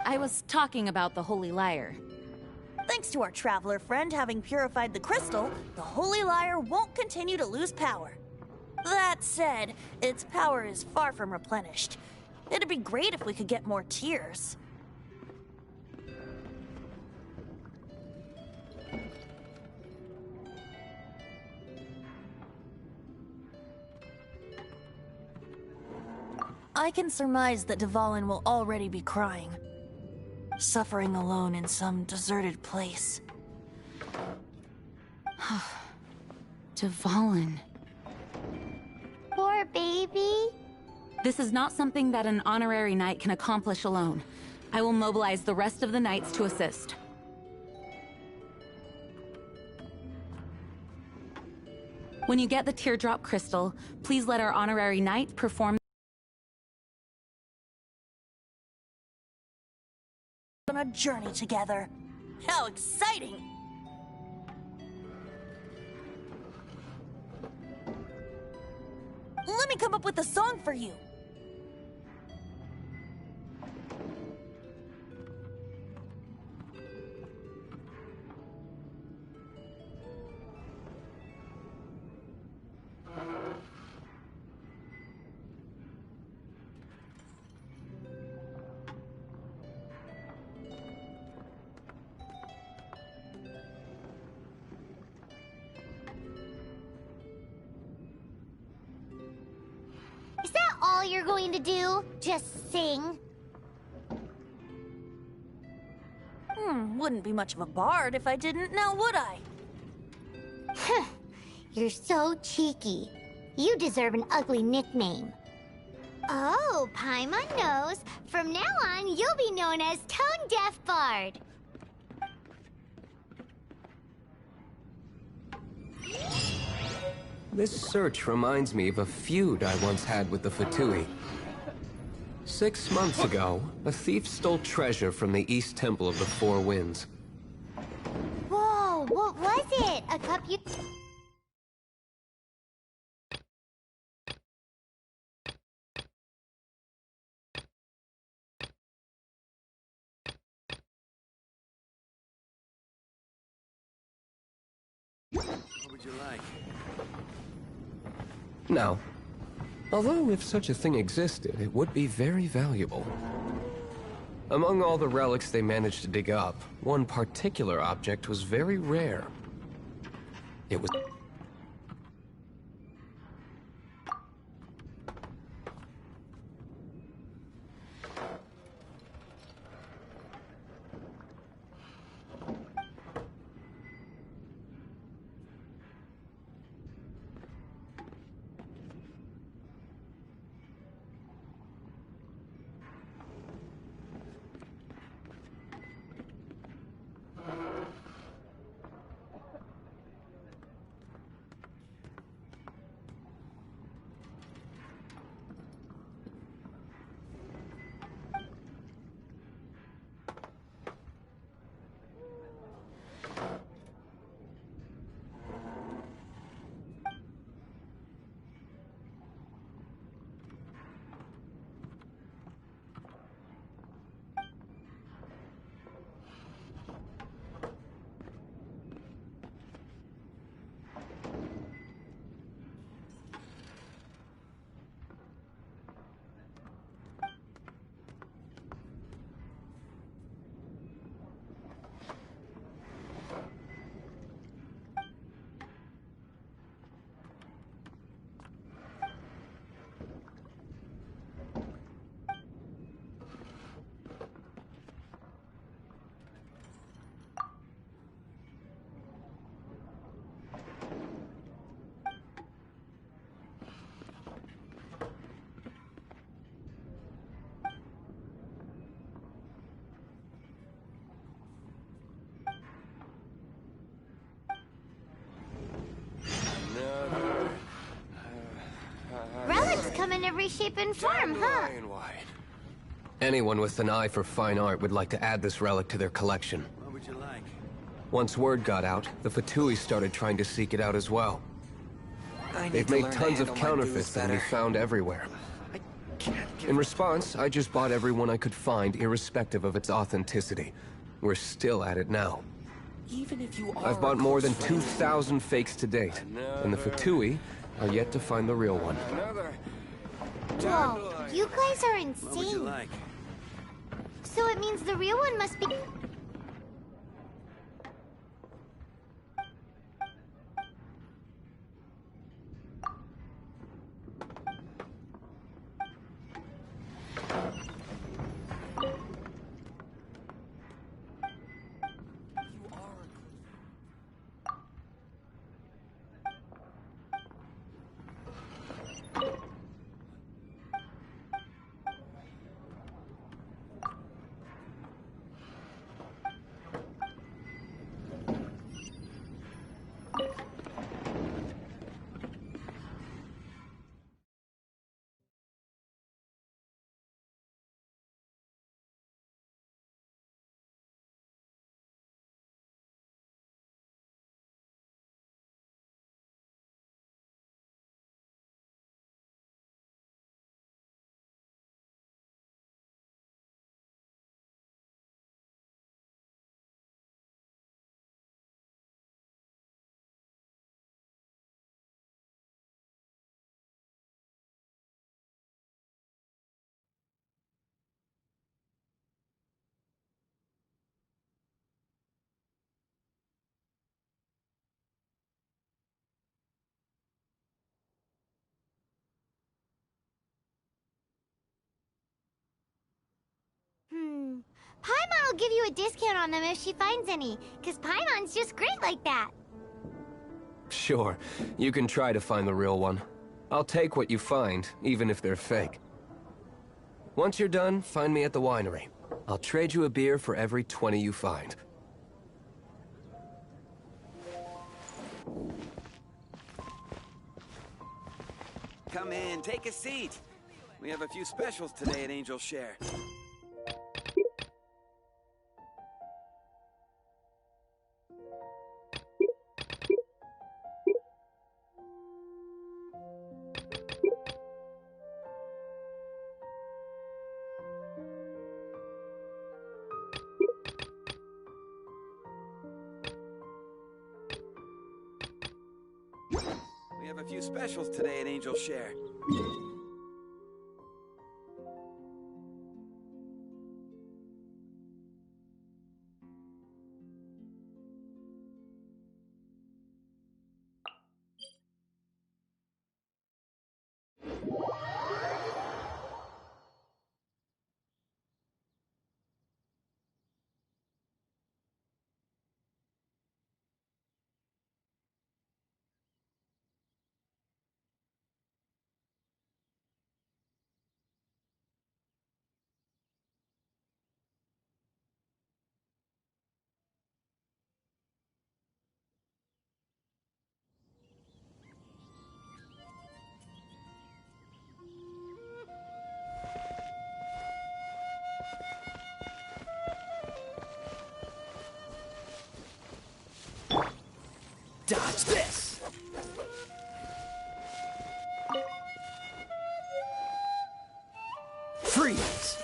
I was talking about the Holy Lyre. Thanks to our traveler friend having purified the crystal, the Holy Lyre won't continue to lose power. That said, its power is far from replenished. It'd be great if we could get more tears. I can surmise that Dvalin will already be crying. Suffering alone in some deserted place. Dvalin. Poor baby. This is not something that an honorary knight can accomplish alone. I will mobilize the rest of the knights to assist. When you get the teardrop crystal, please let our honorary knight perform on a journey together. How exciting! Let me come up with a song for you. Is that all you're going to do? Just sing? Wouldn't be much of a bard if I didn't, now would I? You're so cheeky. You deserve an ugly nickname. Oh, Paimon knows. From now on, you'll be known as Tone Deaf Bard. This search reminds me of a feud I once had with the Fatui. 6 months ago, a thief stole treasure from the East Temple of the Four Winds. Whoa, what was it? A cup you... What would you like? Now, although if such a thing existed, it would be very valuable. Among all the relics they managed to dig up, one particular object was very rare. It was... Relics come in every shape and form, huh? Anyone with an eye for fine art would like to add this relic to their collection. What would you like? Once word got out, the Fatui started trying to seek it out as well. They've made tons of counterfeits that can be found everywhere. In response, I just bought every one I could find, irrespective of its authenticity. We're still at it now. Even if you are I've bought more than 2,000 fakes to date, and the Fatui are yet to find the real one. Whoa, you guys are What would you insane. like? So it means the real one must be... Paimon will give you a discount on them if she finds any, because Paimon's just great like that. Sure, you can try to find the real one. I'll take what you find, even if they're fake. Once you're done, find me at the winery. I'll trade you a beer for every 20 you find. Come in, take a seat. We have a few specials today at Angel Share. We have a few specials today at Angel Share. Dodge this! Freeze!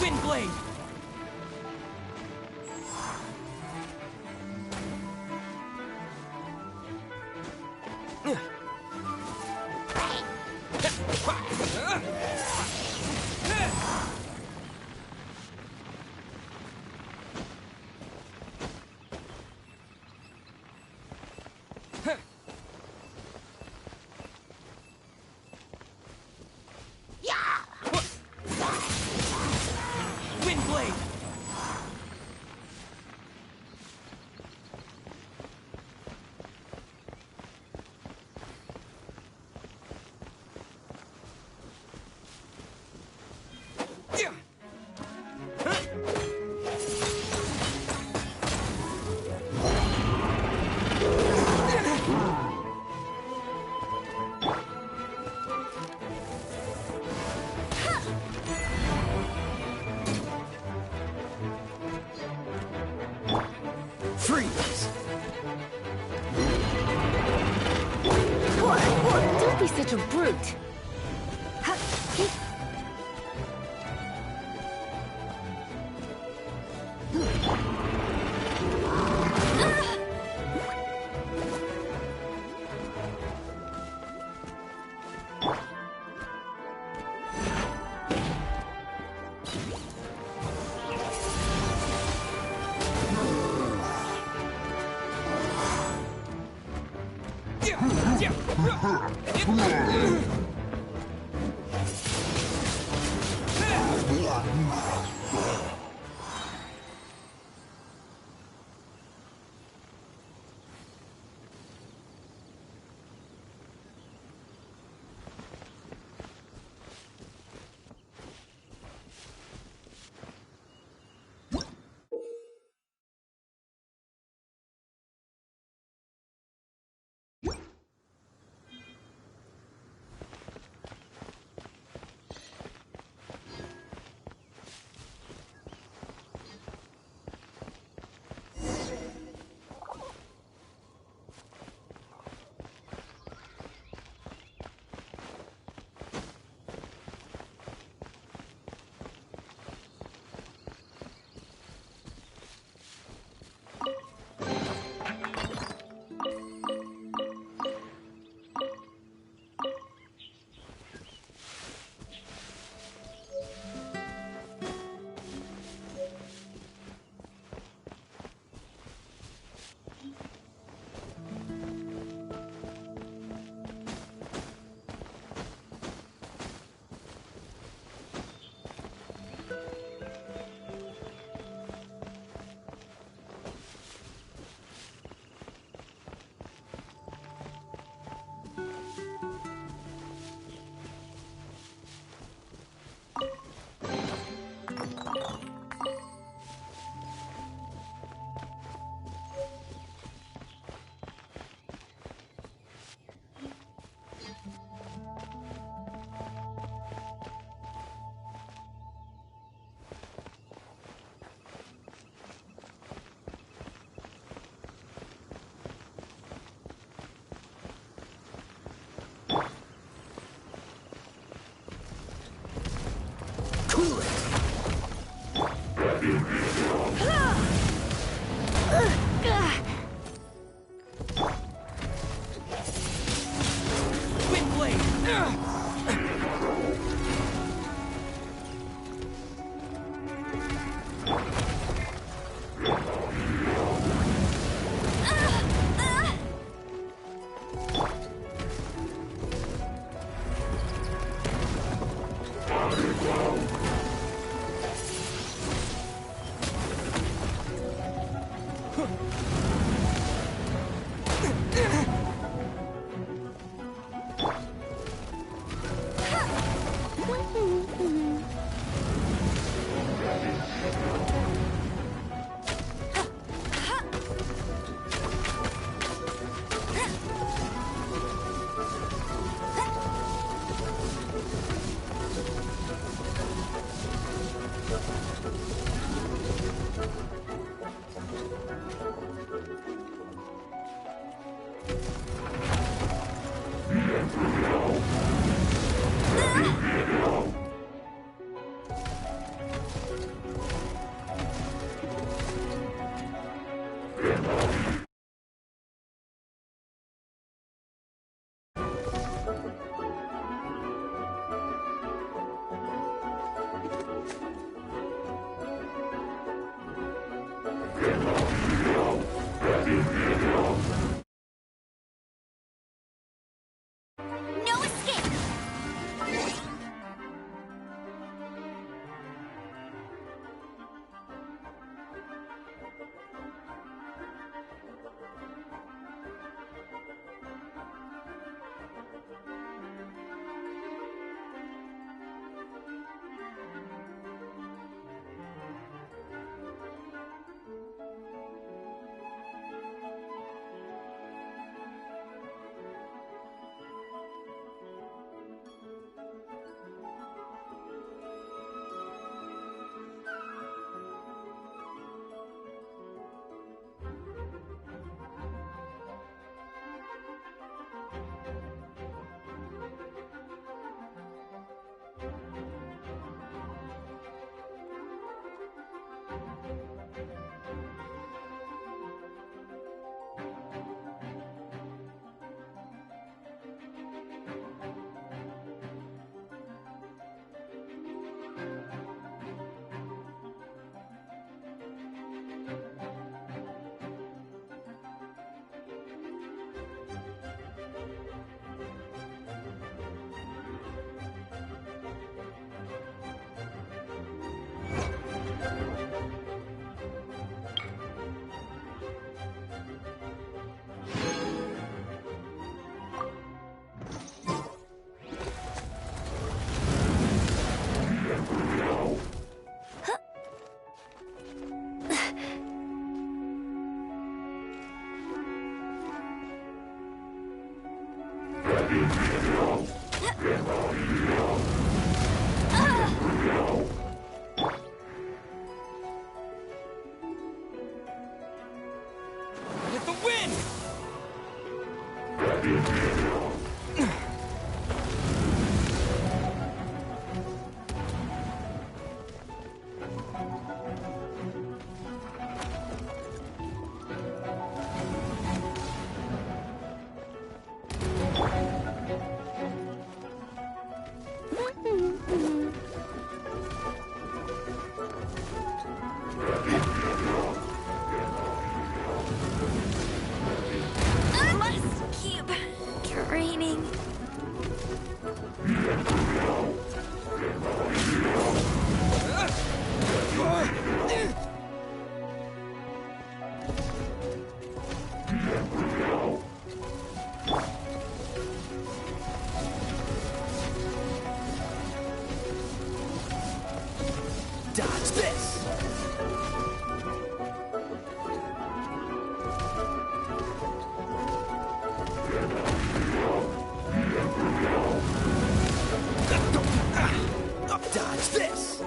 Wind blade. Wind blade. Freeze! Don't be such a brute. No escape! With the wind! I must keep training. Dodge this! Dodge this!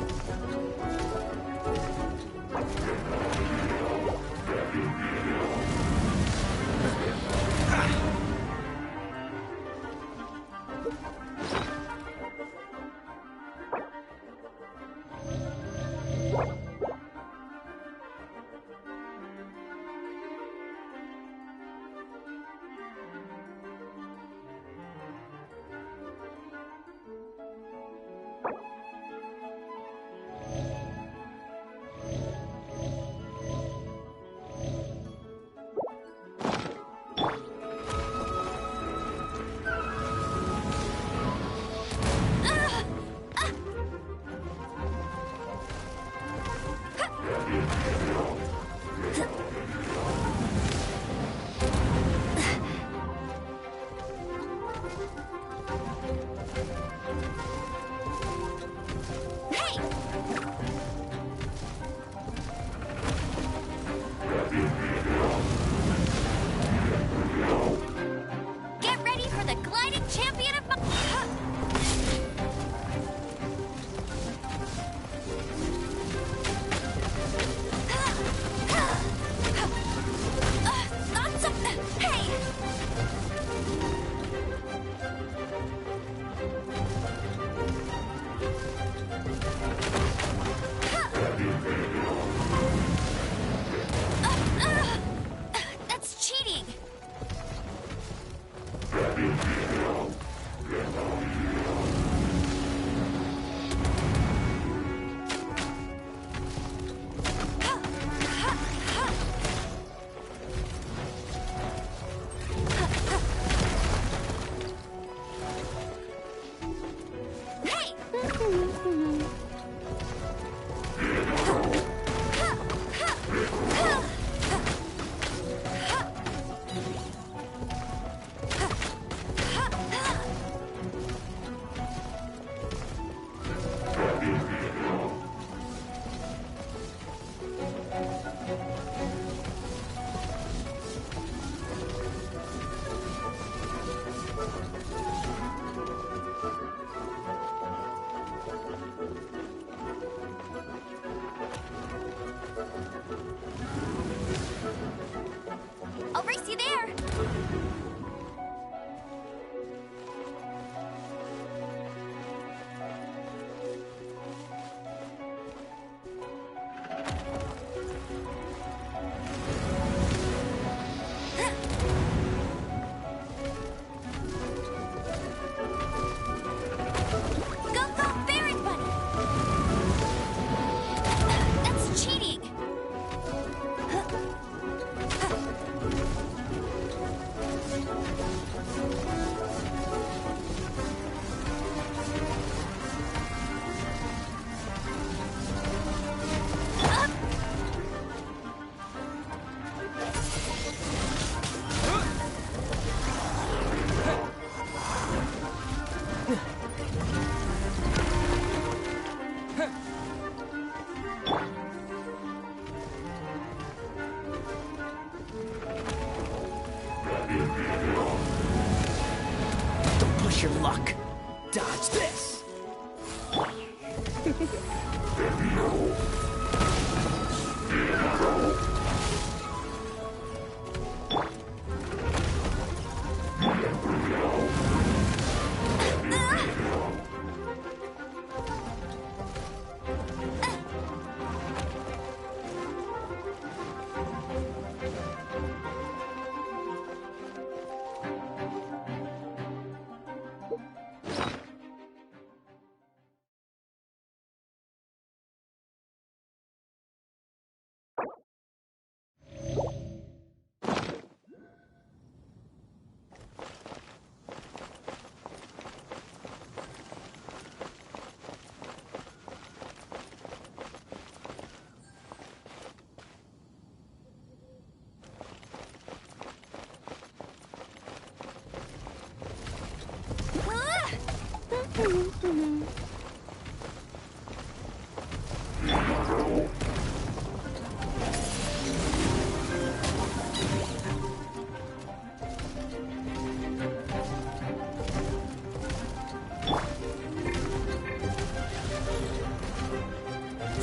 Get ready for the gliding champion of my...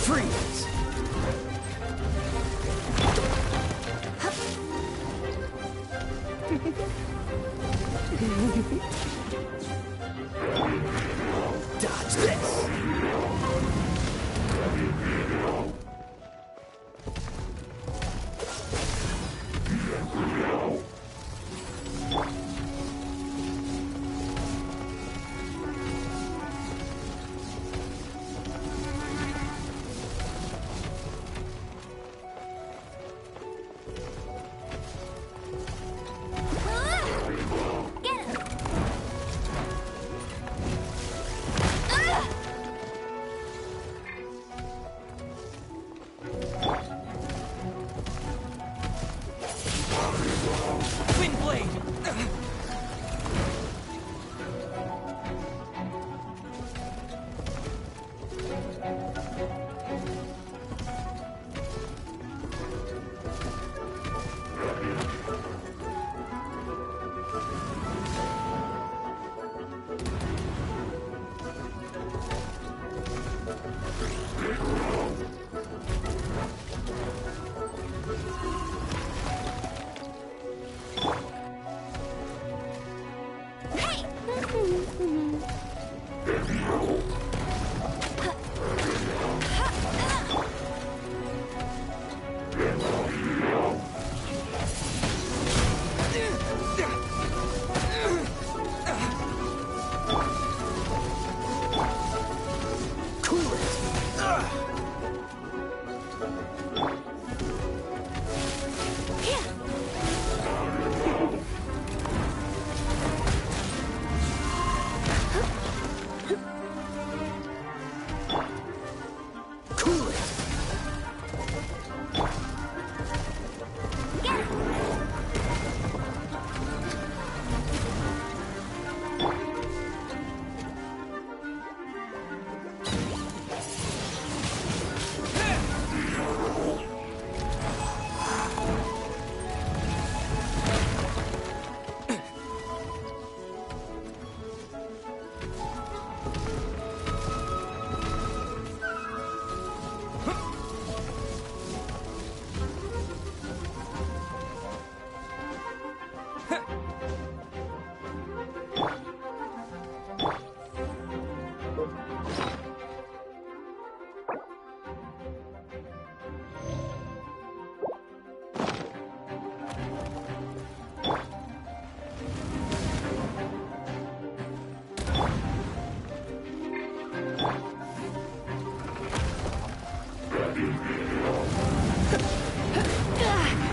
Freeze! Dodge this!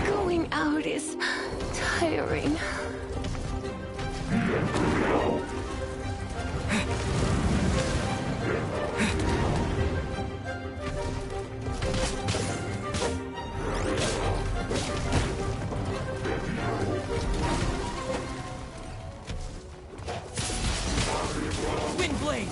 Going out is tiring. Windblade!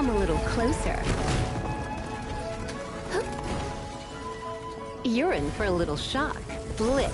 Come a little closer. You're in for a little shock. Blitz.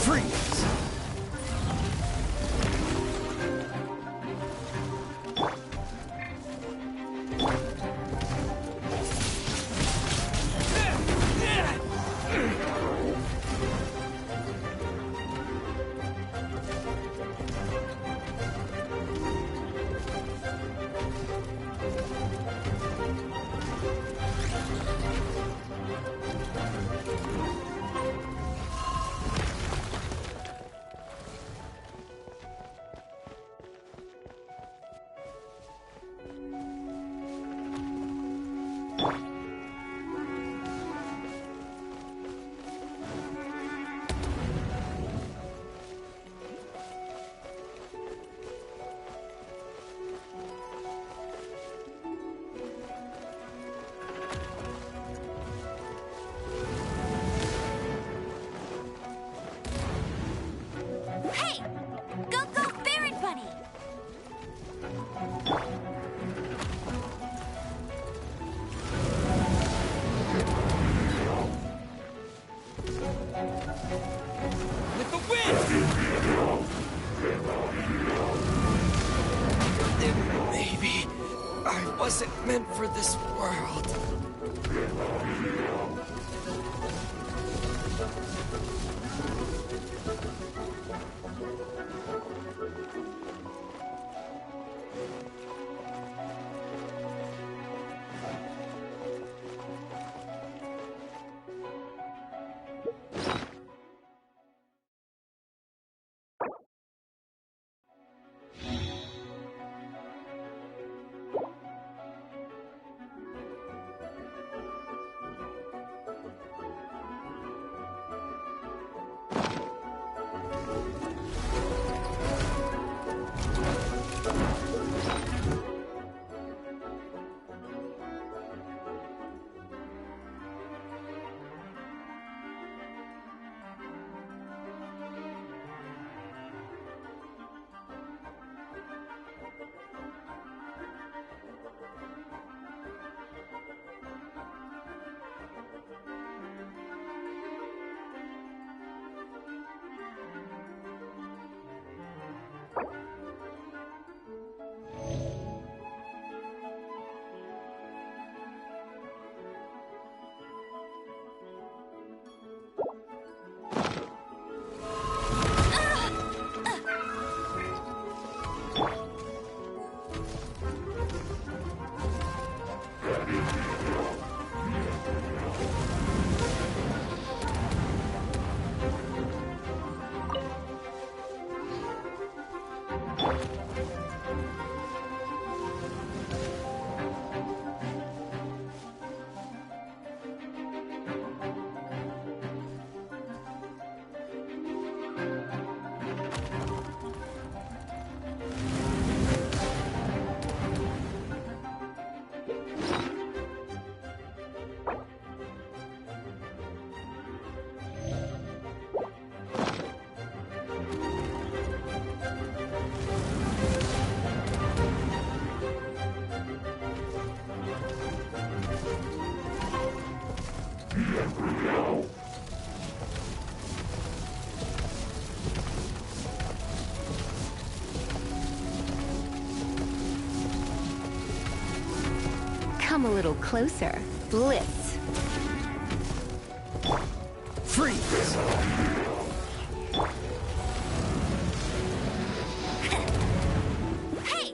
Freeze! Hey! Go, go, Baron Bunny! With the wind! Maybe I wasn't meant for this world. Come a little closer. Blitz. Freeze! Hey!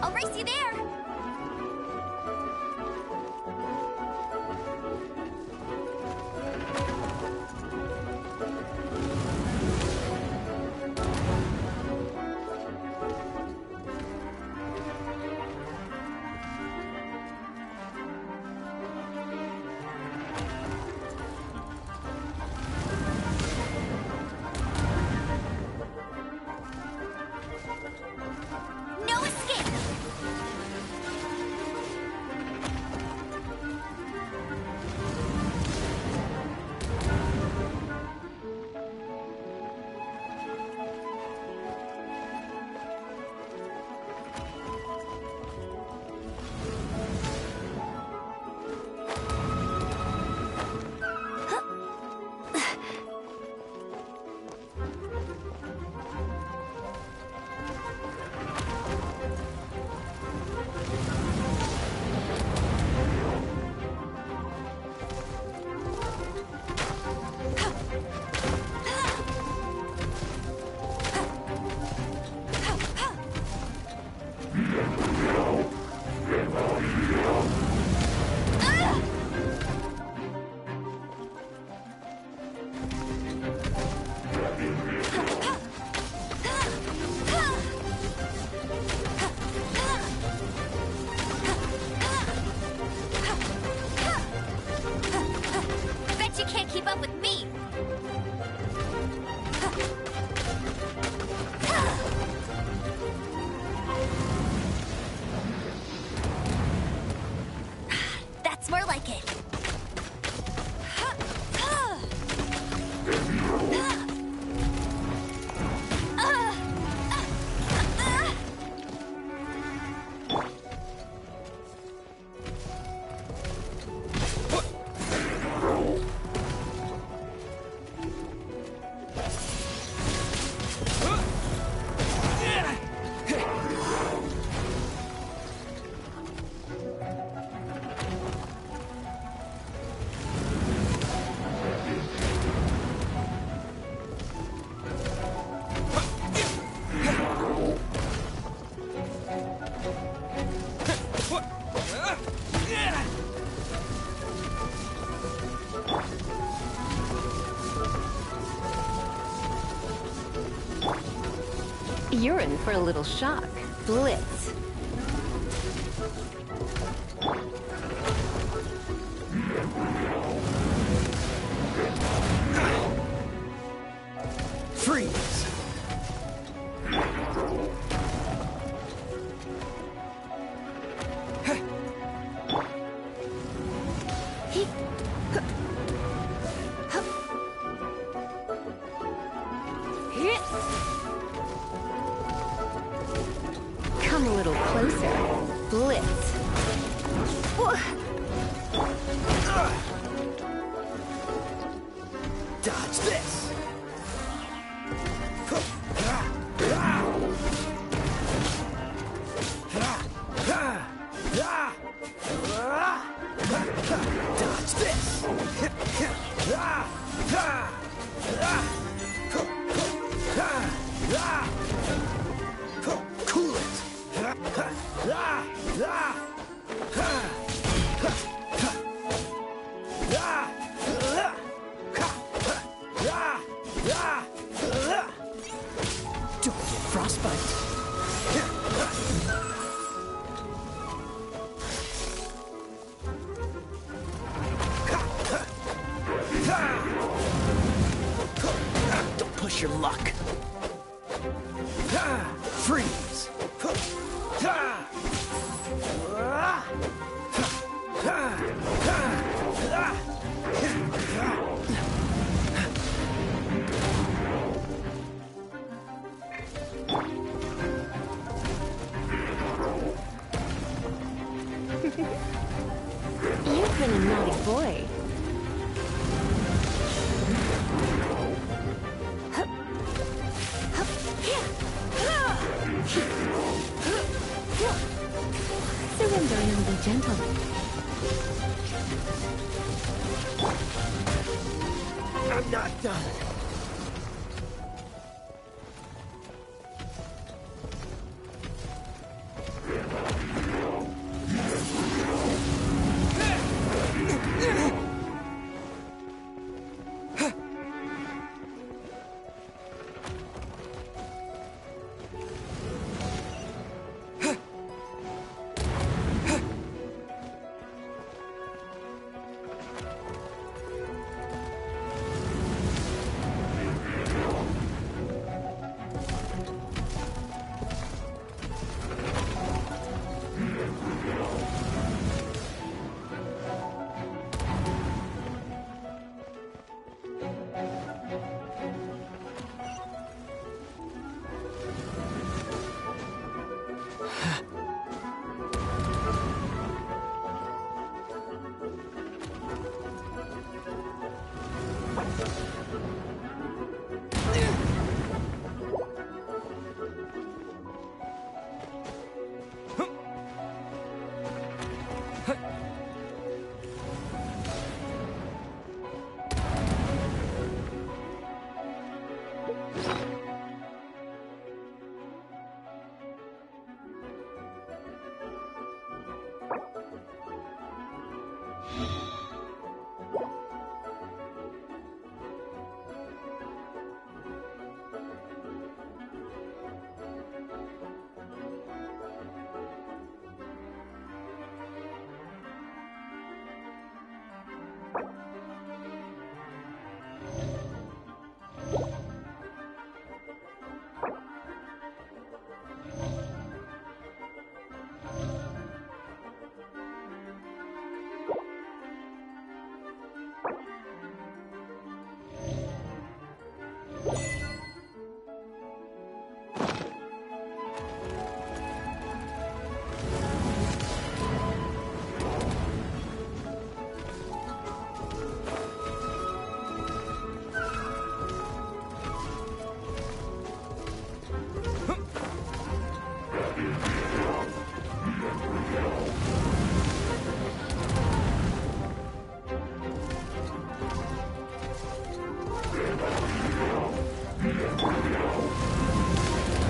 I'll race you there! No escape! Bet you can't keep up with me! That's more like it. You're in for a little shock. Blitz. Freeze! Come a little closer. Blitz. Dodge this! Dodge this! Cool Don't get frostbite. Don't push your luck. Freeze. You've been a naughty boy. Surrender and be gentle. I'm not done.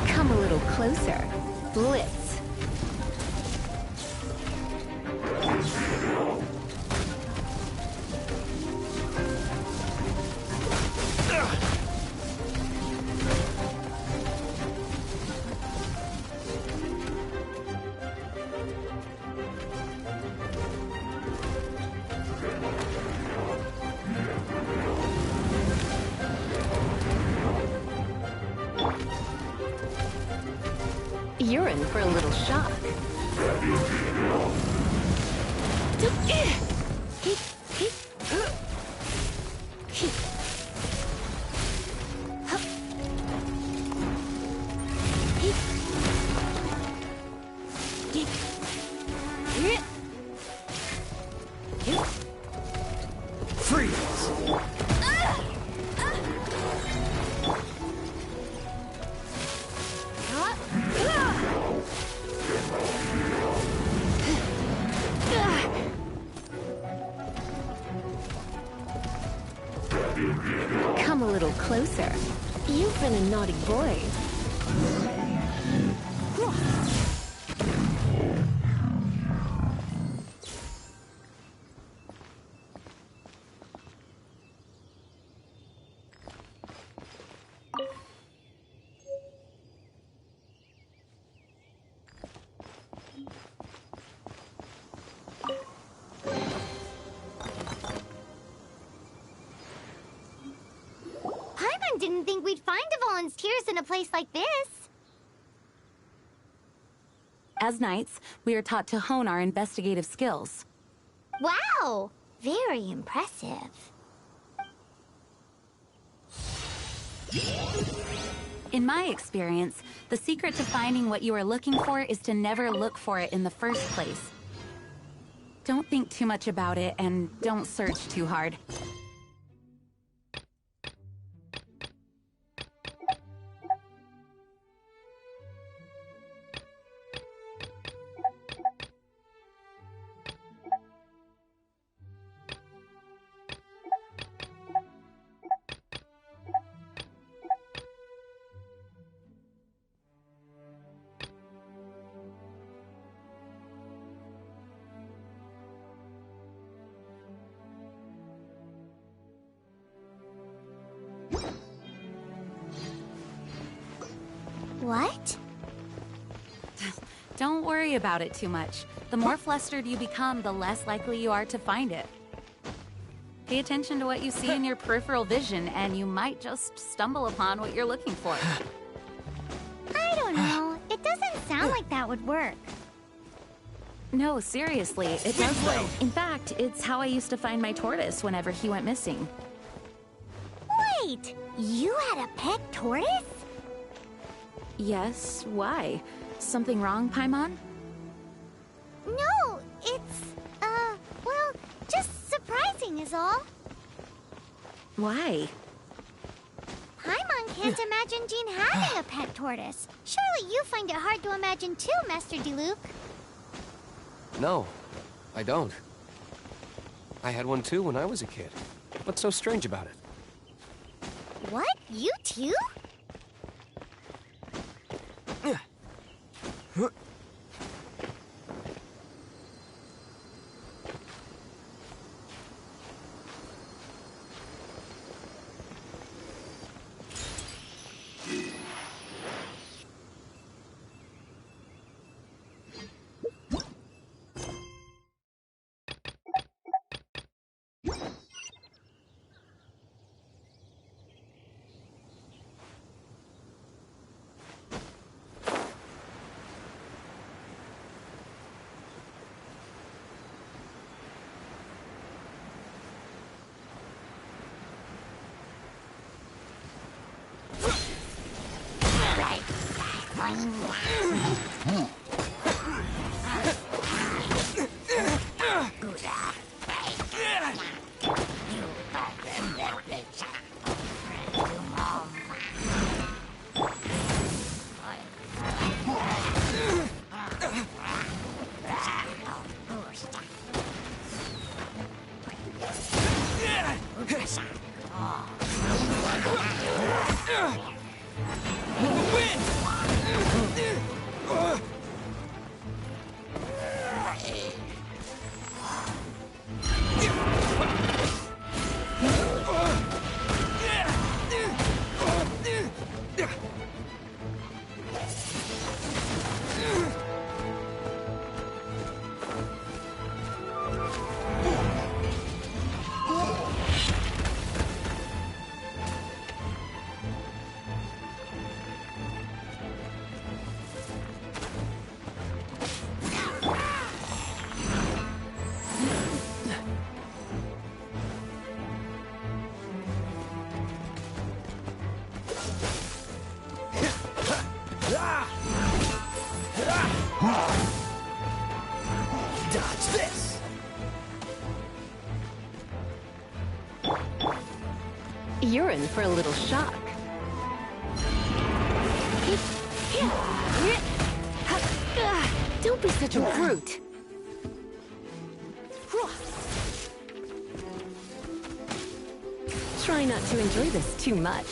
Come a little closer. Blitz. You're in for a little shock. Come a little closer. You've been a naughty boy. Paimon didn't think we'd find volunteers in a place like this. As knights, we are taught to hone our investigative skills. Wow! Very impressive. In my experience, the secret to finding what you are looking for is to never look for it in the first place. Don't think too much about it, and don't search too hard. What? Don't worry about it too much. The more flustered you become, the less likely you are to find it. Pay attention to what you see in your peripheral vision, and you might just stumble upon what you're looking for. I don't know. It doesn't sound like that would work. No, seriously, it does though. In fact, it's how I used to find my tortoise whenever he went missing. Wait! You had a pet tortoise? Yes, why? Something wrong, Paimon? No, it's, well, just surprising is all. Why? Paimon can't imagine Jean having a pet tortoise. Surely you find it hard to imagine too, Master Diluc. No, I don't. I had one too when I was a kid. What's so strange about it? What? You too? Dodge this! You're in for a little shock. Don't be such a brute. Try not to enjoy this too much.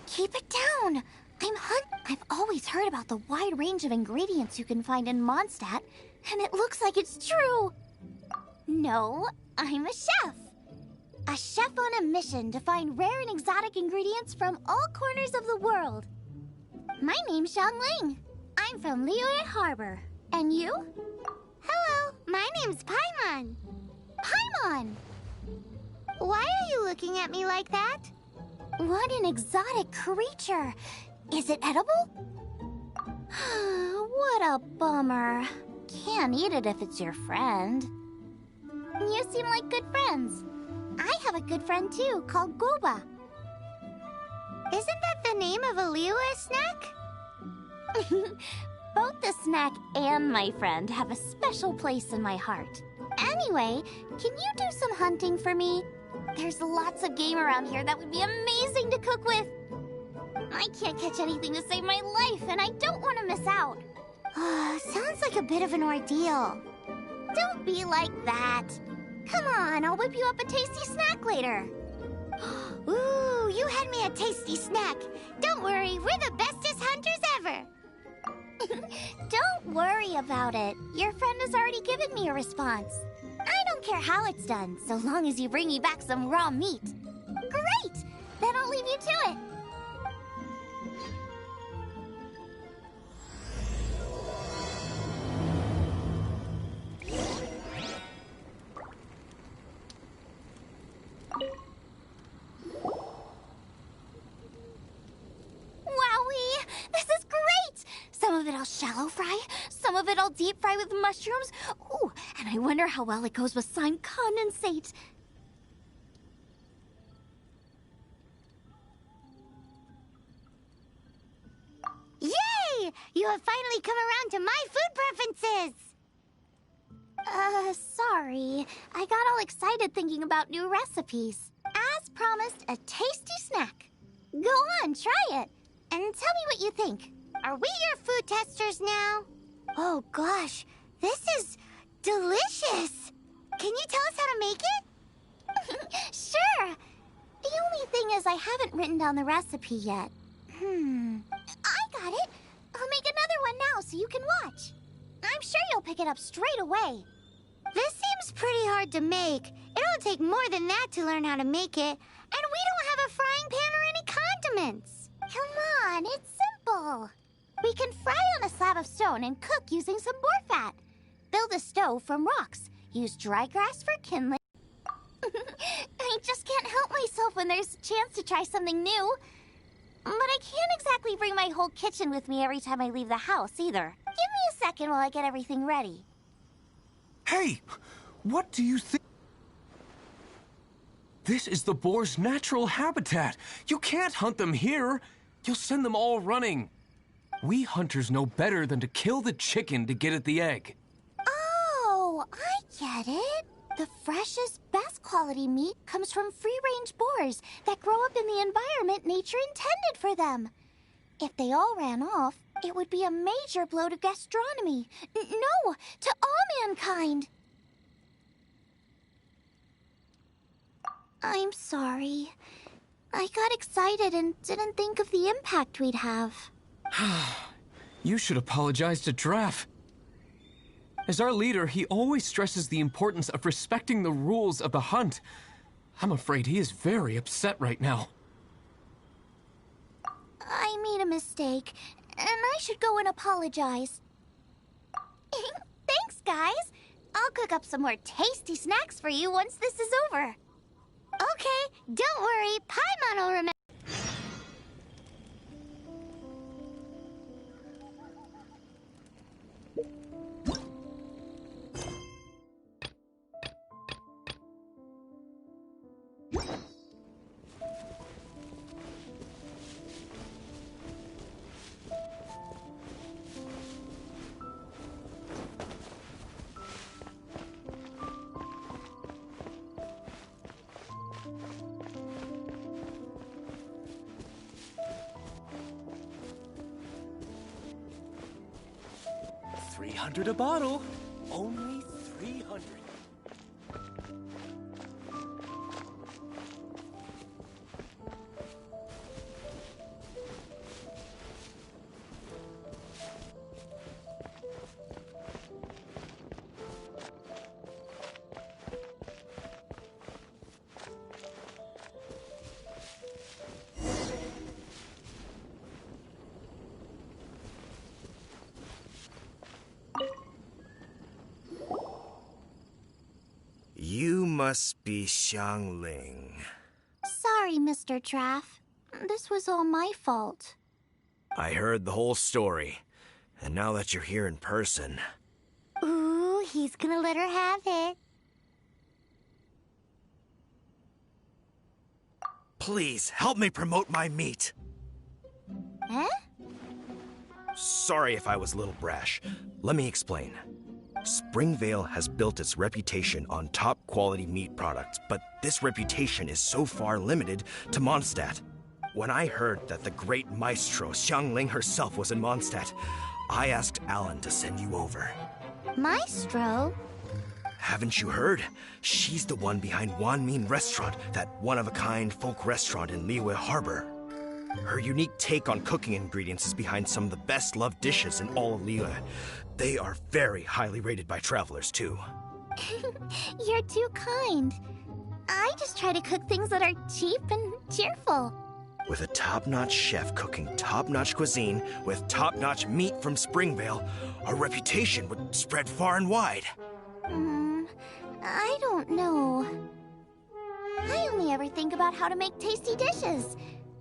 Keep it down. I've always heard about the wide range of ingredients you can find in Mondstadt, and it looks like it's true. No, I'm a chef. A chef on a mission to find rare and exotic ingredients from all corners of the world. My name's Xiangling. I'm from Liyue Harbor. And you? Hello, my name's Paimon. Paimon! Why are you looking at me like that? What an exotic creature! Is it edible? What a bummer. Can't eat it if it's your friend. You seem like good friends. I have a good friend too, called Goba. Isn't that the name of a Liyue snack? Both the snack and my friend have a special place in my heart. Anyway, can you do some hunting for me? There's lots of game around here that would be amazing to cook with. I can't catch anything to save my life, and I don't want to miss out. Sounds like a bit of an ordeal. Don't be like that. Come on, I'll whip you up a tasty snack later. Ooh, you had me a tasty snack. Don't worry, we're the bestest hunters ever. Don't worry about it. Your friend has already given me a response. I don't care how it's done, so long as you bring me back some raw meat. Great! Then I'll leave you to it. Wowie! This is great! Some of it I'll shallow fry, some of it I'll deep fry with mushrooms. Ooh, and I wonder how well it goes with slime condensate. Yay! You have finally come around to my food preferences! Sorry. I got all excited thinking about new recipes. As promised, a tasty snack. Go on, try it. And tell me what you think. Are we your food testers now? Oh gosh, this is delicious! Can you tell us how to make it? Sure! The only thing is I haven't written down the recipe yet. I got it! I'll make another one now so you can watch. I'm sure you'll pick it up straight away. This seems pretty hard to make. It'll take more than that to learn how to make it. And we don't have a frying pan or any condiments. Come on, it's simple. We can fry on a slab of stone and cook using some boar fat. Build a stove from rocks. Use dry grass for kindling. I just can't help myself when there's a chance to try something new. But I can't exactly bring my whole kitchen with me every time I leave the house, either. Give me a second while I get everything ready. Hey! What do you think? This is the boar's natural habitat. You can't hunt them here. You'll send them all running. We hunters know better than to kill the chicken to get at the egg. Oh, I get it. The freshest, best quality meat comes from free-range boars that grow up in the environment nature intended for them. If they all ran off, it would be a major blow to gastronomy. No, to all mankind. I'm sorry. I got excited and didn't think of the impact we'd have. You should apologize to Draff. As our leader, he always stresses the importance of respecting the rules of the hunt. I'm afraid he is very upset right now. I made a mistake, and I should go and apologize. Thanks, guys. I'll cook up some more tasty snacks for you once this is over. Okay, don't worry. Paimon will remember. 300 a bottle. Only 300. You must be Xiangling. Sorry, Mr. Traff. This was all my fault. I heard the whole story, and now that you're here in person... Ooh, he's gonna let her have it. Please, help me promote my meat. Eh? Sorry if I was a little brash. Let me explain. Springvale has built its reputation on top-quality meat products, but this reputation is so far limited to Mondstadt. When I heard that the great maestro Xiangling herself was in Mondstadt, I asked Alan to send you over. Maestro? Haven't you heard? She's the one behind Wanmin Restaurant, that one-of-a-kind folk restaurant in Liyue Harbor. Her unique take on cooking ingredients is behind some of the best-loved dishes in all of Liyue. They are very highly rated by travelers, too. You're too kind. I just try to cook things that are cheap and cheerful. With a top-notch chef cooking top-notch cuisine with top-notch meat from Springvale, our reputation would spread far and wide. I don't know. I only ever think about how to make tasty dishes.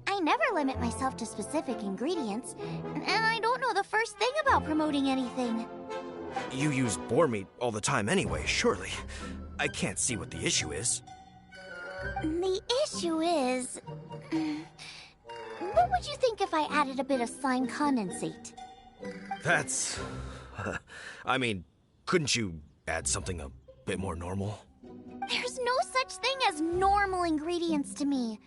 I never limit myself to specific ingredients, and I don't know the first thing about promoting anything. You use boar meat all the time anyway, surely. I can't see what the issue is. The issue is... what would you think if I added a bit of slime condensate? That's... I mean, couldn't you add something a bit more normal? There's no such thing as normal ingredients to me.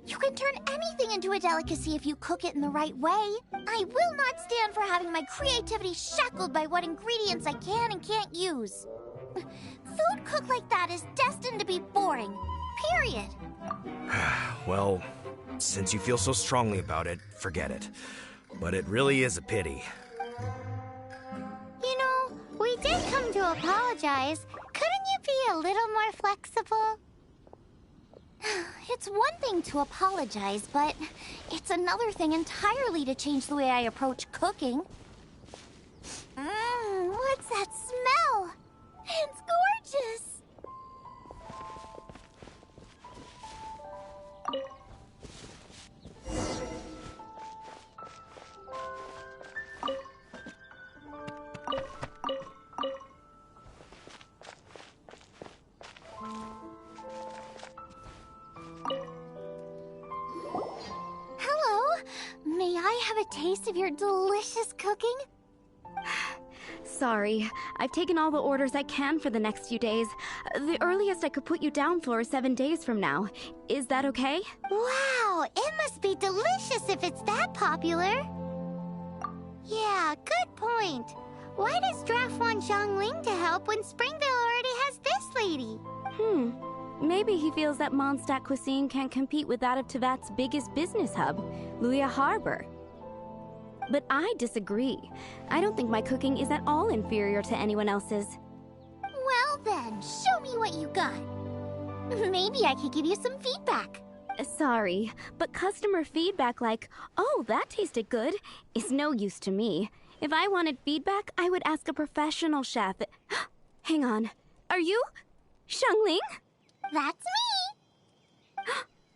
You can turn anything into a delicacy if you cook it in the right way. I will not stand for having my creativity shackled by what ingredients I can and can't use. Food cooked like that is destined to be boring. Period. Well, since you feel so strongly about it, forget it. But it really is a pity. You know, we did come to apologize. Couldn't you be a little more flexible? It's one thing to apologize, but it's another thing entirely to change the way I approach cooking. What's that smell? It's gorgeous! Hello, may I have a taste of your delicious cooking? Sorry, I've taken all the orders I can for the next few days. The earliest I could put you down for is 7 days from now. Is that okay? Wow, it must be delicious if it's that popular. Yeah, good point. Why does Draft want Xiangling to help when Springvale already has this lady? Maybe he feels that Mondstadt cuisine can't compete with that of Tevat's biggest business hub, Luya Harbor. But I disagree. I don't think my cooking is at all inferior to anyone else's. Well then, show me what you got. Maybe I could give you some feedback. Sorry, but customer feedback like, "Oh, that tasted good," is no use to me. If I wanted feedback, I would ask a professional chef. Hang on. Are you Xiangling? That's me!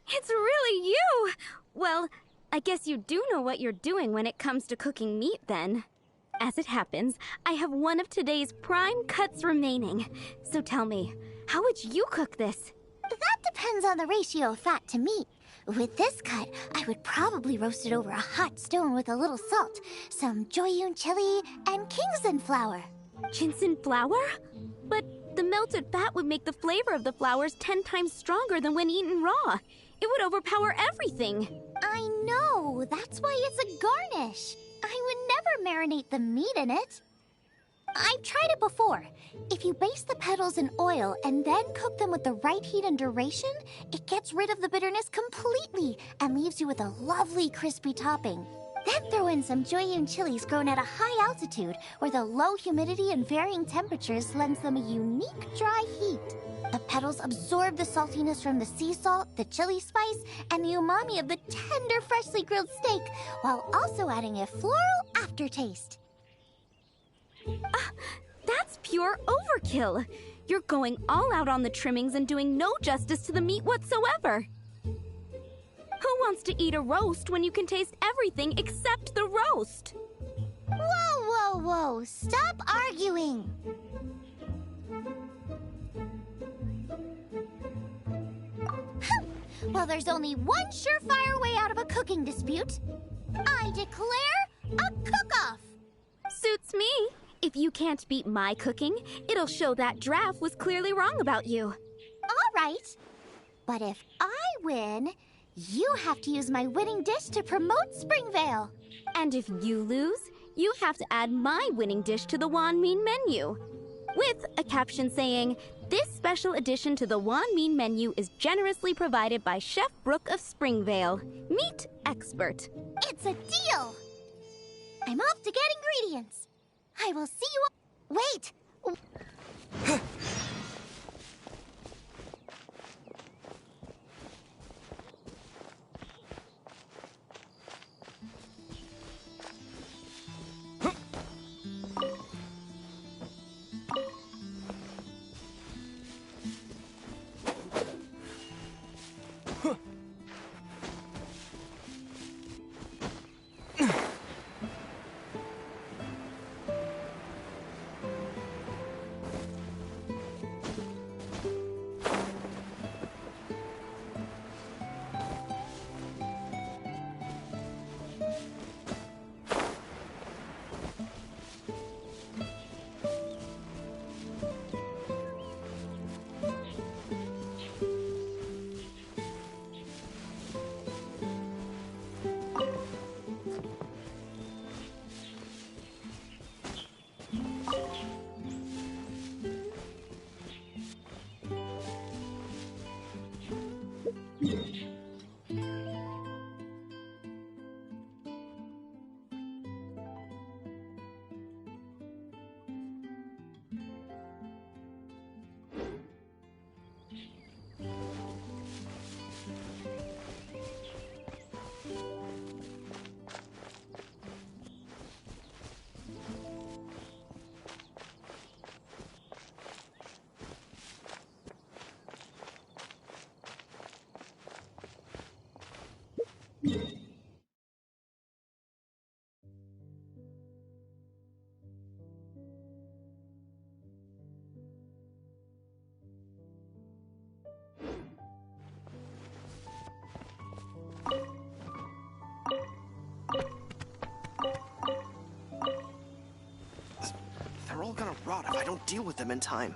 It's really you! Well, I guess you do know what you're doing when it comes to cooking meat, then. As it happens, I have one of today's prime cuts remaining. So tell me, how would you cook this? That depends on the ratio of fat to meat. With this cut, I would probably roast it over a hot stone with a little salt, some Joyun chili, and Kingston flour. Ginseng flour? But the melted fat would make the flavor of the flowers 10 times stronger than when eaten raw. It would overpower everything. I know. That's why it's a garnish. I would never marinate the meat in it. I've tried it before. If you baste the petals in oil and then cook them with the right heat and duration, it gets rid of the bitterness completely and leaves you with a lovely crispy topping. Then throw in some Joyun chilies grown at a high altitude where the low humidity and varying temperatures lends them a unique dry heat. The petals absorb the saltiness from the sea salt, the chili spice, and the umami of the tender, freshly grilled steak, while also adding a floral aftertaste. That's pure overkill. You're going all out on the trimmings and doing no justice to the meat whatsoever. Who wants to eat a roast when you can taste everything except the roast? Whoa, whoa, whoa! Stop arguing! Well, there's only one surefire way out of a cooking dispute. I declare a cook-off! Suits me. If you can't beat my cooking, it'll show that Draft was clearly wrong about you. All right. But if I win, you have to use my winning dish to promote Springvale. And if you lose, you have to add my winning dish to the Wan Min menu. With a caption saying, "This special addition to the Wan Min menu is generously provided by Chef Brooke of Springvale, meat expert." It's a deal! I'm off to get ingredients. I will see you... Wait! rot if I don't deal with them in time.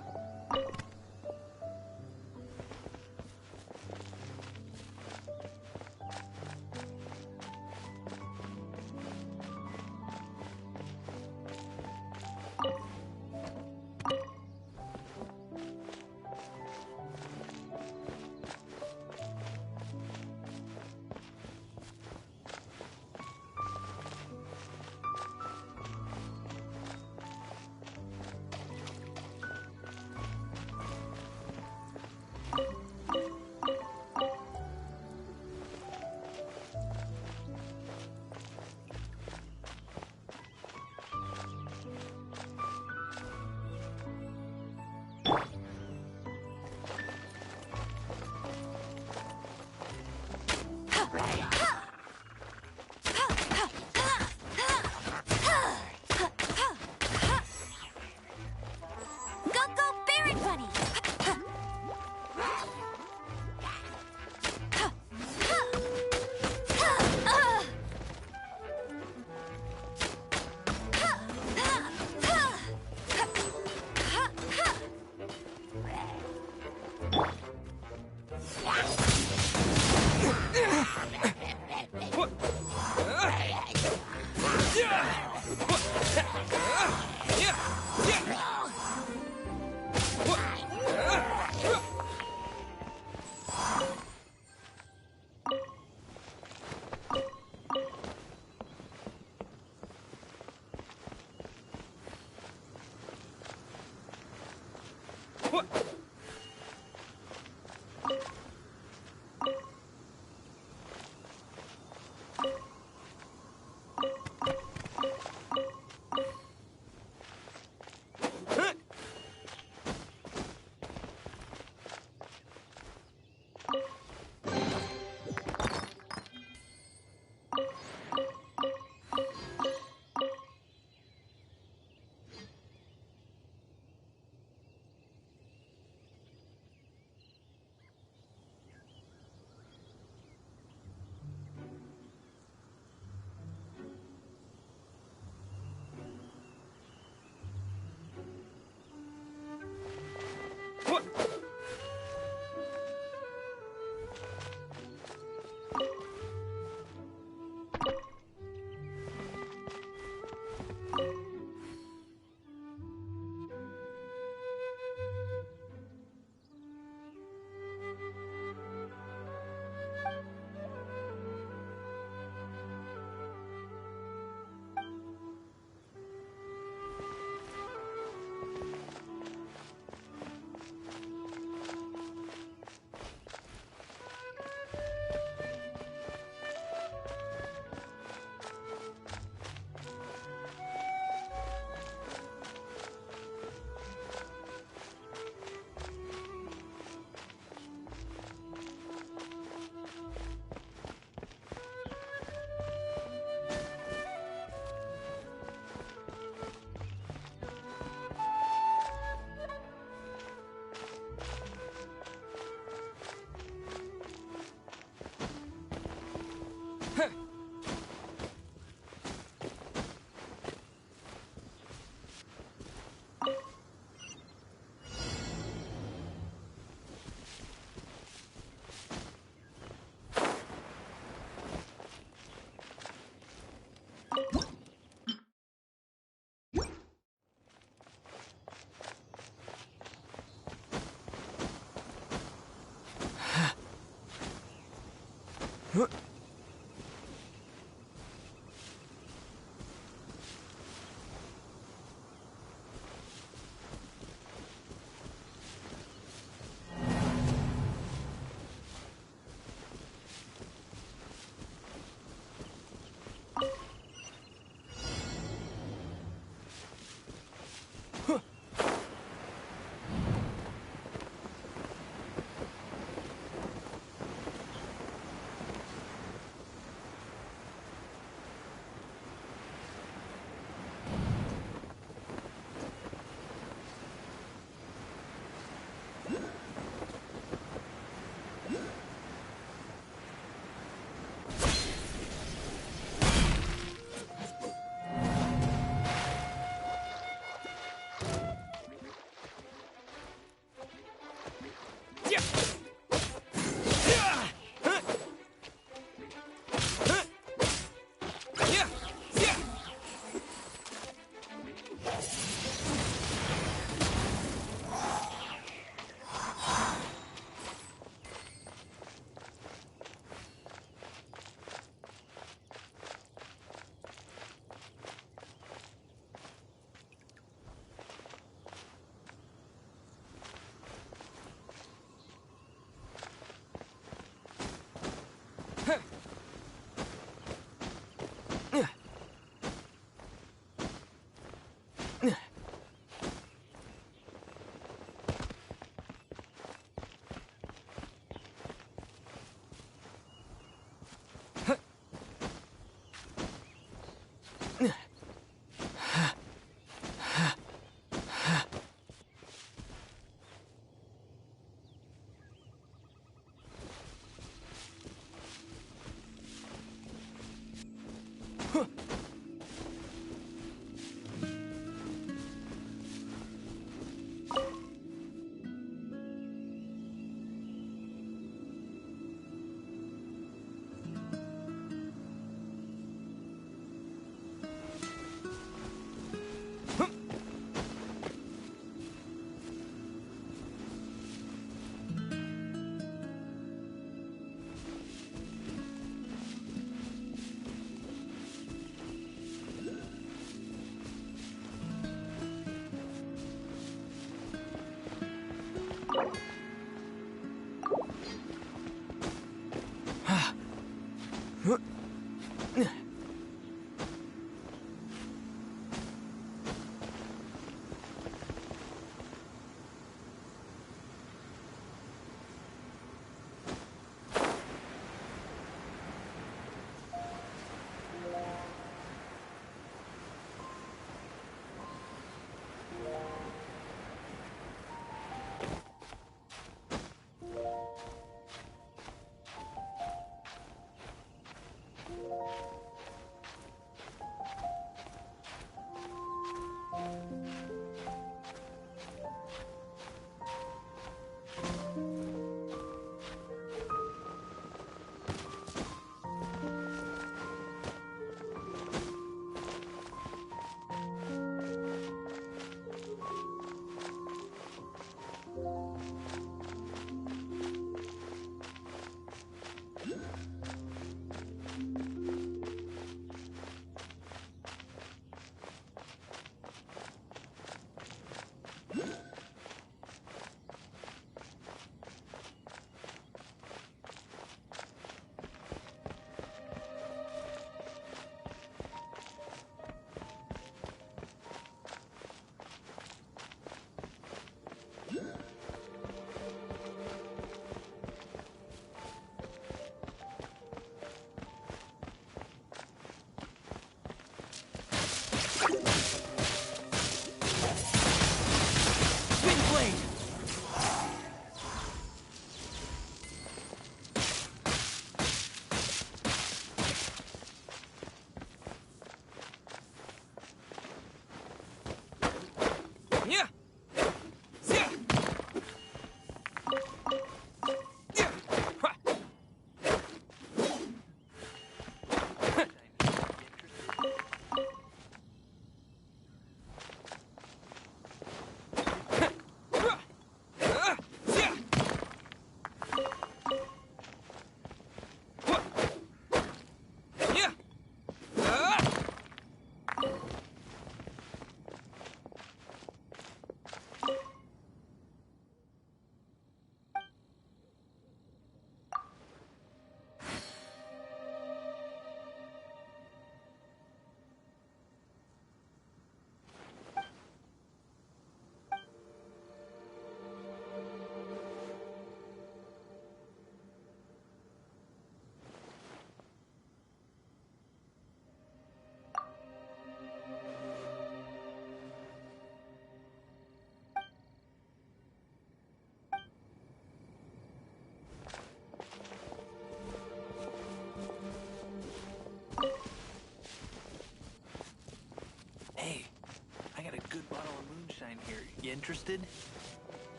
You interested?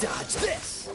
Dodge this!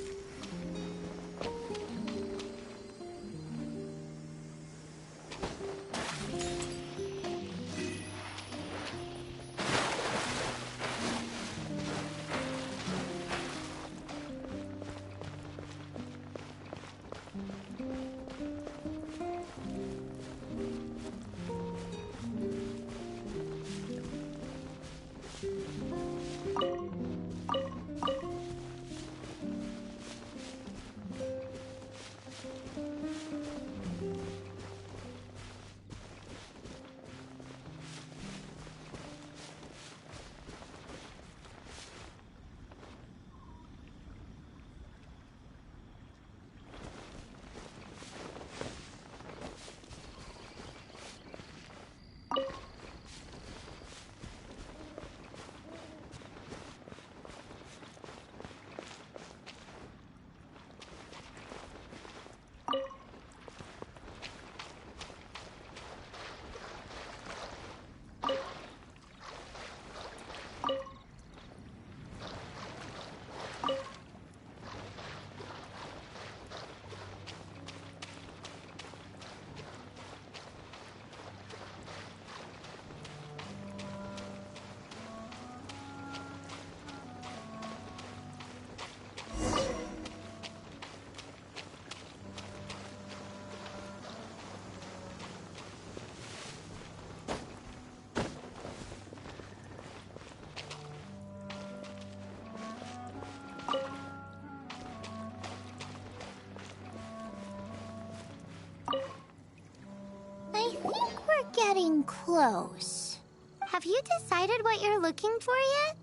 I think we're getting close. Have you decided what you're looking for yet?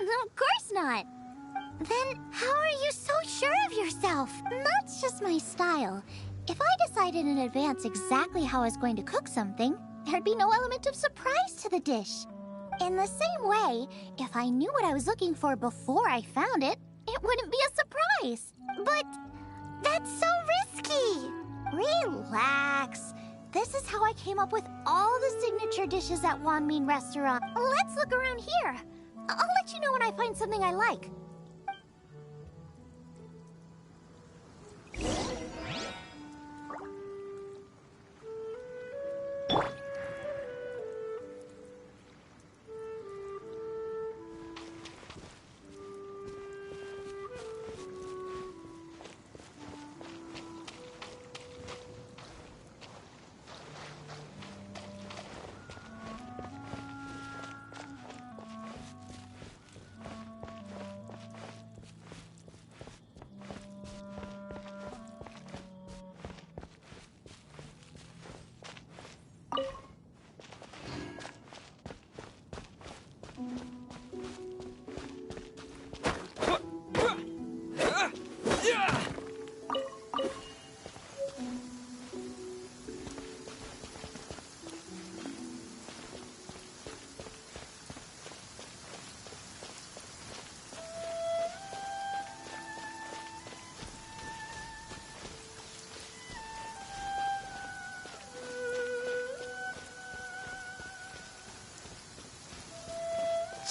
Of course not. Then how are you so sure of yourself? That's just my style. If I decided in advance exactly how I was going to cook something, there'd be no element of surprise to the dish. In the same way, if I knew what I was looking for before I found it, it wouldn't be a surprise. But that's so risky. Relax. This is how I came up with all the signature dishes at Wanmin Restaurant. Let's look around here. I'll let you know when I find something I like.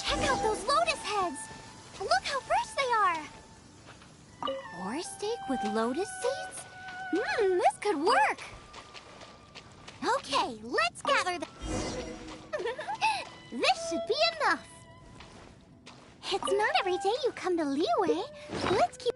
Check out those lotus heads! Look how fresh they are! Boar steak with lotus seeds? This could work! Okay, let's gather the... This should be enough! It's not every day you come to Liyue. Let's keep...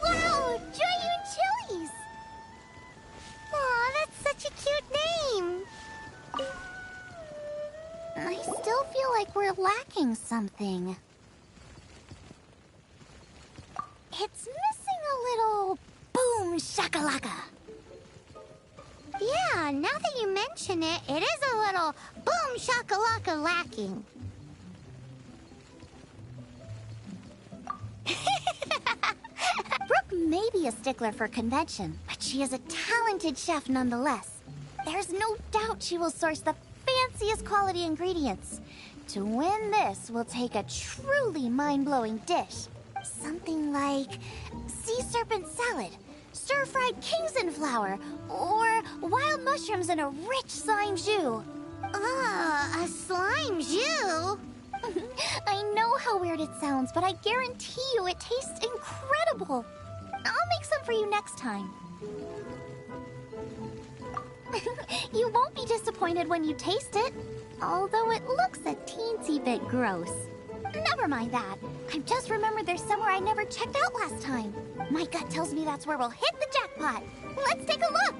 Wow, Joyun Chili's! Aw, that's such a cute name! I still feel like we're lacking something. It's missing a little boom shakalaka. Yeah, now that you mention it, it is a little boom shakalaka lacking. Brooke may be a stickler for convention, but she is a talented chef nonetheless. There's no doubt she will source the fanciest quality ingredients. To win this, we'll take a truly mind-blowing dish. Something like sea serpent salad, stir-fried Kingston flour, or wild mushrooms in a rich slime jus. Ah, a slime jus? I know how weird it sounds, but I guarantee you it tastes incredible. I'll make some for you next time. You won't be disappointed when you taste it, although it looks a teensy bit gross. Never mind that. I've just remembered there's somewhere I never checked out last time. My gut tells me that's where we'll hit the jackpot. Let's take a look.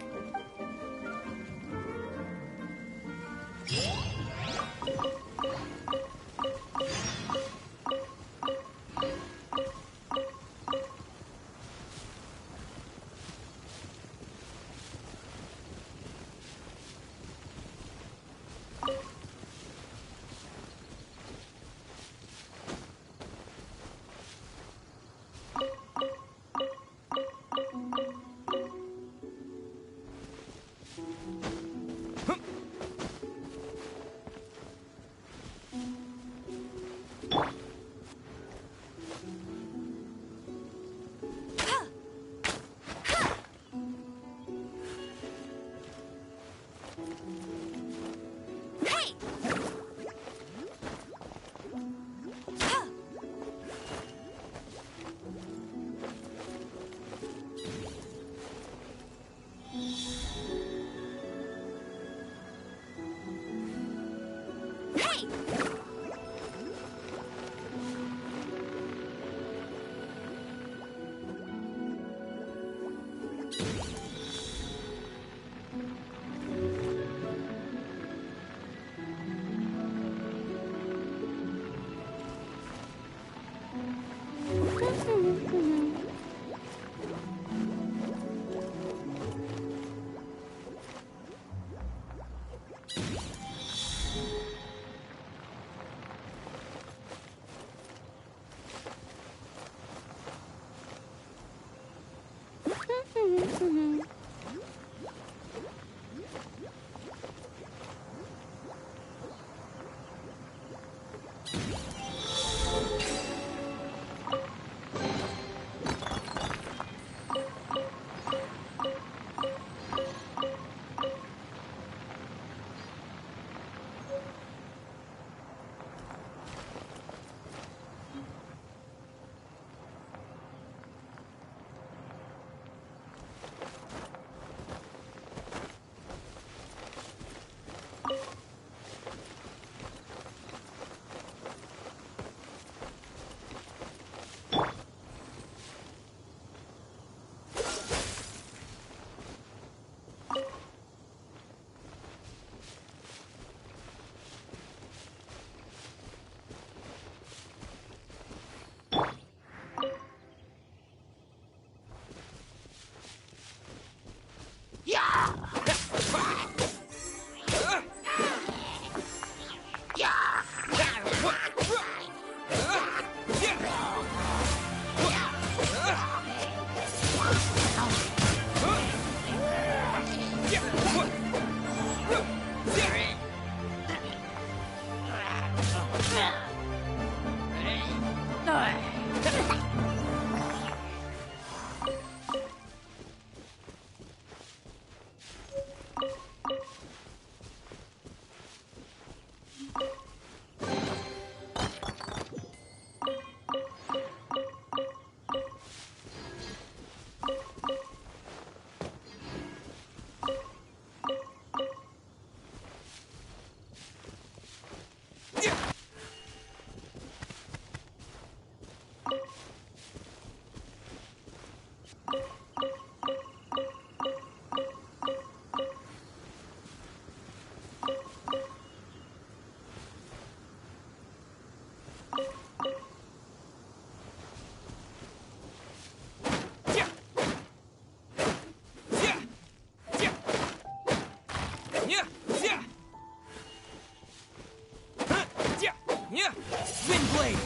Windblade!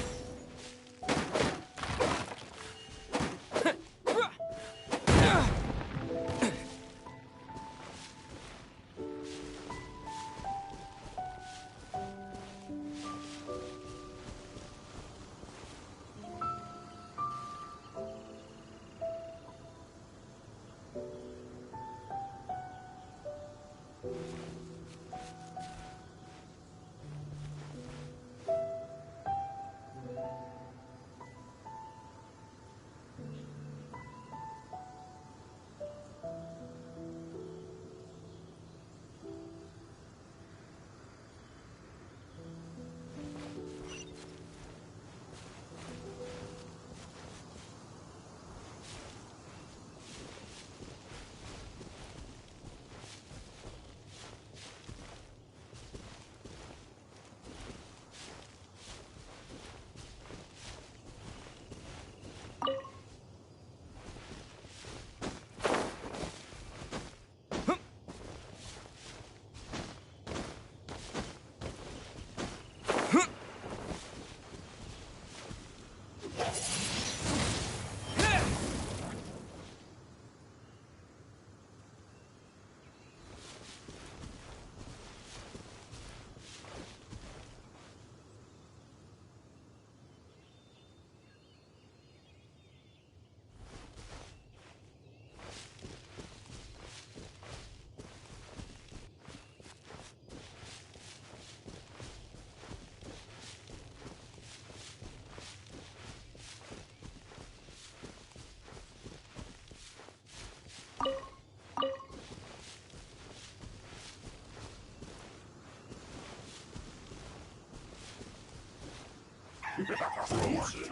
Frozen.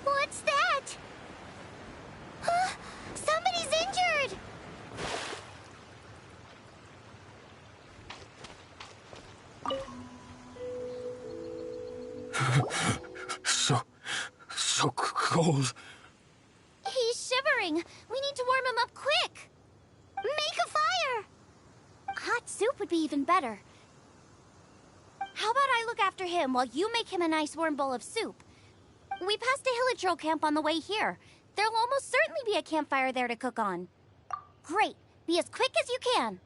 What's that? Somebody's injured! So cold. He's shivering. We need to warm him up quick. Make a fire! Hot soup would be even better. How about I look after him while you make him a nice warm bowl of soup? We passed a hilichurl camp on the way here. There'll almost certainly be a campfire there to cook on. Great. Be as quick as you can.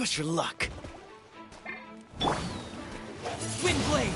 Push your luck. Wind blade!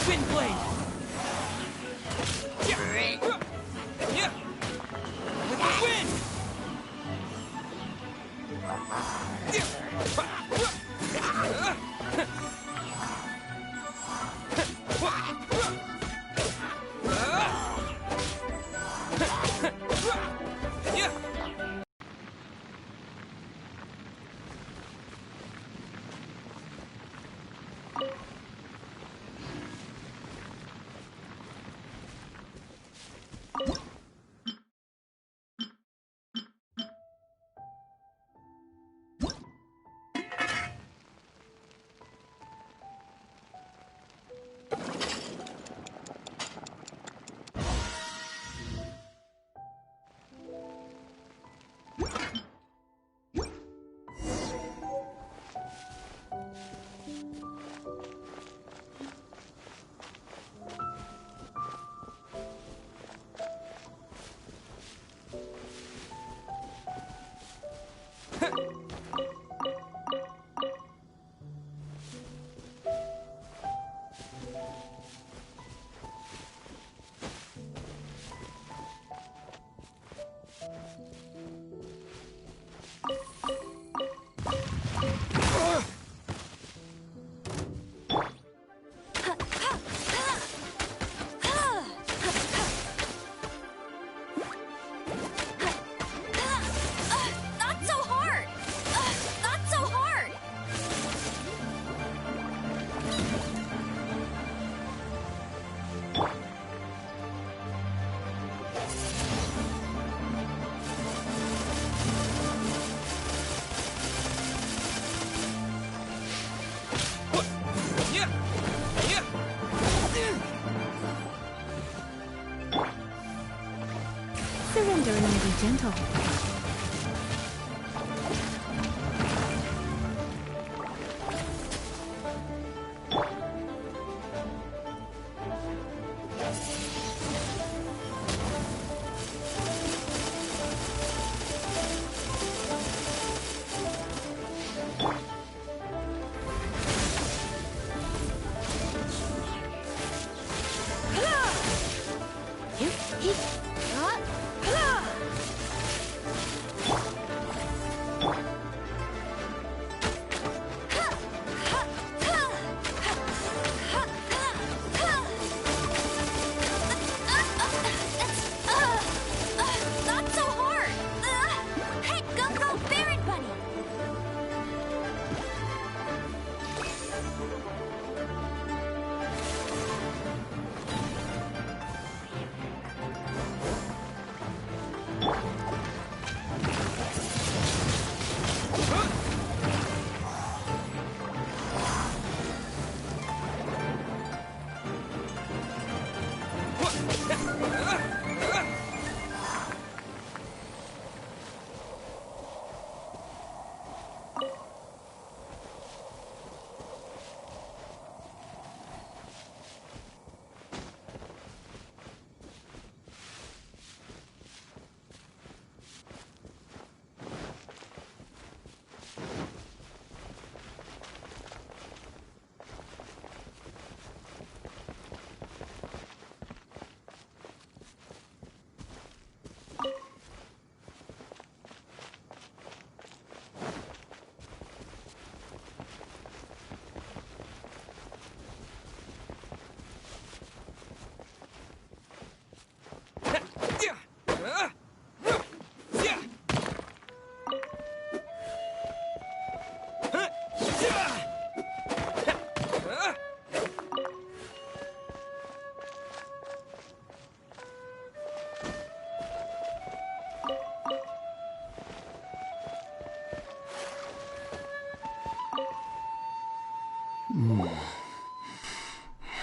Wind blade! With the wind! gentle. Not so hard! Hey, go, Baron Bunny!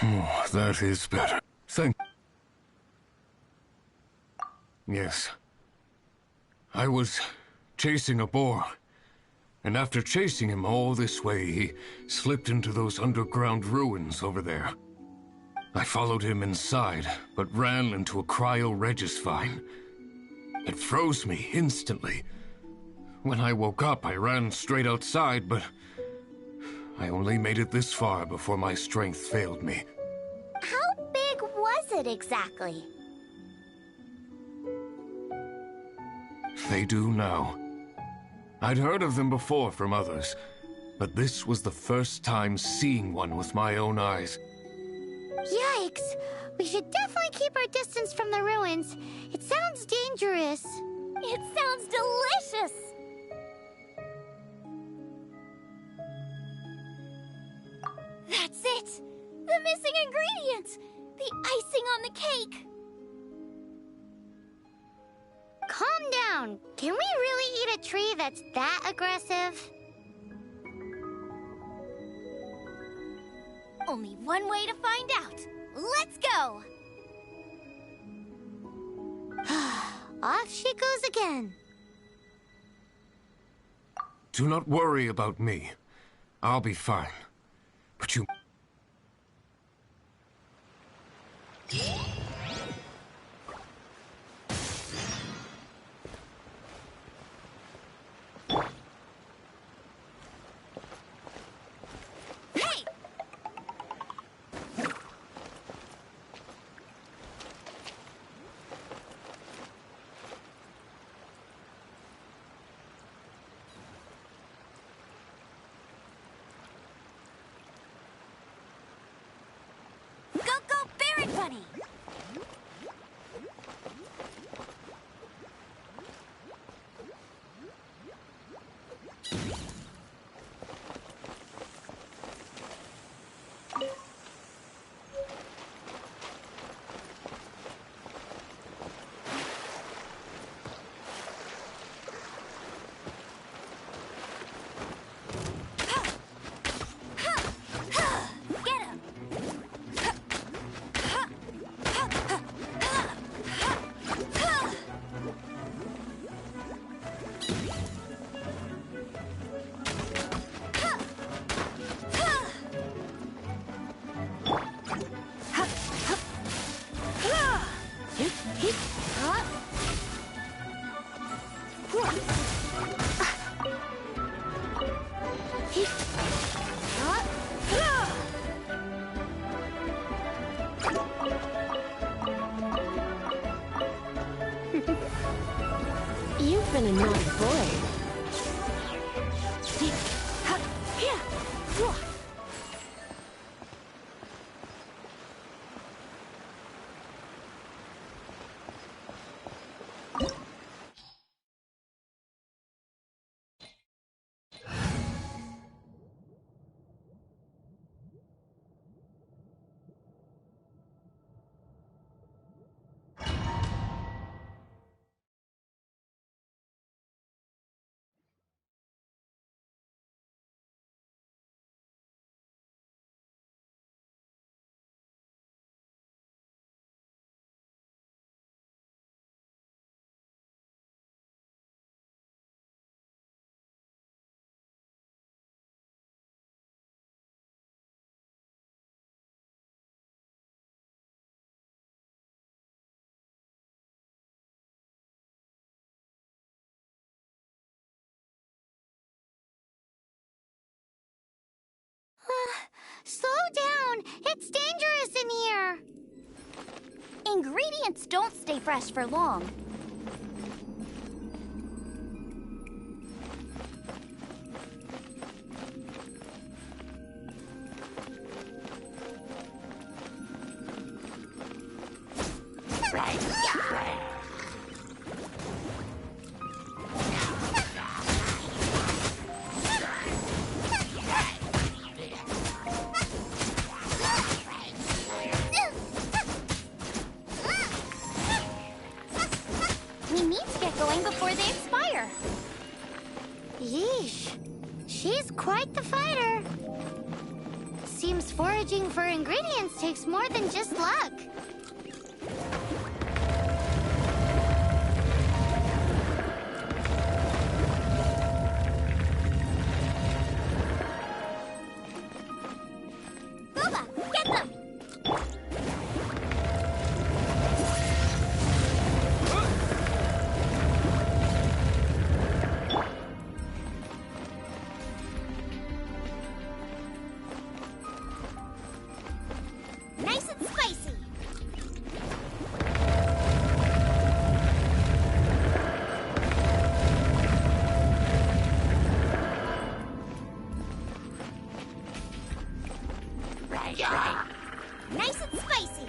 Oh, that is better. Yes. I was chasing a boar, and after chasing him all this way, he slipped into those underground ruins over there. I followed him inside, but ran into a cryo-regis vine. It froze me instantly. When I woke up, I ran straight outside, but I only made it this far before my strength failed me. How big was it exactly? They do now. I'd heard of them before from others, but this was the first time seeing one with my own eyes. Yikes! We should definitely keep our distance from the ruins. It sounds dangerous. It sounds delicious! That's it! The missing ingredient! The icing on the cake! Calm down. Can we really eat a tree that's that aggressive? Only one way to find out. Let's go! Off she goes again. Do not worry about me. I'll be fine. But you... Go, Baron Bunny! Get him! You've been a naughty boy. Slow down! It's dangerous in here! Ingredients don't stay fresh for long. We need to get going before they expire. Yeesh. She's quite the fighter. Seems foraging for ingredients takes more than just luck. Booba, get them! Nice and spicy. Nice and spicy.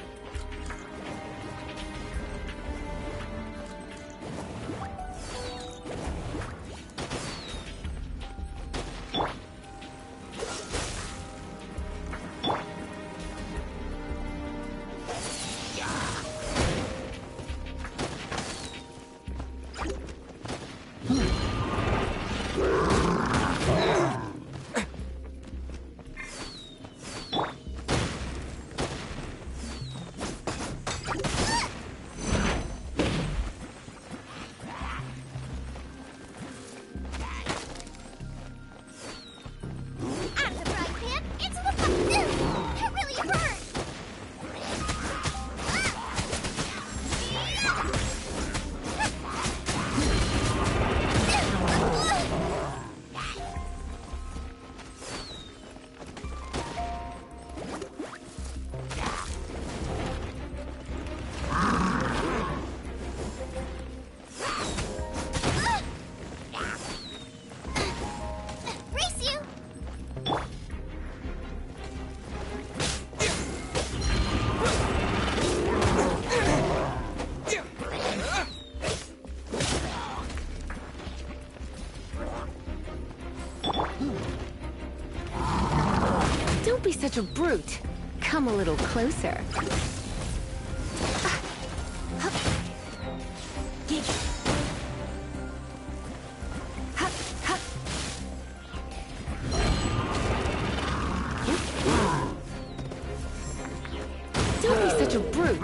Out of the frying pan, into the It really hurt! Race you! Don't be such a brute. Come a little closer. Don't be such a brute.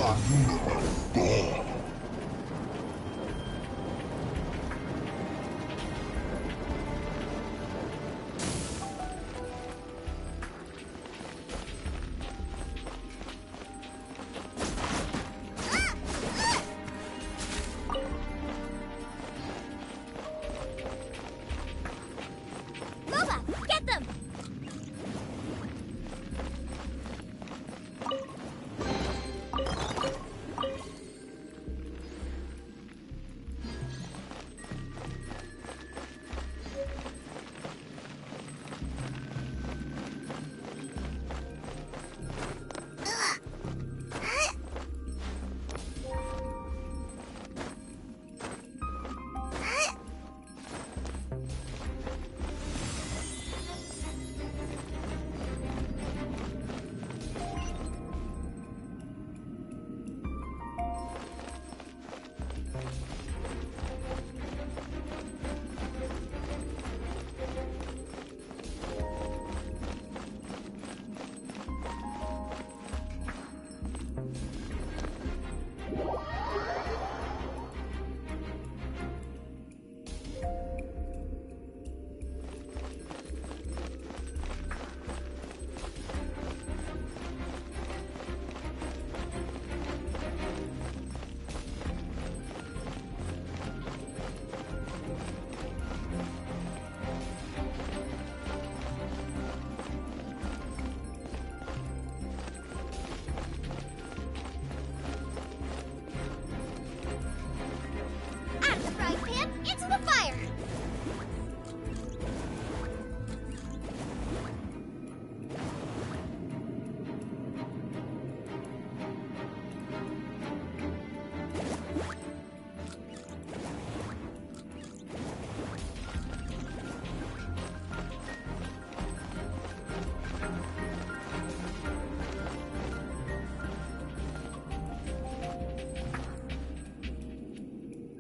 Lola, get them! Out of the frying pan, into the fire!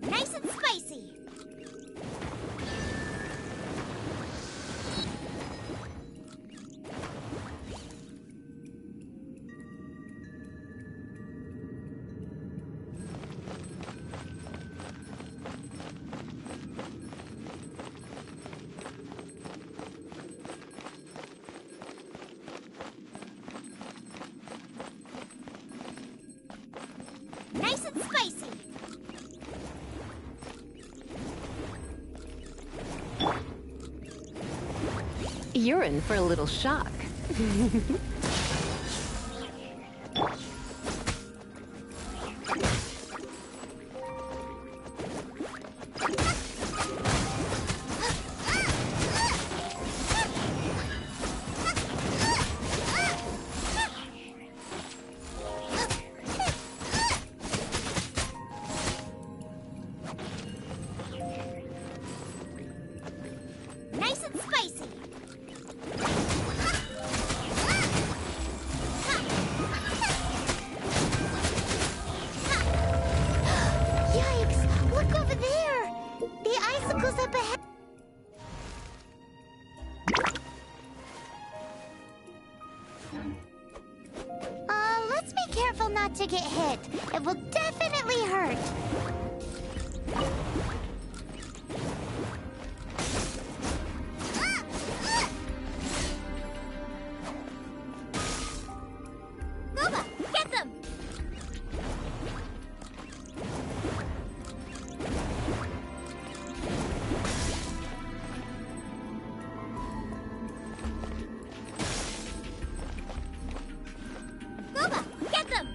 Nice and spicy! Nice and spicy! You're in for a little shock. Nice and spicy! Yikes! Look over there! The icicle's up ahead! Let's be careful not to get hit. It will definitely hurt. Lola, get them! Lola, get them!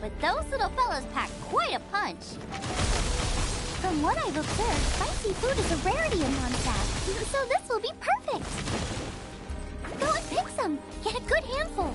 but those little fellows pack quite a punch. From what I've observed, spicy food is a rarity in Mondstadt, so this will be perfect. Go and pick some. Get a good handful.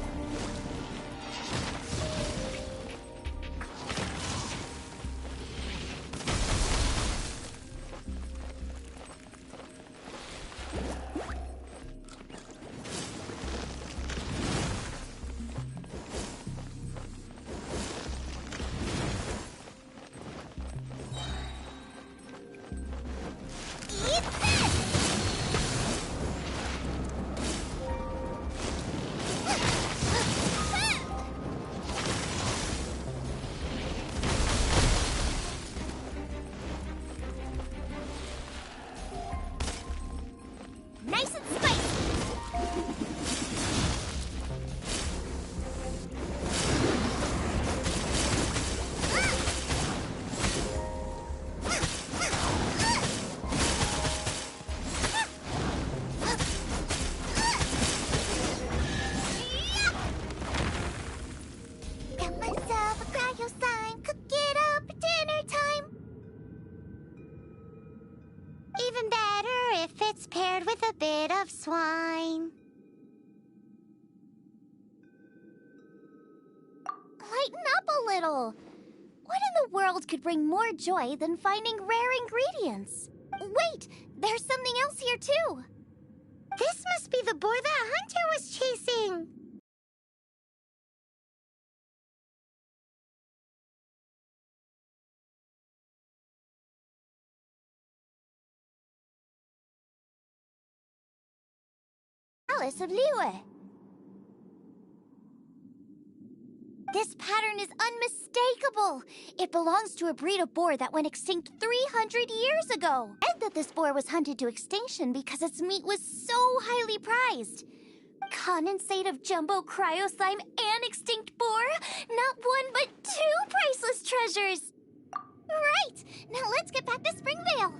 Nice and spicy. Got myself a cryo sign. Cook it up at dinner time. Even better if it's paired with a bit of swine. Lighten up a little. What in the world could bring more joy than finding rare ingredients? Wait, there's something else here too. This must be the boar that Hunter was chasing. Palace of Liyue. This pattern is unmistakable. It belongs to a breed of boar that went extinct 300 years ago. And that this boar was hunted to extinction because its meat was so highly prized. Condensate of jumbo cryo slime and extinct boar? Not one but two priceless treasures. Right, now let's get back to Springvale.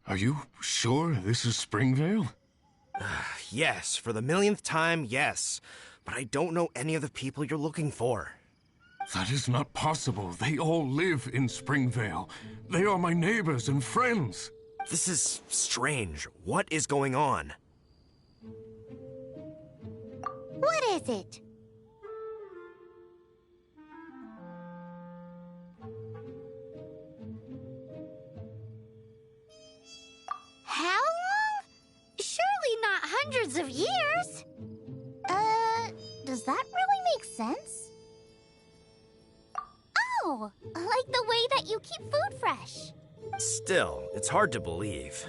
Are you sure this is Springvale? Yes, for the millionth time, yes. But I don't know any of the people you're looking for. That is not possible. They all live in Springvale. They are my neighbors and friends. This is strange. What is going on? What is it? How long? Surely not hundreds of years. Does that really make sense? Oh, like the way that you keep food fresh. Still, it's hard to believe.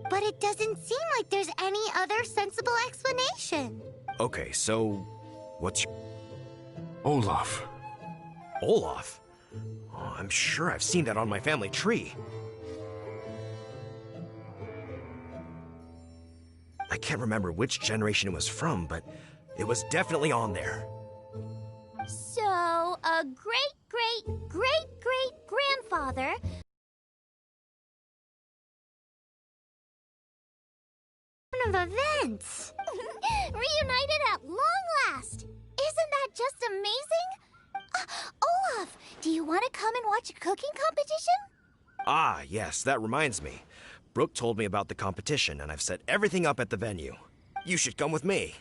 But it doesn't seem like there's any other sensible explanation. Okay, so what's your... Olaf. Olaf? Oh, I'm sure I've seen that on my family tree. I can't remember which generation it was from, but it was definitely on there. So, a great-great-great-great-grandfather of events. Reunited at long last. Isn't that just amazing? Olaf, do you want to come and watch a cooking competition? Ah, yes, that reminds me. Brooke told me about the competition, and I've set everything up at the venue. You should come with me.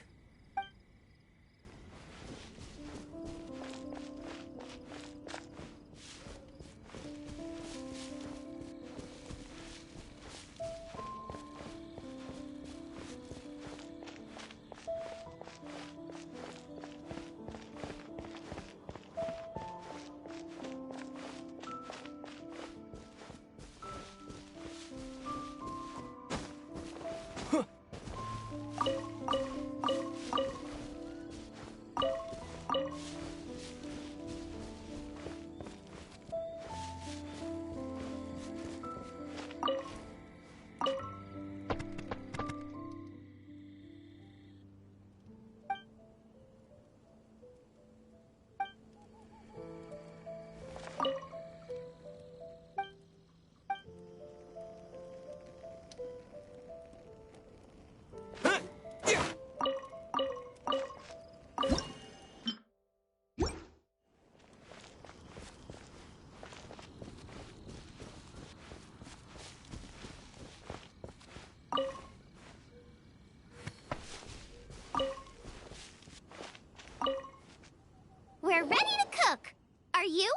We're ready to cook. Are you?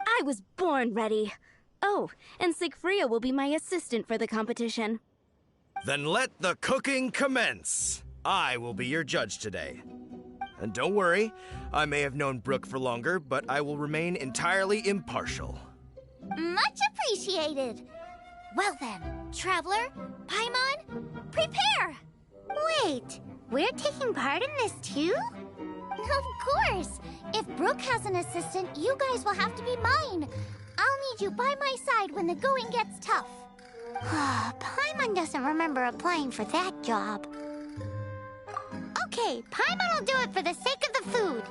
I was born ready. Oh, and Sigfria will be my assistant for the competition. Then let the cooking commence. I will be your judge today. And don't worry, I may have known Brooke for longer, but I will remain entirely impartial. Much appreciated. Well then, Traveler, Paimon, prepare! Wait, we're taking part in this too? Of course! If Brooke has an assistant, you guys will have to be mine. I'll need you by my side when the going gets tough. Paimon doesn't remember applying for that job. Okay, Paimon will do it for the sake of the food.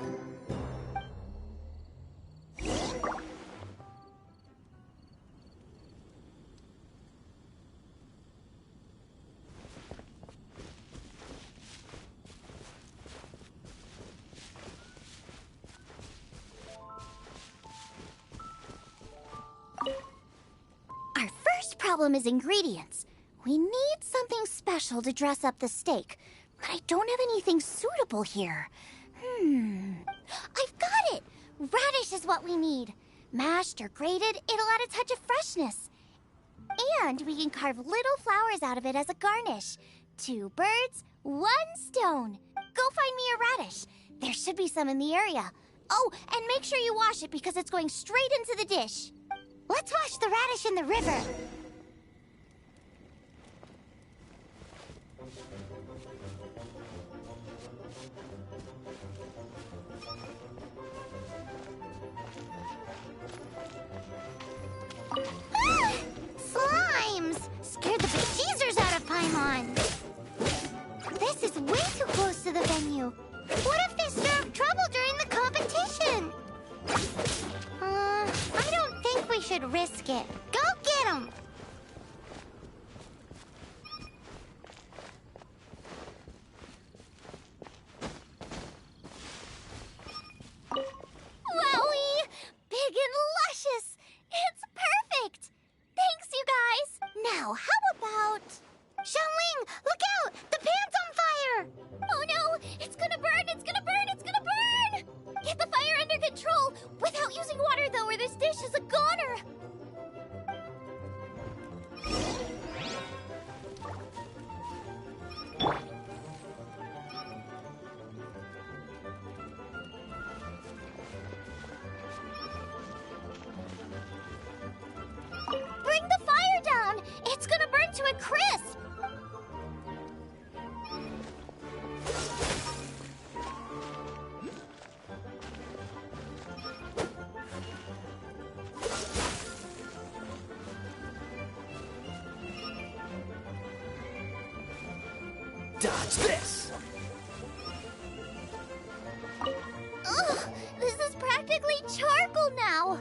Our first problem is ingredients. We need something special to dress up the steak, but I don't have anything suitable here. I've got it! Radish is what we need. Mashed or grated, it'll add a touch of freshness. And we can carve little flowers out of it as a garnish. 2 birds, 1 stone. Go find me a radish. There should be some in the area. Oh, and make sure you wash it because it's going straight into the dish. Let's wash the radish in the river. Ah! Slimes! Scared the bejeezers out of Paimon. This is way too close to the venue. What if they stir up trouble during the competition? I don't think we should risk it. Go get them! Wowie! Big and luscious! It's perfect! Thanks, you guys! Now, how about... Xiangling, look out! The pan's on fire! Oh no! It's gonna burn! It's gonna burn! It's gonna burn! Get the fire under control! Without using water, though, or this dish is a goner! Bring the fire down! It's gonna burn to a crisp! Dodge this! Ugh, this is practically charcoal now.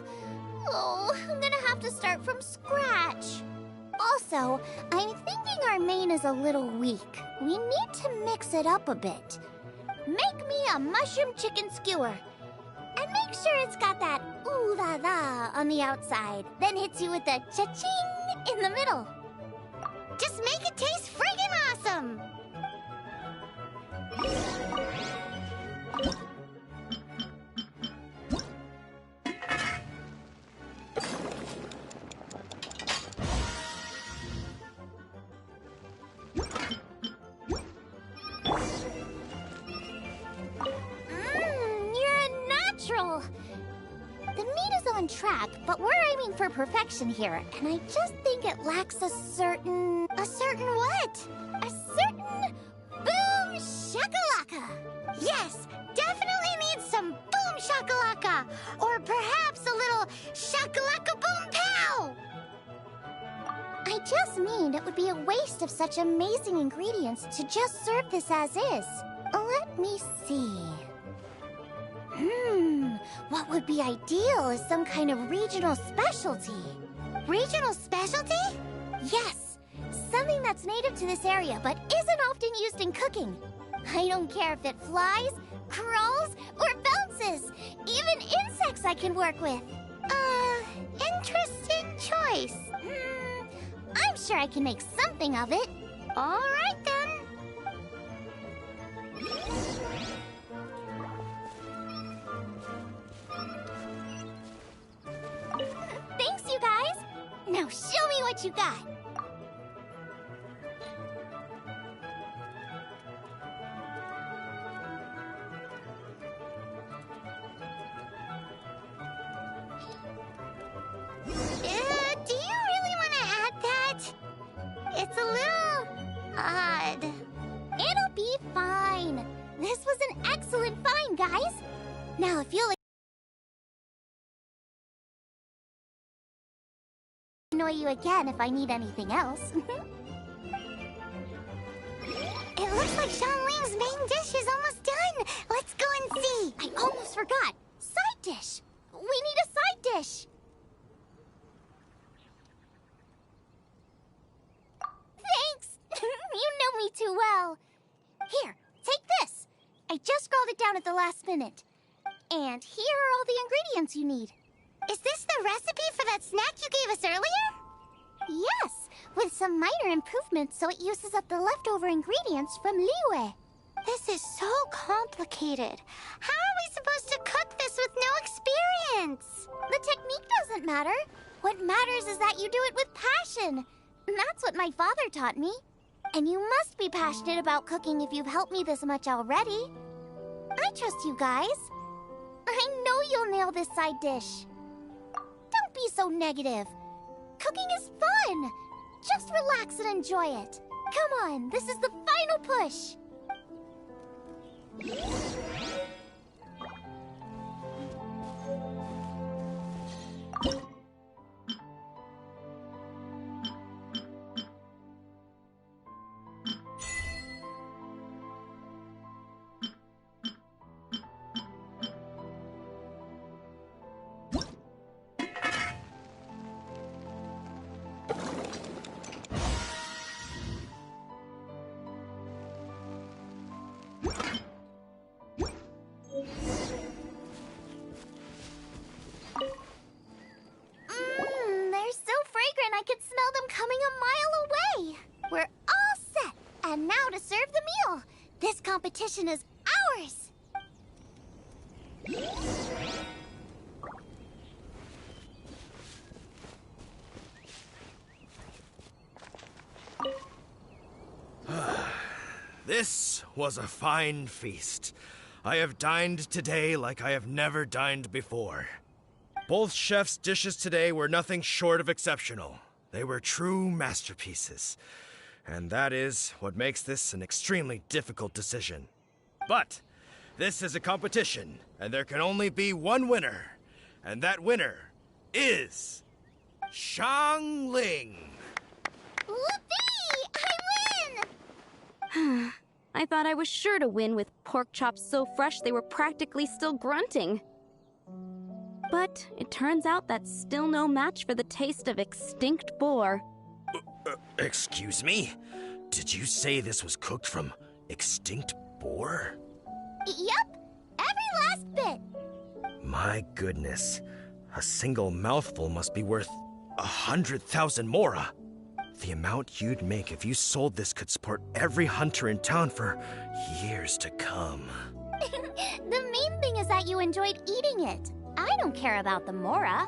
Oh, I'm gonna have to start from scratch. Also, I'm thinking our main is a little weak. We need to mix it up a bit. Make me a mushroom chicken skewer. And make sure it's got that ooh la la on the outside. Then hits you with a cha-ching in the middle. Just make it taste friggin' awesome! You're a natural! The meat is on track, but we're aiming for perfection here, and I just think it lacks a certain... A certain what? A certain... Boom shakalaka! Yes, definitely needs some boom shakalaka! Or perhaps a little shakalaka boom pow! I just mean it would be a waste of such amazing ingredients to just serve this as is. Let me see. What would be ideal is some kind of regional specialty. Regional specialty? Yes, something that's native to this area but isn't often used in cooking. I don't care if it flies, crawls, or bounces. Even insects I can work with. Interesting choice. I'm sure I can make something of it. All right, then. Thanks, you guys. Now show me what you got. Do you really want to add that? It's a little odd. It'll be fine. This was an excellent find, guys. Now, if you'll annoy you again if I need anything else. It looks like Xiangling's main dish is almost done. Let's go and see. I almost forgot. Side dish. We need a side dish. Thanks. You know me too well. Here, take this. I just scrolled it down at the last minute. And here are all the ingredients you need. Is this the recipe for that snack you gave us earlier? Yes, with some minor improvements so it uses up the leftover ingredients from Liyue. This is so complicated. How are we supposed to cook this with no experience? The technique doesn't matter. What matters is that you do it with passion. That's what my father taught me. And you must be passionate about cooking if you've helped me this much already. I trust you guys. I know you'll nail this side dish. Don't be so negative. Cooking is fun. Just relax and enjoy it. Come on, this is the final push. They're so fragrant I could smell them coming a mile away. We're all set. And now to serve the meal. This competition is ours. This was a fine feast. I have dined today like I have never dined before. Both chefs' dishes today were nothing short of exceptional. They were true masterpieces. And that is what makes this an extremely difficult decision. But this is a competition, and there can only be one winner. And that winner is Xiangling. Whoopee! I win! I thought I was sure to win with pork chops so fresh they were practically still grunting. But it turns out that's still no match for the taste of extinct boar. Excuse me? Did you say this was cooked from extinct boar? Yep, every last bit. My goodness. A single mouthful must be worth 100,000 mora. The amount you'd make if you sold this could support every hunter in town for years to come. The main thing is that you enjoyed eating it. I don't care about the mora.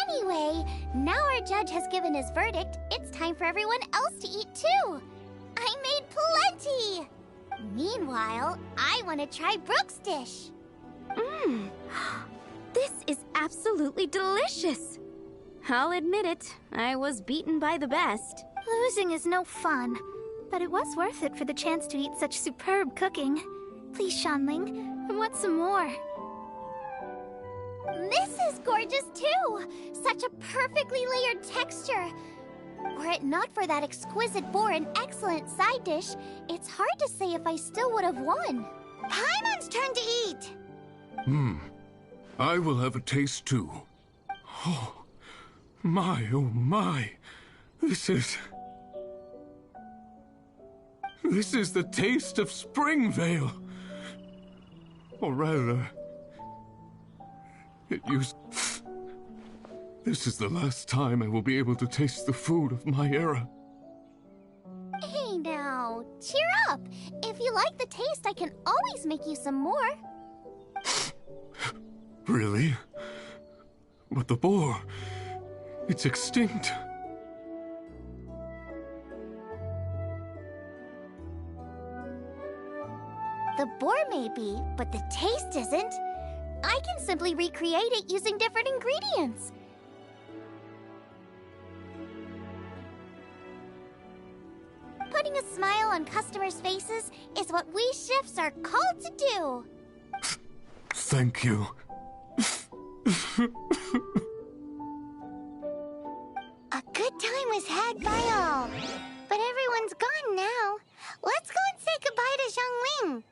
Anyway, now our judge has given his verdict, it's time for everyone else to eat too. I made plenty! Meanwhile, I want to try Brooke's dish. This is absolutely delicious. I'll admit it, I was beaten by the best. Losing is no fun, but it was worth it for the chance to eat such superb cooking. Please, Xiangling, I want some more. This is gorgeous too! Such a perfectly layered texture. Were it not for that exquisite boar and excellent side dish, it's hard to say if I still would have won. Paimon's turn to eat! I will have a taste too. Oh my. This is the taste of Springvale. Or rather, this is the last time I will be able to taste the food of my era. Hey now, cheer up. If you like the taste, I can always make you some more. Really? But the boar, it's extinct. The boar may be, but the taste isn't. I can simply recreate it using different ingredients. Putting a smile on customers' faces is what we chefs are called to do. Thank you. A good time was had by all. But everyone's gone now. Let's go and say goodbye to Xiangling.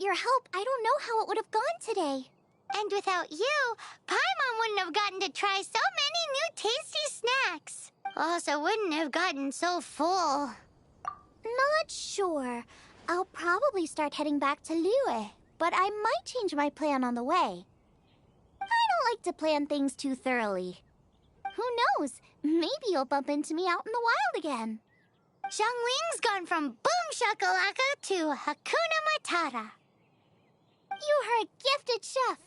your help, I don't know how it would have gone today. And without you, Paimon wouldn't have gotten to try so many new tasty snacks. Also wouldn't have gotten so full. Not sure. I'll probably start heading back to Liyue, but I might change my plan on the way. I don't like to plan things too thoroughly. Who knows? Maybe you'll bump into me out in the wild again. Xiangling's gone from boom shakalaka to Hakuna Matata. You are a gifted chef.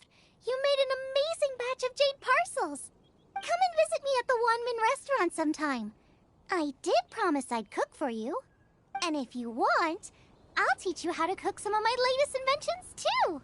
You made an amazing batch of jade parcels. Come and visit me at the Wanmin restaurant sometime. I did promise I'd cook for you. And if you want, I'll teach you how to cook some of my latest inventions too.